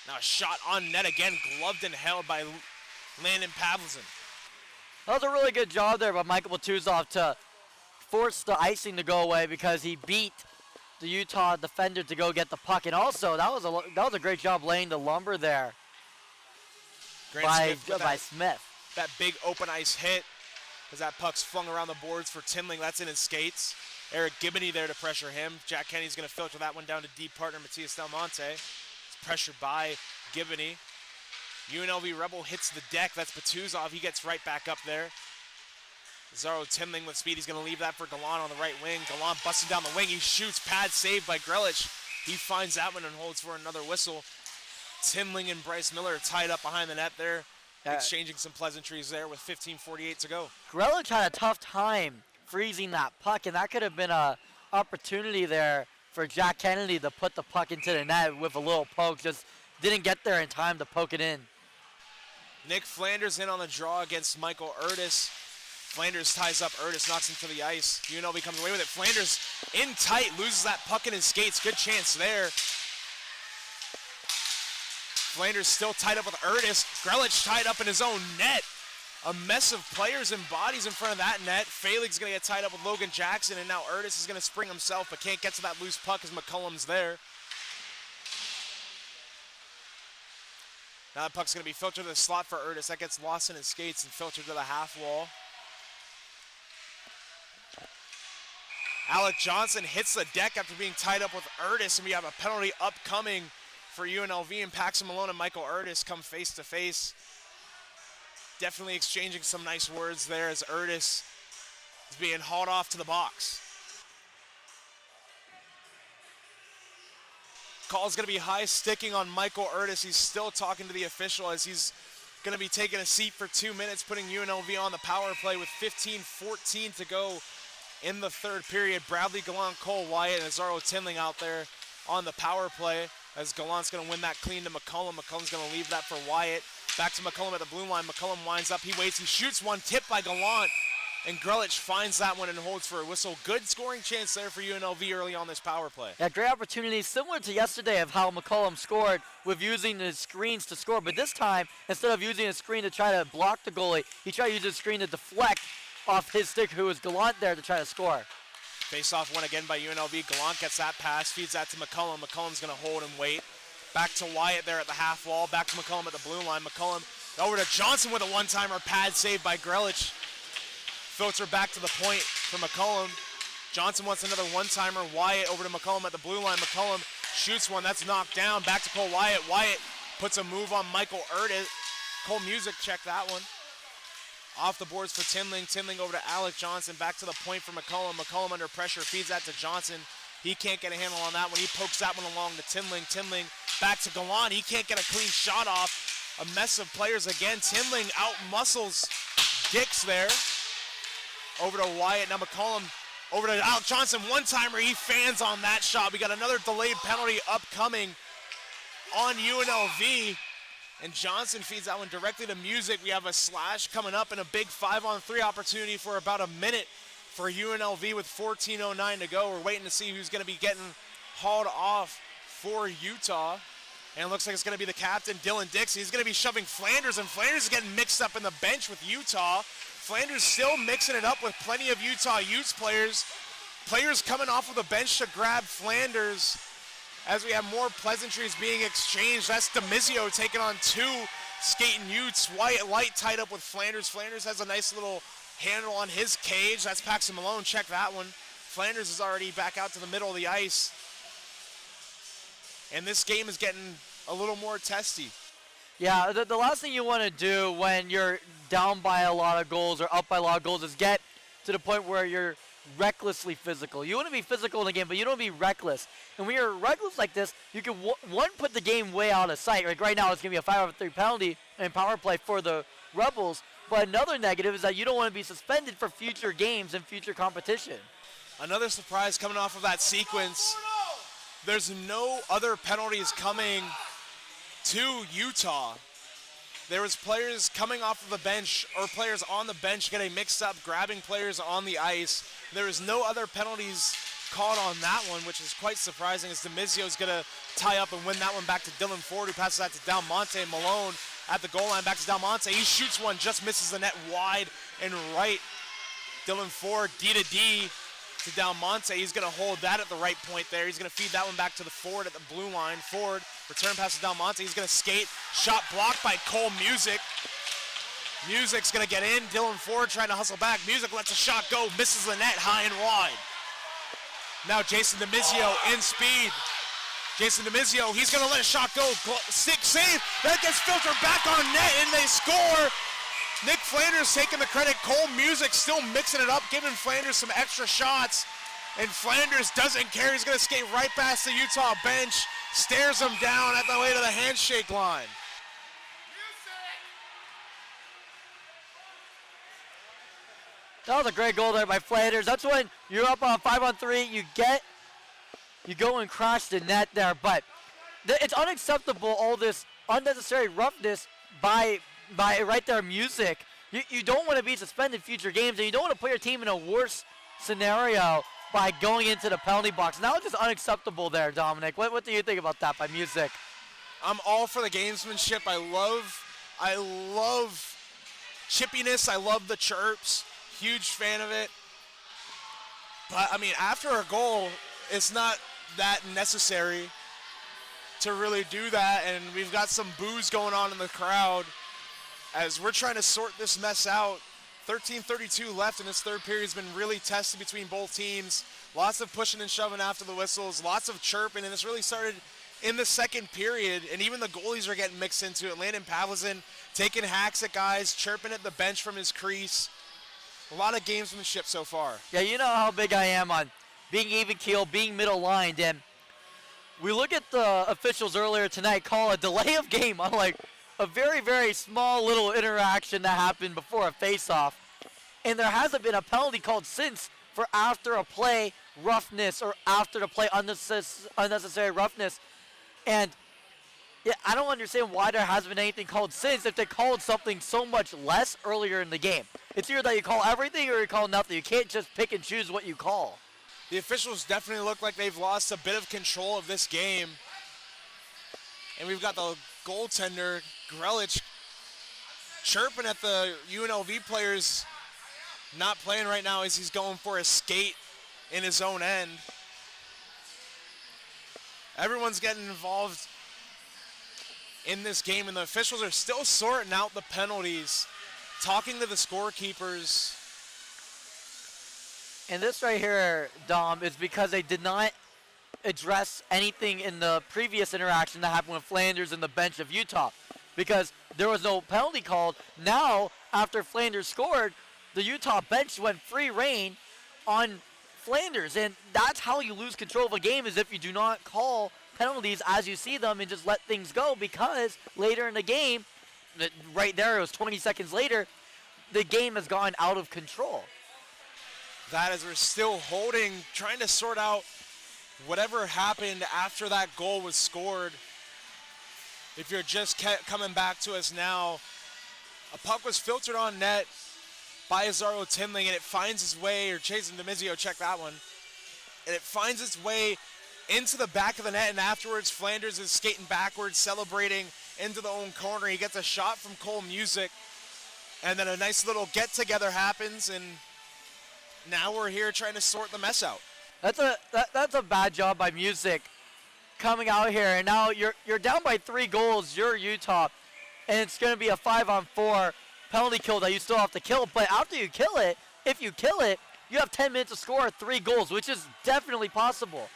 Now a shot on net again, gloved and held by Landon Pavlison. That was a really good job there by Michael Batuzov to force the icing to go away because he beat the Utah defender to go get the puck. And also, that was a great job laying the lumber there by Smith. That big open ice hit as that puck's flung around the boards for Tinling. That's in his skates. Eric Gibney there to pressure him. Jack Kenny's going to filter that one down to deep partner Matias Del Monte. It's pressured by Gibney. UNLV Rebel hits the deck. That's Batuzov. He gets right back up there. Zaro Tinling with speed. He's going to leave that for Gallant on the right wing. Gallant busting down the wing. He shoots. Pad saved by Grelich. He finds that one and holds for another whistle. Tinling and Bryce Miller tied up behind the net there. Exchanging some pleasantries there with 15:48 to go. Grelich had a tough time freezing that puck, and that could have been a opportunity there for Jack Kennedy to put the puck into the net with a little poke. Just didn't get there in time to poke it in. Nick Flanders in on the draw against Michael Erdis. Flanders ties up Erdis, knocks him to the ice. UNLV comes away with it. Flanders in tight, loses that puck in his skates. Good chance there. Flanders still tied up with Erdis. Grelich tied up in his own net. A mess of players and bodies in front of that net. Falig's going to get tied up with Logan Jackson, and now Erdis is going to spring himself, but can't get to that loose puck as McCullum's there. Now that puck's going to be filtered to the slot for Erdis. That gets lost in his skates and filtered to the half wall. Alec Johnson hits the deck after being tied up with Erdis, and we have a penalty upcoming for UNLV, and Paxton Malone and Michael Erdis come face to face. Definitely exchanging some nice words there as Erdis is being hauled off to the box. Call's going to be high sticking on Michael Erdis. He's still talking to the official as he's going to be taking a seat for 2 minutes, putting UNLV on the power play with 15:14 to go in the third period. Bradley Gallant, Cole Wyatt, and Azaro Tinling out there on the power play as Gallant's going to win that clean to McCullum. McCullum's going to leave that for Wyatt. Back to McCullum at the blue line. McCullum winds up. He waits. He shoots one. Tipped by Gallant. And Grelich finds that one and holds for a whistle. Good scoring chance there for UNLV early on this power play. Yeah, great opportunity. Similar to yesterday of how McCullum scored with using his screens to score. But this time, instead of using a screen to try to block the goalie, he tried to use his screen to deflect off his stick, who was Gallant there to try to score. Face-off one again by UNLV. Gallant gets that pass, feeds that to McCullum. McCullum's going to hold and wait. Back to Wyatt there at the half wall. Back to McCullum at the blue line. McCullum over to Johnson with a one-timer. Pad saved by Grelich. Filter back to the point for McCullum. Johnson wants another one-timer. Wyatt over to McCullum at the blue line. McCullum shoots one. That's knocked down. Back to Cole Wyatt. Wyatt puts a move on Michael Erdis. Cole Music checked that one. Off the boards for Tinling. Tinling over to Alec Johnson. Back to the point for McCullum. McCullum under pressure. Feeds that to Johnson. He can't get a handle on that one. He pokes that one along to Tinling. Tinling back to Gallant. He can't get a clean shot off. A mess of players again. Tinling out-muscles Dix there. Over to Wyatt. Now McCullum over to Alec Johnson. One-timer. He fans on that shot. We got another delayed penalty upcoming on UNLV. And Johnson feeds that one directly to Music. We have a slash coming up and a big 5-on-3 opportunity for about a minute for UNLV with 14:09 to go. We're waiting to see who's going to be getting hauled off for Utah. And it looks like it's going to be the captain, Dylan Dixon. He's going to be shoving Flanders, and Flanders is getting mixed up in the bench with Utah. Flanders still mixing it up with plenty of Utah Utes players. Players coming off of the bench to grab Flanders as we have more pleasantries being exchanged. That's DeMizio taking on two skating Utes. Wyatt Light tied up with Flanders. Flanders has a nice little handle on his cage. That's Paxton Malone. Check that one. Flanders is already back out to the middle of the ice. And this game is getting a little more testy. Yeah, the last thing you want to do when you're down by a lot of goals or up by a lot of goals is get to the point where you're recklessly physical. You want to be physical in the game, but you don't want to be reckless. And when you're reckless like this, you can, one, put the game way out of sight. Like right now, it's going to be a 5-on-3 penalty and power play for the Rebels. But another negative is that you don't want to be suspended for future games and future competition. Another surprise coming off of that sequence. There's no other penalties coming to Utah. There was players coming off of the bench or players on the bench getting mixed up, grabbing players on the ice. There is no other penalties called on that one, which is quite surprising, as DeMizio's going to tie up and win that one back to Dylan Ford, who passes that to Dalmonte. Malone at the goal line, back to Dalmonte. He shoots one, just misses the net wide and right. Dylan Ford, D to D to Dalmonte. He's going to hold that at the right point there. He's going to feed that one back to the Ford at the blue line. Ford, return pass to Dalmonte. He's going to skate. Shot blocked by Cole Music. Music's going to get in. Dylan Ford trying to hustle back. Music lets a shot go, misses the net high and wide. Now Jason DeMizio in speed. Jason DeMizio, he's going to let a shot go. Stick save. That gets filtered back on net, and they score. Nick Flanders taking the credit. Cole Music still mixing it up, giving Flanders some extra shots. And Flanders doesn't care. He's going to skate right past the Utah bench. Stares him down at the way to the handshake line. That was a great goal there by Flanders. That's when you're up on 5-on-3. You go and crash the net there. But it's unacceptable, all this unnecessary roughness by right there, Music. You don't want to be suspended future games, and you don't want to put your team in a worse scenario by going into the penalty box. Now it's just unacceptable there, Dominic. What do you think about that by Music? I'm all for the gamesmanship. I love chippiness. I love the chirps. Huge fan of it. But, I mean, after a goal, it's not that necessary to really do that, and we've got some boos going on in the crowd as we're trying to sort this mess out. 13:32 left in this third period has been really tested between both teams. Lots of pushing and shoving after the whistles, lots of chirping, and this really started in the second period, and even the goalies are getting mixed into it. Landon Pavlizin taking hacks at guys, chirping at the bench from his crease. A lot of gamesmanship so far. Yeah, you know how big I am on being even keel, being middle lined, and we look at the officials earlier tonight call a delay of game on like a very, very small little interaction that happened before a face-off, and there hasn't been a penalty called since for after a play roughness or after the play unnecessary roughness. And yeah, I don't understand why there hasn't been anything called since if they called something so much less earlier in the game. It's either that you call everything or you call nothing. You can't just pick and choose what you call. The officials definitely look like they've lost a bit of control of this game. And we've got the goaltender, Grelich, chirping at the UNLV players not playing right now as he's going for a skate in his own end. Everyone's getting involved in this game, and the officials are still sorting out the penalties, talking to the scorekeepers. And this right here, Dom, is because they did not address anything in the previous interaction that happened with Flanders and the bench of Utah, because there was no penalty called. Now, after Flanders scored, the Utah bench went free reign on Flanders, and that's how you lose control of a game, is if you do not call penalties as you see them and just let things go, because later in the game, right there, it was 20 seconds later, the game has gone out of control. That is, we're still holding, trying to sort out whatever happened after that goal was scored. If you're just coming back to us now, a puck was filtered on net by Azaro Tinling, and it finds its way, or Jason DeMizio, check that one, and it finds its way into the back of the net, and afterwards Flanders is skating backwards, celebrating into the own corner. He gets a shot from Cole Music, and then a nice little get-together happens, and now we're here trying to sort the mess out. That's a bad job by Music coming out here, and now you're down by 3 goals. You're Utah, and it's going to be a 5-on-4 penalty kill that you still have to kill. But after you kill it, if you kill it, you have 10 minutes to score 3 goals, which is definitely possible.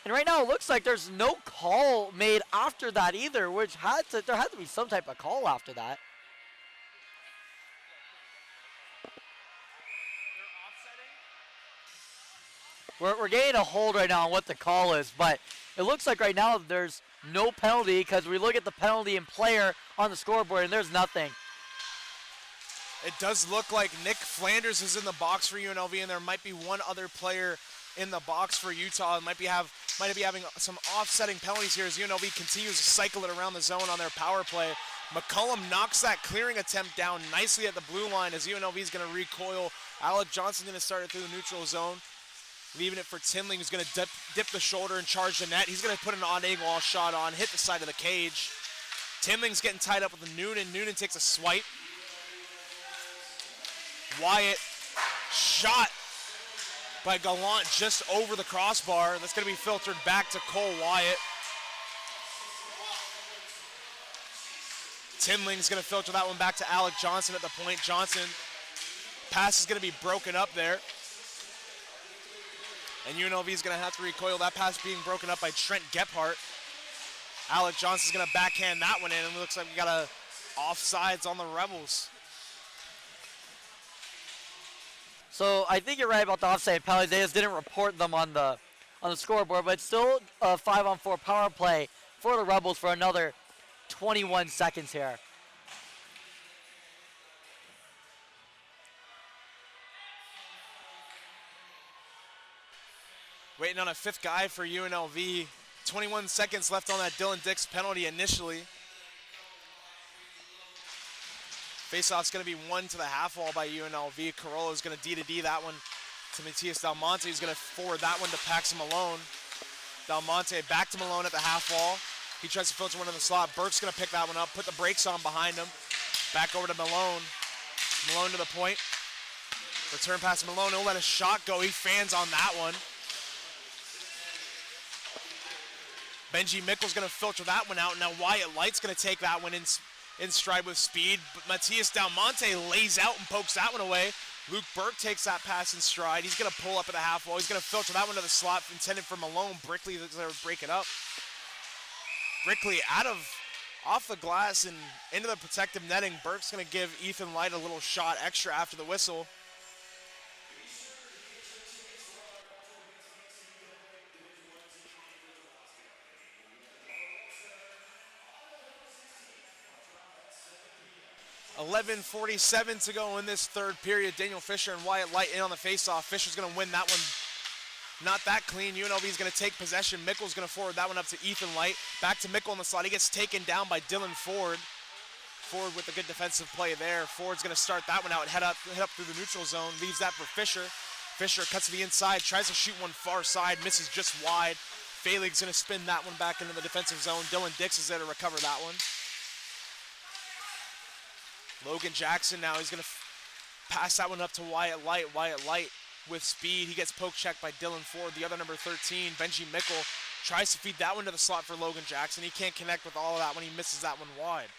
And right now it looks like there's no call made after that either, which there had to be some type of call after that. We're getting a hold right now on what the call is, but it looks like right now there's no penalty, because we look at the penalty and player on the scoreboard and there's nothing. It does look like Nick Flanders is in the box for UNLV, and there might be one other player in the box for Utah. Might be having some offsetting penalties here as UNLV continues to cycle it around the zone on their power play. McCullum knocks that clearing attempt down nicely at the blue line as UNLV is going to recoil. Alec Johnson going to start it through the neutral zone. leaving it for Tinling, who's going to dip the shoulder and charge the net. He's going to put an on-angle all shot on, hit the side of the cage. Tinling's getting tied up with Noonan. Noonan takes a swipe. Wyatt, shot by Gallant just over the crossbar. That's going to be filtered back to Cole Wyatt. Tinling's going to filter that one back to Alec Johnson at the point. Johnson, pass is going to be broken up there. And UNLV is going to have to recoil. That pass being broken up by Trent Gephardt. Alec Johnson's going to backhand that one in, and it looks like we got a offsides on the Rebels. So I think you're right about the offside penalties. They just didn't report them on the scoreboard, but it's still a 5-on-4 power play for the Rebels for another 21 seconds here. Waiting on a fifth guy for UNLV. 21 seconds left on that Dylan Dix penalty initially. Faceoff's going to be one to the half wall by UNLV. Carollo's going to D-to-D that one to Matias Del Monte. He's going to forward that one to Paxton Malone. Del Monte back to Malone at the half wall. He tries to filter one in the slot. Burke's going to pick that one up, put the brakes on behind him. Back over to Malone. Malone to the point. Return pass to Malone. He'll let a shot go. He fans on that one. Benji Mickle's going to filter that one out. Now Wyatt Light's going to take that one in stride with speed. But Matias Del Monte lays out and pokes that one away. Luke Burke takes that pass in stride. He's going to pull up at the half wall. He's going to filter that one to the slot intended for Malone. Brickley is going to break it up. Brickley off the glass and into the protective netting. Burke's going to give Ethan Light a little shot extra after the whistle. .11:47 to go in this third period. Daniel Fisher and Wyatt Light in on the faceoff. Fisher's going to win that one. Not that clean. UNLV is going to take possession. Mickle's going to forward that one up to Ethan Light. Back to Mickle in the slot. He gets taken down by Dylan Ford. Ford with a good defensive play there. Ford's going to start that one out and head up through the neutral zone. Leaves that for Fisher. Fisher cuts to the inside. Tries to shoot one far side. Misses just wide. Failig's going to spin that one back into the defensive zone. Dylan Dix is there to recover that one. Logan Jackson now, he's going to pass that one up to Wyatt Light. Wyatt Light with speed. He gets poke checked by Dylan Ford. The other number 13, Benji Mickle, tries to feed that one to the slot for Logan Jackson. He can't connect with all of that when he misses that one wide.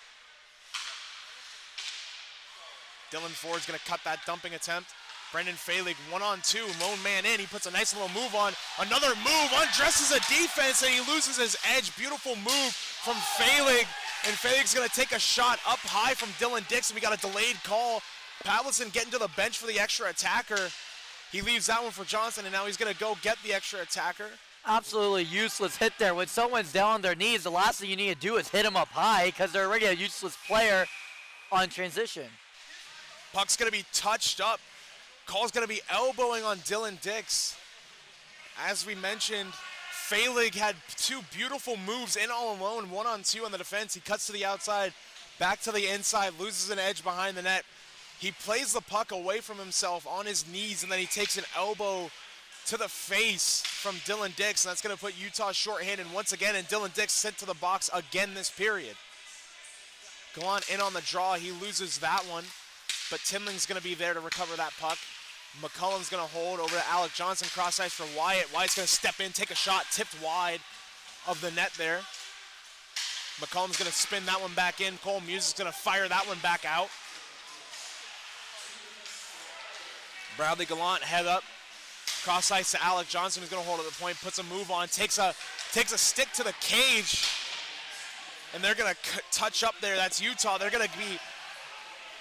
Dylan Ford's going to cut that dumping attempt. Brendan Failig, 1-on-2, lone man in. He puts a nice little move on. Another move, undresses a defense, and he loses his edge. Beautiful move from Failig. And Failig's going to take a shot up high from Dylan Dix, and we got a delayed call. Pavlison getting to the bench for the extra attacker. He leaves that one for Johnson, and now he's going to go get the extra attacker. Absolutely useless hit there. When someone's down on their knees, the last thing you need to do is hit them up high because they're already a useless player on transition. Puck's going to be touched up. Call's going to be elbowing on Dylan Dix. As we mentioned, Failig had two beautiful moves in all alone, 1-on-2 on the defense. He cuts to the outside, back to the inside, loses an edge behind the net. He plays the puck away from himself on his knees, and then he takes an elbow to the face from Dylan Dix, and that's going to put Utah shorthanded once again, and Dylan Dix sent to the box again this period. Gallant in on the draw. He loses that one, but Timling's going to be there to recover that puck. McCullum's going to hold over to Alec Johnson, cross ice for Wyatt. Wyatt's going to step in, take a shot, tipped wide of the net there. McCullum's going to spin that one back in. Cole Muse is going to fire that one back out. Bradley Gallant head up, cross ice to Alec Johnson, who's going to hold at the point, puts a move on, takes a stick to the cage, and they're going to touch up there. That's Utah. They're going to be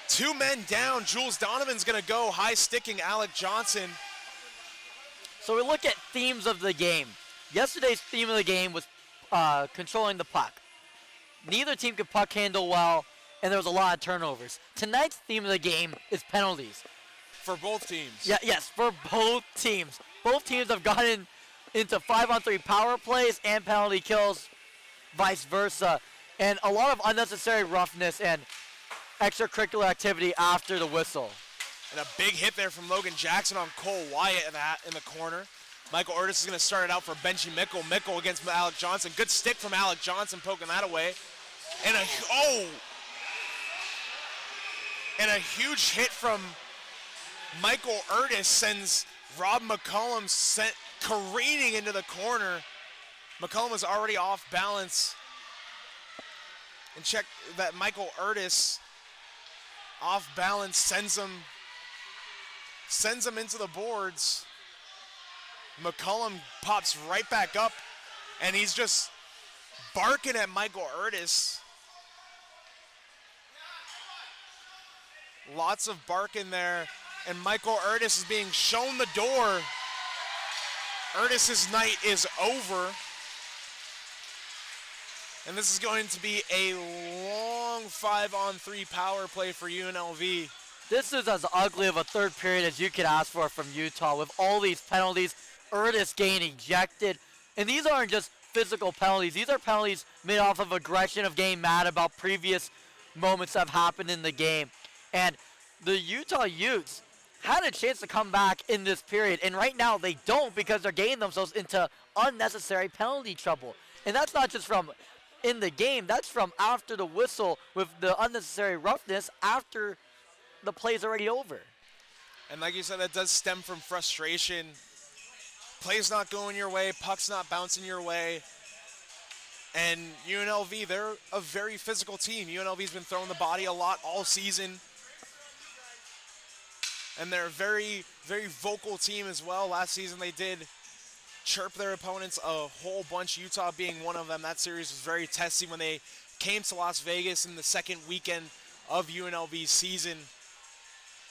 two men down. Jules Donovan's going to go high sticking Alec Johnson. So we look at themes of the game. Yesterday's theme of the game was controlling the puck. Neither team could puck handle well, and there was a lot of turnovers. Tonight's theme of the game is penalties. For both teams. Yeah, yes, for both teams. Both teams have gotten into 5-on-3 power plays and penalty kills, vice versa. And a lot of unnecessary roughness and extracurricular activity after the whistle. And a big hit there from Logan Jackson on Cole Wyatt in the corner. Michael Urtis is going to start it out for Benji Mickle. Mickle against Alec Johnson. Good stick from Alec Johnson, poking that away. And a huge hit from Michael Urtis sends Rob McCollum sent careening into the corner. McCollum was already off balance. And check that Michael Urtis off balance sends him into the boards. McCollum pops right back up, and he's just barking at Michael Urtis. Lots of barking there, and Michael Urtis is being shown the door. Urtis's night is over. And this is going to be a long 5-on-3 power play for UNLV. This is as ugly of a third period as you could ask for from Utah with all these penalties. Urtis getting ejected. And these aren't just physical penalties. These are penalties made off of aggression of getting mad about previous moments that have happened in the game. And the Utah Utes had a chance to come back in this period. And right now they don't because they're getting themselves into unnecessary penalty trouble. And that's not just from in the game, that's from after the whistle with the unnecessary roughness after the play's already over. And like you said, that does stem from frustration. Play's not going your way, puck's not bouncing your way. And UNLV, they're a very physical team. UNLV's been throwing the body a lot all season. And they're a very, very vocal team as well. Last season they did chirp their opponents a whole bunch, Utah being one of them. That series was very testy when they came to Las Vegas in the second weekend of UNLV's season.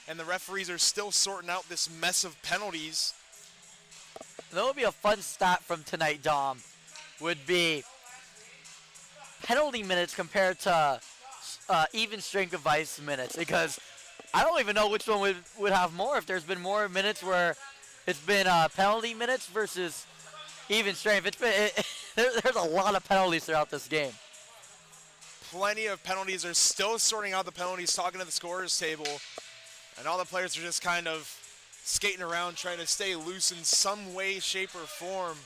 And the referees are still sorting out this mess of penalties. That would be a fun stat from tonight, Dom, would be penalty minutes compared to even strength of ice minutes, because I don't even know which one would have more, if there's been more minutes where it's been penalty minutes versus even strength. There's a lot of penalties throughout this game. Plenty of penalties. They're still sorting out the penalties, talking to the scorer's table. And all the players are just kind of skating around, trying to stay loose in some way, shape, or form.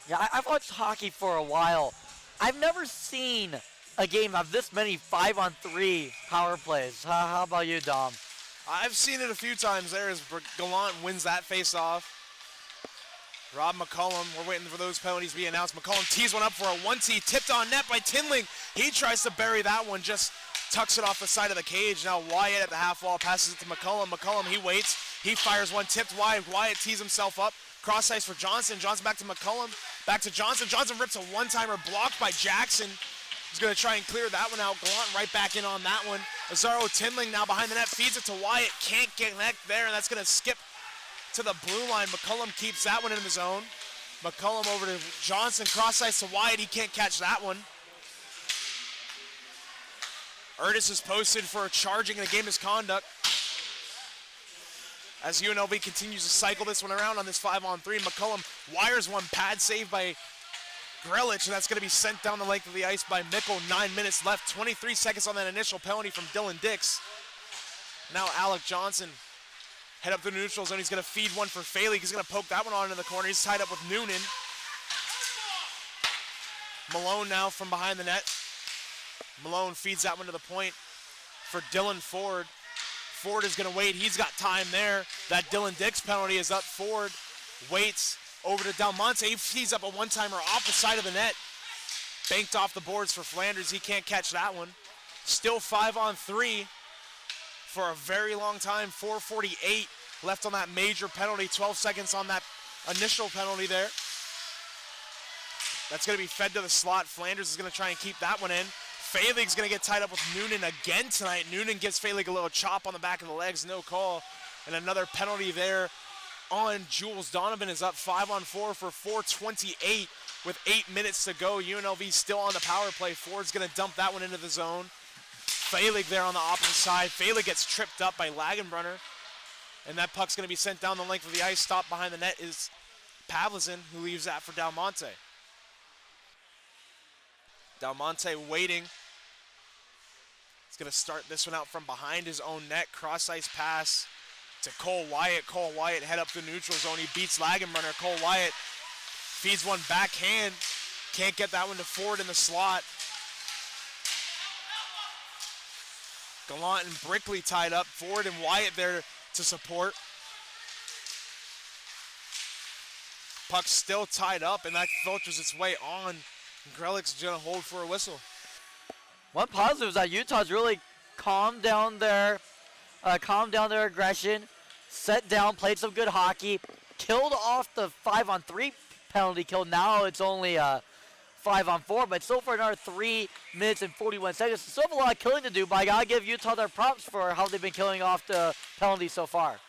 Yeah, I've watched hockey for a while. I've never seen a game have this many 5-on-3 power plays. How about you, Dom? I've seen it a few times there as Gallant wins that face-off. Rob McCollum, we're waiting for those penalties to be announced. McCollum tees one up for a 1-tee, tipped on net by Tinling. He tries to bury that one, just tucks it off the side of the cage. Now Wyatt at the half wall passes it to McCollum. McCollum, he waits. He fires one, tipped wide. Wyatt tees himself up. Cross ice for Johnson. Johnson back to McCollum. Back to Johnson. Johnson rips a one-timer blocked by Jackson. He's going to try and clear that one out. Gallant right back in on that one. Azaro Tinling now behind the net, feeds it to Wyatt. Can't get connect there, and that's going to skip to the blue line. McCollum keeps that one in the zone. McCollum over to Johnson. Cross ice to Wyatt. He can't catch that one. Urtis is posted for a charging and a game misconduct. As UNLV continues to cycle this one around on this 5-on-3, McCollum wires one, pad save by Grelich, and that's going to be sent down the length of the ice by Mickle. 9 minutes left, 23 seconds on that initial penalty from Dylan Dix. Now Alec Johnson head up to the neutral zone. He's going to feed one for Faley. He's going to poke that one on in the corner. He's tied up with Noonan. Malone now from behind the net. Malone feeds that one to the point for Dylan Ford. Ford is going to wait. He's got time there. That Dylan Dix penalty is up. Ford waits over to Del Monte. He feeds up a one-timer off the side of the net. Banked off the boards for Flanders. He can't catch that one. Still 5-on-3 for a very long time. 4:48 left on that major penalty. 12 seconds on that initial penalty there. That's going to be fed to the slot. Flanders is going to try and keep that one in. Falig's going to get tied up with Noonan again tonight. Noonan gives Falig a little chop on the back of the legs. No call. And another penalty there on Jules Donovan is up 5-on-4 for 4:28 with 8 minutes to go. UNLV still on the power play. Ford's going to dump that one into the zone. Falig there on the opposite side. Falig gets tripped up by Lagenbrunner. And that puck's going to be sent down the length of the ice. Stopped behind the net is Pavlizin, who leaves that for Del Monte. Del Monte waiting. He's going to start this one out from behind his own net. Cross ice pass to Cole Wyatt. Cole Wyatt head up the neutral zone. He beats Lagenbrunner. Cole Wyatt feeds one backhand. Can't get that one to Ford in the slot. Gallant and Brickley tied up. Ford and Wyatt there to support. Puck still tied up, and that filters its way on. Grelick's gonna hold for a whistle. One positive is that Utah's really calmed down their aggression, set down, played some good hockey, killed off the 5-on-3 penalty kill. Now it's only a 5-on-4, but still for another 3 minutes and 41 seconds. Still have a lot of killing to do, but I gotta give Utah their props for how they've been killing off the penalties so far.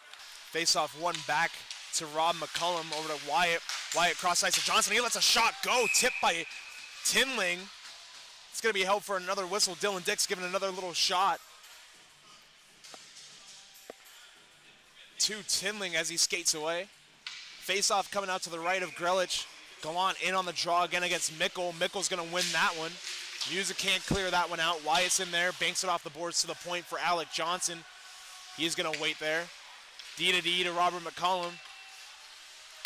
Face off one back to Rob McCullum over to Wyatt. Wyatt cross ice to Johnson. He lets a shot go, tipped by Tinling. It's going to be held for another whistle. Dylan Dix giving another little shot to Tinling as he skates away. Face off coming out to the right of Grelich. Gallant in on the draw again against Mickle. Mickle's going to win that one. Music can't clear that one out. Wyatt's in there, banks it off the boards to the point for Alec Johnson. He's going to wait there. D to Robert McCullum.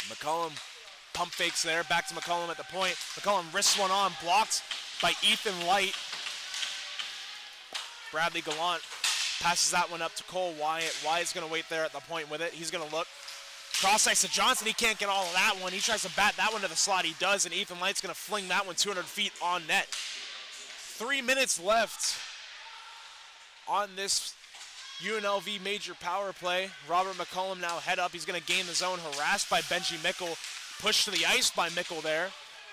McCullum pump fakes there, back to McCullum at the point. McCullum wrists one on, blocked by Ethan Light. Bradley Gallant passes that one up to Cole Wyatt. Wyatt's gonna wait there at the point with it. He's gonna look. Cross ice to Johnson, he can't get all of that one. He tries to bat that one to the slot, he does, and Ethan Light's gonna fling that one 200 feet on net. 3 minutes left on this UNLV major power play. Robert McCullum now head up. He's going to gain the zone, harassed by Benji Mickle. Pushed to the ice by Mickle there.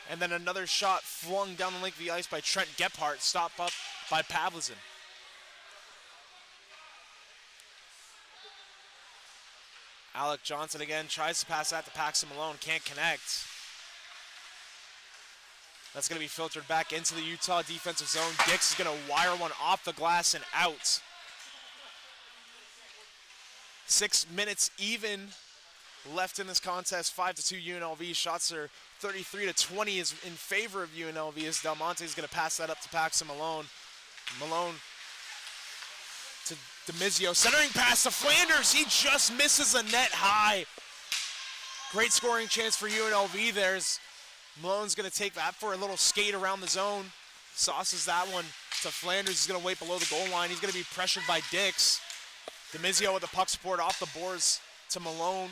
And then another shot flung down the length of the ice by Trent Gephardt. Stop up by Pavlizin. Alec Johnson again tries to pass that to Paxton Malone. Can't connect. That's going to be filtered back into the Utah defensive zone. Dix is going to wire one off the glass and out. 6 minutes even left in this contest. 5-2 UNLV. Shots are 33-20 is in favor of UNLV as Del Monte is going to pass that up to Paxton Malone. Malone to DeMizio. Centering pass to Flanders. He just misses a net high. Great scoring chance for UNLV. There's Malone's going to take that for a little skate around the zone. Sauces that one to Flanders. He's going to wait below the goal line. He's going to be pressured by Dix. DeMizio with the puck support off the boards to Malone.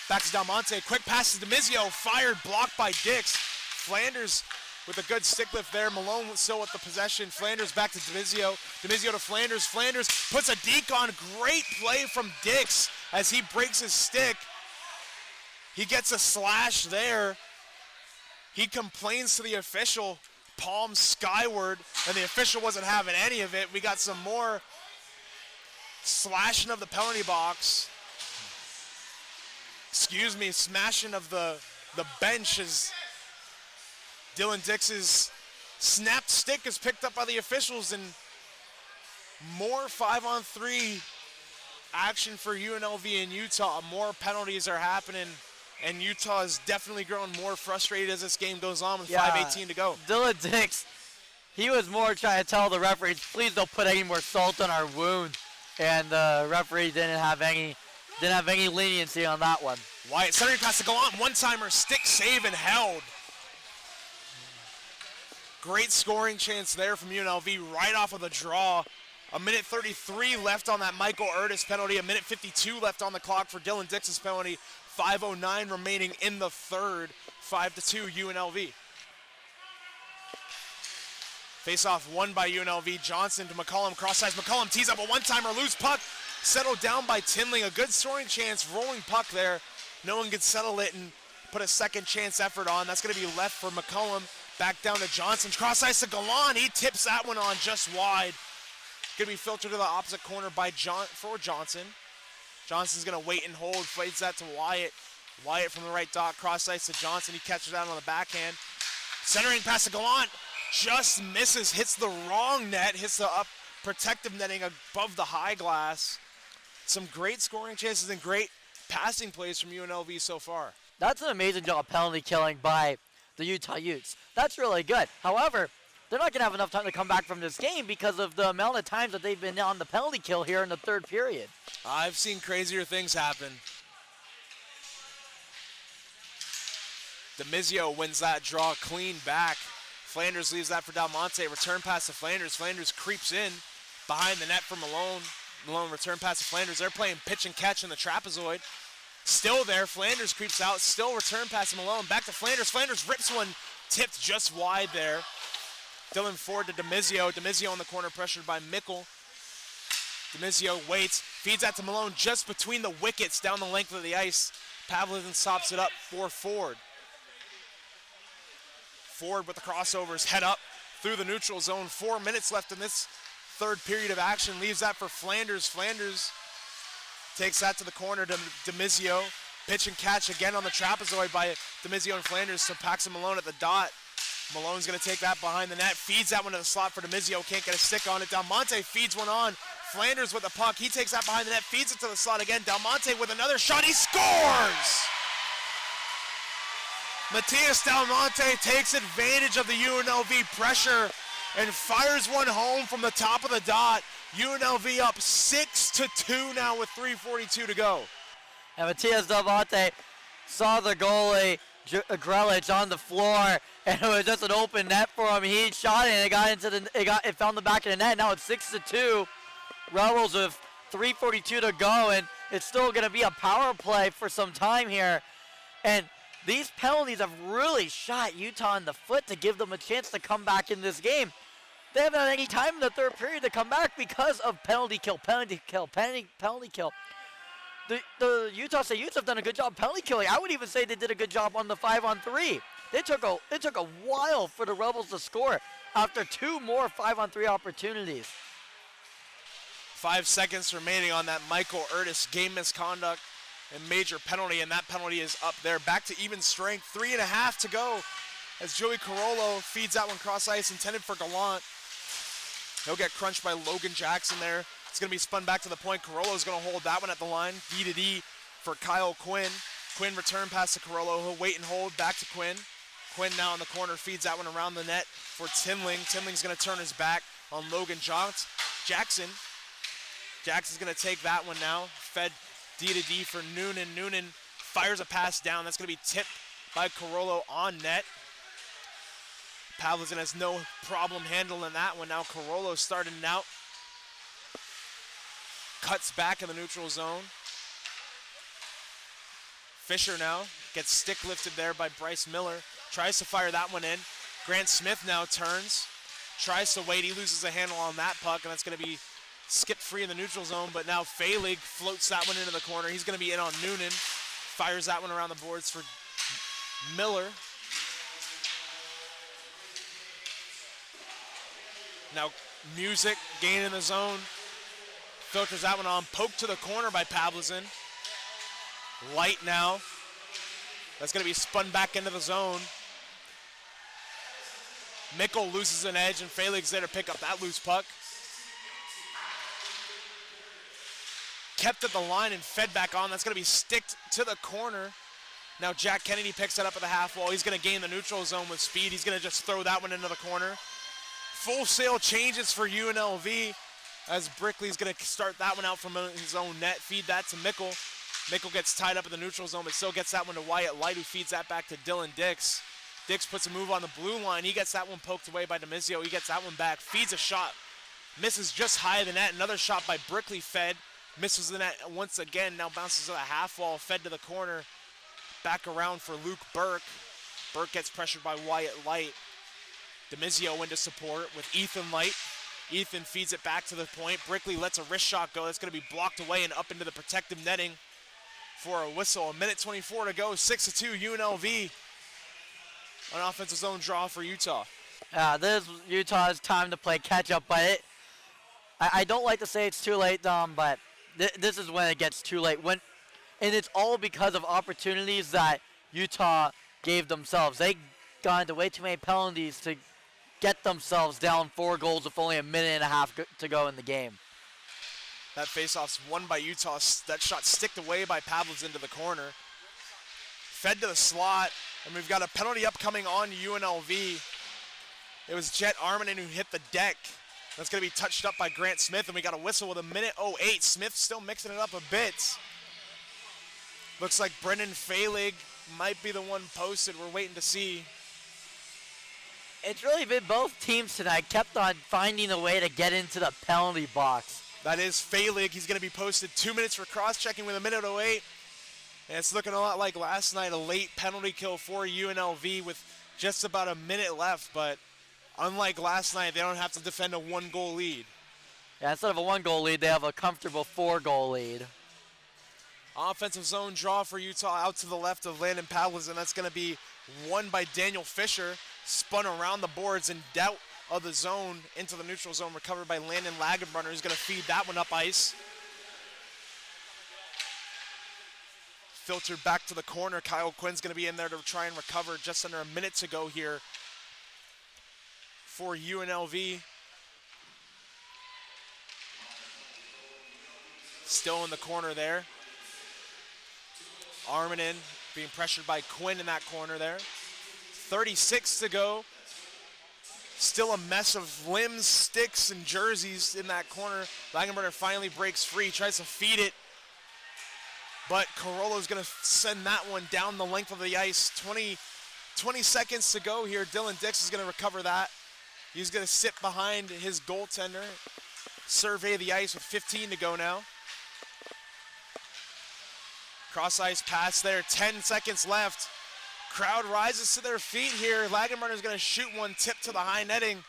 Back to Del Monte. Quick pass to DeMizio. Fired, blocked by Dix. Flanders with a good stick lift there. Malone still with the possession. Flanders back to DeMizio. DeMizio to Flanders. Flanders puts a deke on. Great play from Dix as he breaks his stick. He gets a slash there. He complains to the official. Palm skyward. And the official wasn't having any of it. We got some more slashing of the penalty box. Excuse me, smashing of the bench as Dylan Dix's snapped stick is picked up by the officials, and more 5-on-3 action for UNLV in Utah. More penalties are happening, and Utah is definitely growing more frustrated as this game goes on with 5:18 to go. Dylan Dix, he was more trying to tell the referees, please don't put any more salt on our wound. And the referee didn't have any leniency on that one. Wyatt centering pass to Gallant, one-timer, stick save and held. Great scoring chance there from UNLV right off of the draw. 1:33 left on that Michael Erdis penalty. 1:52 left on the clock for Dylan Dix's penalty. 5:09 remaining in the third. 5-2 UNLV. Face-off won by UNLV. Johnson to McCullum, cross-ice. McCullum tees up a one-timer, loose puck. Settled down by Tinling. A good scoring chance, rolling puck there. No one could settle it and put a second chance effort on. That's going to be left for McCullum. Back down to Johnson. Cross-ice to Gallant. He tips that one on just wide. Going to be filtered to the opposite corner by Johnson. Johnson's going to wait and hold. Fades that to Wyatt. Wyatt from the right dot. Cross-ice to Johnson. He catches that on the backhand. Centering pass to Gallant. Just misses, hits the wrong net, hits the up protective netting above the high glass. Some great scoring chances and great passing plays from UNLV so far. That's an amazing job penalty killing by the Utah Utes. That's really good. However, they're not going to have enough time to come back from this game because of the amount of times that they've been on the penalty kill here in the third period. I've seen crazier things happen. DeMizio wins that draw clean back. Flanders leaves that for Del Monte. Return pass to Flanders. Flanders creeps in behind the net for Malone. Malone return pass to Flanders. They're playing pitch and catch in the trapezoid. Still there. Flanders creeps out. Still return pass to Malone. Back to Flanders. Flanders rips one. Tipped just wide there. Dylan Ford to DeMizio. DeMizio on the corner pressured by Mickle. DeMizio waits. Feeds that to Malone just between the wickets down the length of the ice. Pavlidin sops it up for Ford. Ford with the crossovers, head up through the neutral zone. 4 minutes left in this third period of action. Leaves that for Flanders. Flanders takes that to the corner to DeMizio. Pitch and catch again on the trapezoid by DeMizio and Flanders. So Paxton Malone at the dot. Malone's going to take that behind the net. Feeds that one to the slot for DeMizio. Can't get a stick on it. Del Monte feeds one on. Flanders with the puck. He takes that behind the net. Feeds it to the slot again. Del Monte with another shot. He scores! Matias Del Monte takes advantage of the UNLV pressure and fires one home from the top of the dot. UNLV up 6-2 now with 3:42 to go. And Matias Del Monte saw the goalie, Grelich, on the floor, and it was just an open net for him. He shot it, and it found the back of the net. Now it's 6-2. Rebels with 3:42 to go, and it's still going to be a power play for some time here. And these penalties have really shot Utah in the foot to give them a chance to come back in this game. They haven't had any time in the third period to come back because of penalty kill. The Utah State Utes have done a good job penalty killing. I would even say they did a good job on the 5-on-3. It took a while for the Rebels to score after 2 more 5-on-3 opportunities. 5 seconds remaining on that Michael Ertis game misconduct and major penalty, and that penalty is up there. Back to even strength, 3.5 to go as Joey Carollo feeds that one cross ice, intended for Gallant. He'll get crunched by Logan Jackson there. It's going to be spun back to the point. Carollo's going to hold that one at the line. D-to-D for Kyle Quinn. Quinn return pass to Carollo. He'll wait and hold back to Quinn. Quinn now in the corner feeds that one around the net for Tinling. Tinling's going to turn his back on Logan Jackson. Jackson's going to take that one now. Fed D-to-D for Noonan. Noonan fires a pass down. That's going to be tipped by Carollo on net. Pavlidin has no problem handling that one. Now Carollo starting out. Cuts back in the neutral zone. Fisher now gets stick lifted there by Bryce Miller. Tries to fire that one in. Grant Smith now turns. Tries to wait. He loses a handle on that puck, and that's going to be skipped free in the neutral zone. But now Failig floats that one into the corner. He's going to be in on Noonan. Fires that one around the boards for Miller. Now Music gaining the zone. Filters that one on. Poked to the corner by Pavlidin. Light now. That's going to be spun back into the zone. Mickle loses an edge, and Failig's there to pick up that loose puck. Kept at the line and fed back on. That's going to be sticked to the corner. Now Jack Kennedy picks it up at the half wall. He's going to gain the neutral zone with speed. He's going to just throw that one into the corner. Full sail changes for UNLV as Brickley's going to start that one out from his own net. Feed that to Mickle. Mickle gets tied up in the neutral zone, but still gets that one to Wyatt Light, who feeds that back to Dylan Dix. Dix puts a move on the blue line. He gets that one poked away by DeMizio. He gets that one back. Feeds a shot. Misses just high of the net. Another shot by Brickley fed. Misses the net once again. Now bounces to the half wall. Fed to the corner. Back around for Luke Burke. Burke gets pressured by Wyatt Light. DeMizio into support with Ethan Light. Ethan feeds it back to the point. Brickley lets a wrist shot go. That's going to be blocked away and up into the protective netting for a whistle. 1:24 to go. 6-2 UNLV. An offensive zone draw for Utah. This is Utah's time to play catch up, but I don't like to say it's too late, Dom, but this is when it gets too late. And it's all because of opportunities that Utah gave themselves. They got into way too many penalties to get themselves down 4 goals with only a minute and a half to go in the game. That faceoff's won by Utah. That shot sticked away by Pavlidin into the corner. Fed to the slot, and we've got a penalty upcoming on UNLV. It was Jet Arminen who hit the deck. That's going to be touched up by Grant Smith, and we got a whistle with a minute 08. Smith still mixing it up a bit. Looks like Brendan Failig might be the one posted. We're waiting to see. It's really been both teams tonight kept on finding a way to get into the penalty box. That is Failig. He's going to be posted 2 minutes for cross-checking with a minute 08. And it's looking a lot like last night, a late penalty kill for UNLV with just about a minute left. But unlike last night, they don't have to defend a 1-goal lead. Yeah, instead of a 1-goal lead, they have a comfortable 4-goal lead. Offensive zone draw for Utah out to the left of Landon Pavlis, and that's going to be won by Daniel Fisher. Spun around the boards in doubt of the zone into the neutral zone, recovered by Landon Lagenbrunner, who's going to feed that one up ice. Filtered back to the corner. Kyle Quinn's going to be in there to try and recover. Just under a minute to go here for UNLV. Still in the corner there. Arminen being pressured by Quinn in that corner there. 36 to go. Still a mess of limbs, sticks, and jerseys in that corner. Lagenbrunner finally breaks free, tries to feed it. But Carollo's going to send that one down the length of the ice. 20 seconds to go here. Dylan Dix is going to recover that. He's going to sit behind his goaltender. Survey the ice with 15 to go now. Cross ice pass there, 10 seconds left. Crowd rises to their feet here. Lagenbrunner's going to shoot one, tip to the high netting.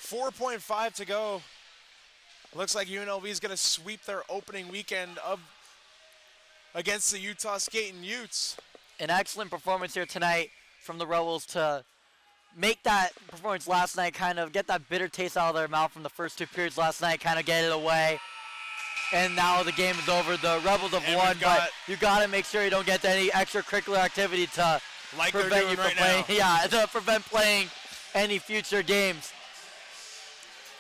4.5 to go. Looks like UNLV is going to sweep their opening weekend against the Utah Skating Utes. An excellent performance here tonight from the Rebels to make that performance last night, kind of get that bitter taste out of their mouth from the first 2 periods last night, kind of get it away. And now the game is over. The Rebels have won, but you got to make sure you don't get to any extracurricular activity to prevent you from playing. Yeah, to prevent playing any future games.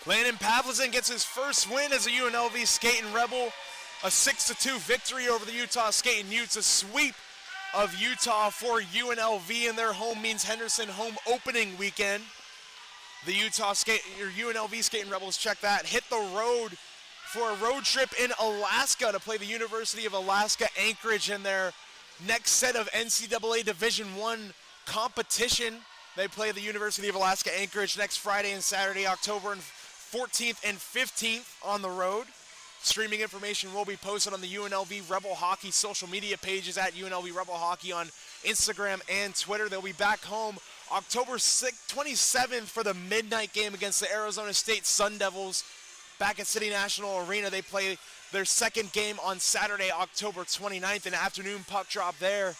Landon Pavlison gets his first win as a UNLV Skating Rebel. A 6-2 victory over the Utah Skating Utes. A sweep of Utah for UNLV, and their home means Henderson home opening weekend. The UNLV Skating Rebels, check that, hit the road for a road trip in Alaska to play the University of Alaska Anchorage in their next set of NCAA Division I competition. They play the University of Alaska Anchorage next Friday and Saturday, October 14th and 15th on the road. Streaming information will be posted on the UNLV Rebel Hockey social media pages at UNLV Rebel Hockey on Instagram and Twitter. They'll be back home October 27th for the midnight game against the Arizona State Sun Devils back at City National Arena. They play their second game on Saturday, October 29th, an afternoon puck drop there.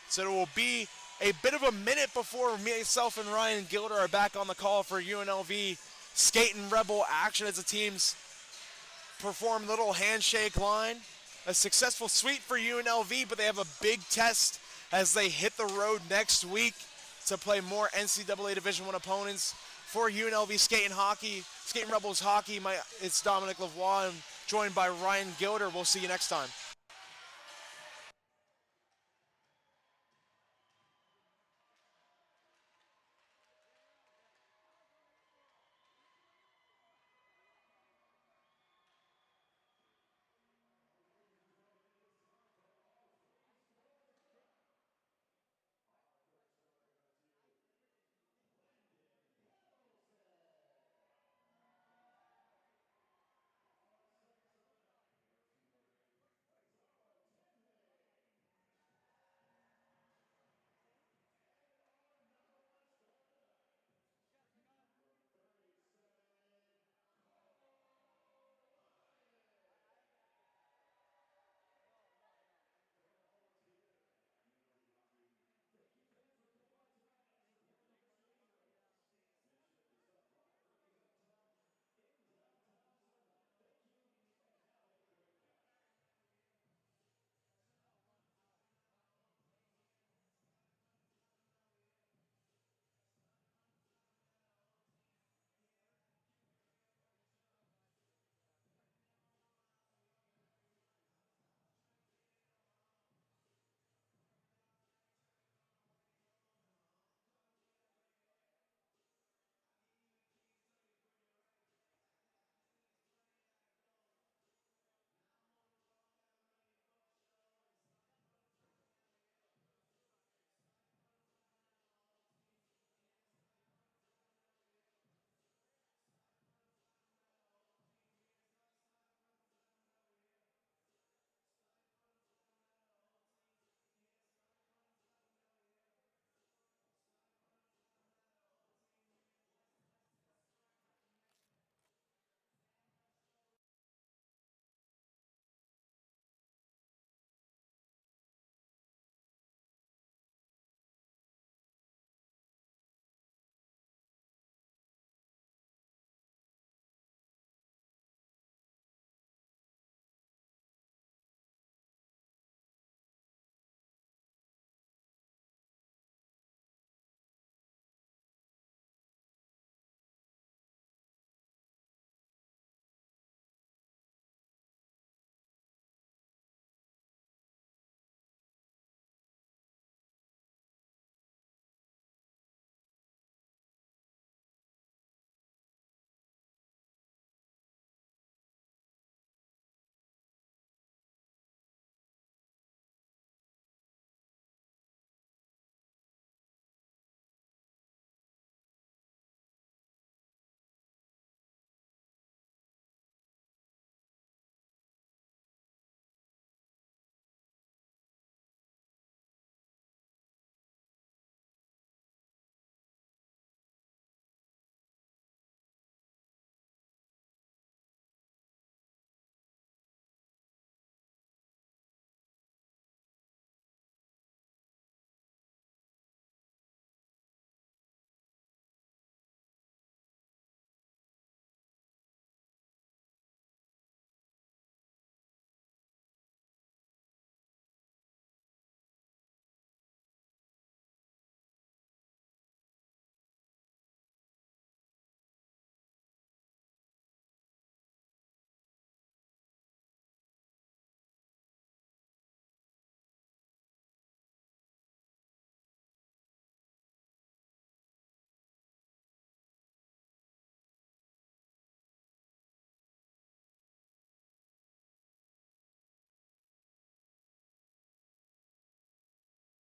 So it will be a bit of a minute before myself and Ryan Gilder are back on the call for UNLV Skating Rebel action as the teams perform little handshake line. A successful sweep for UNLV, but they have a big test as they hit the road next week to play more NCAA Division I opponents. For UNLV Skating Rebels hockey, it's Dominic Lavoie. I'm joined by Ryan Gilder. We'll see you next time.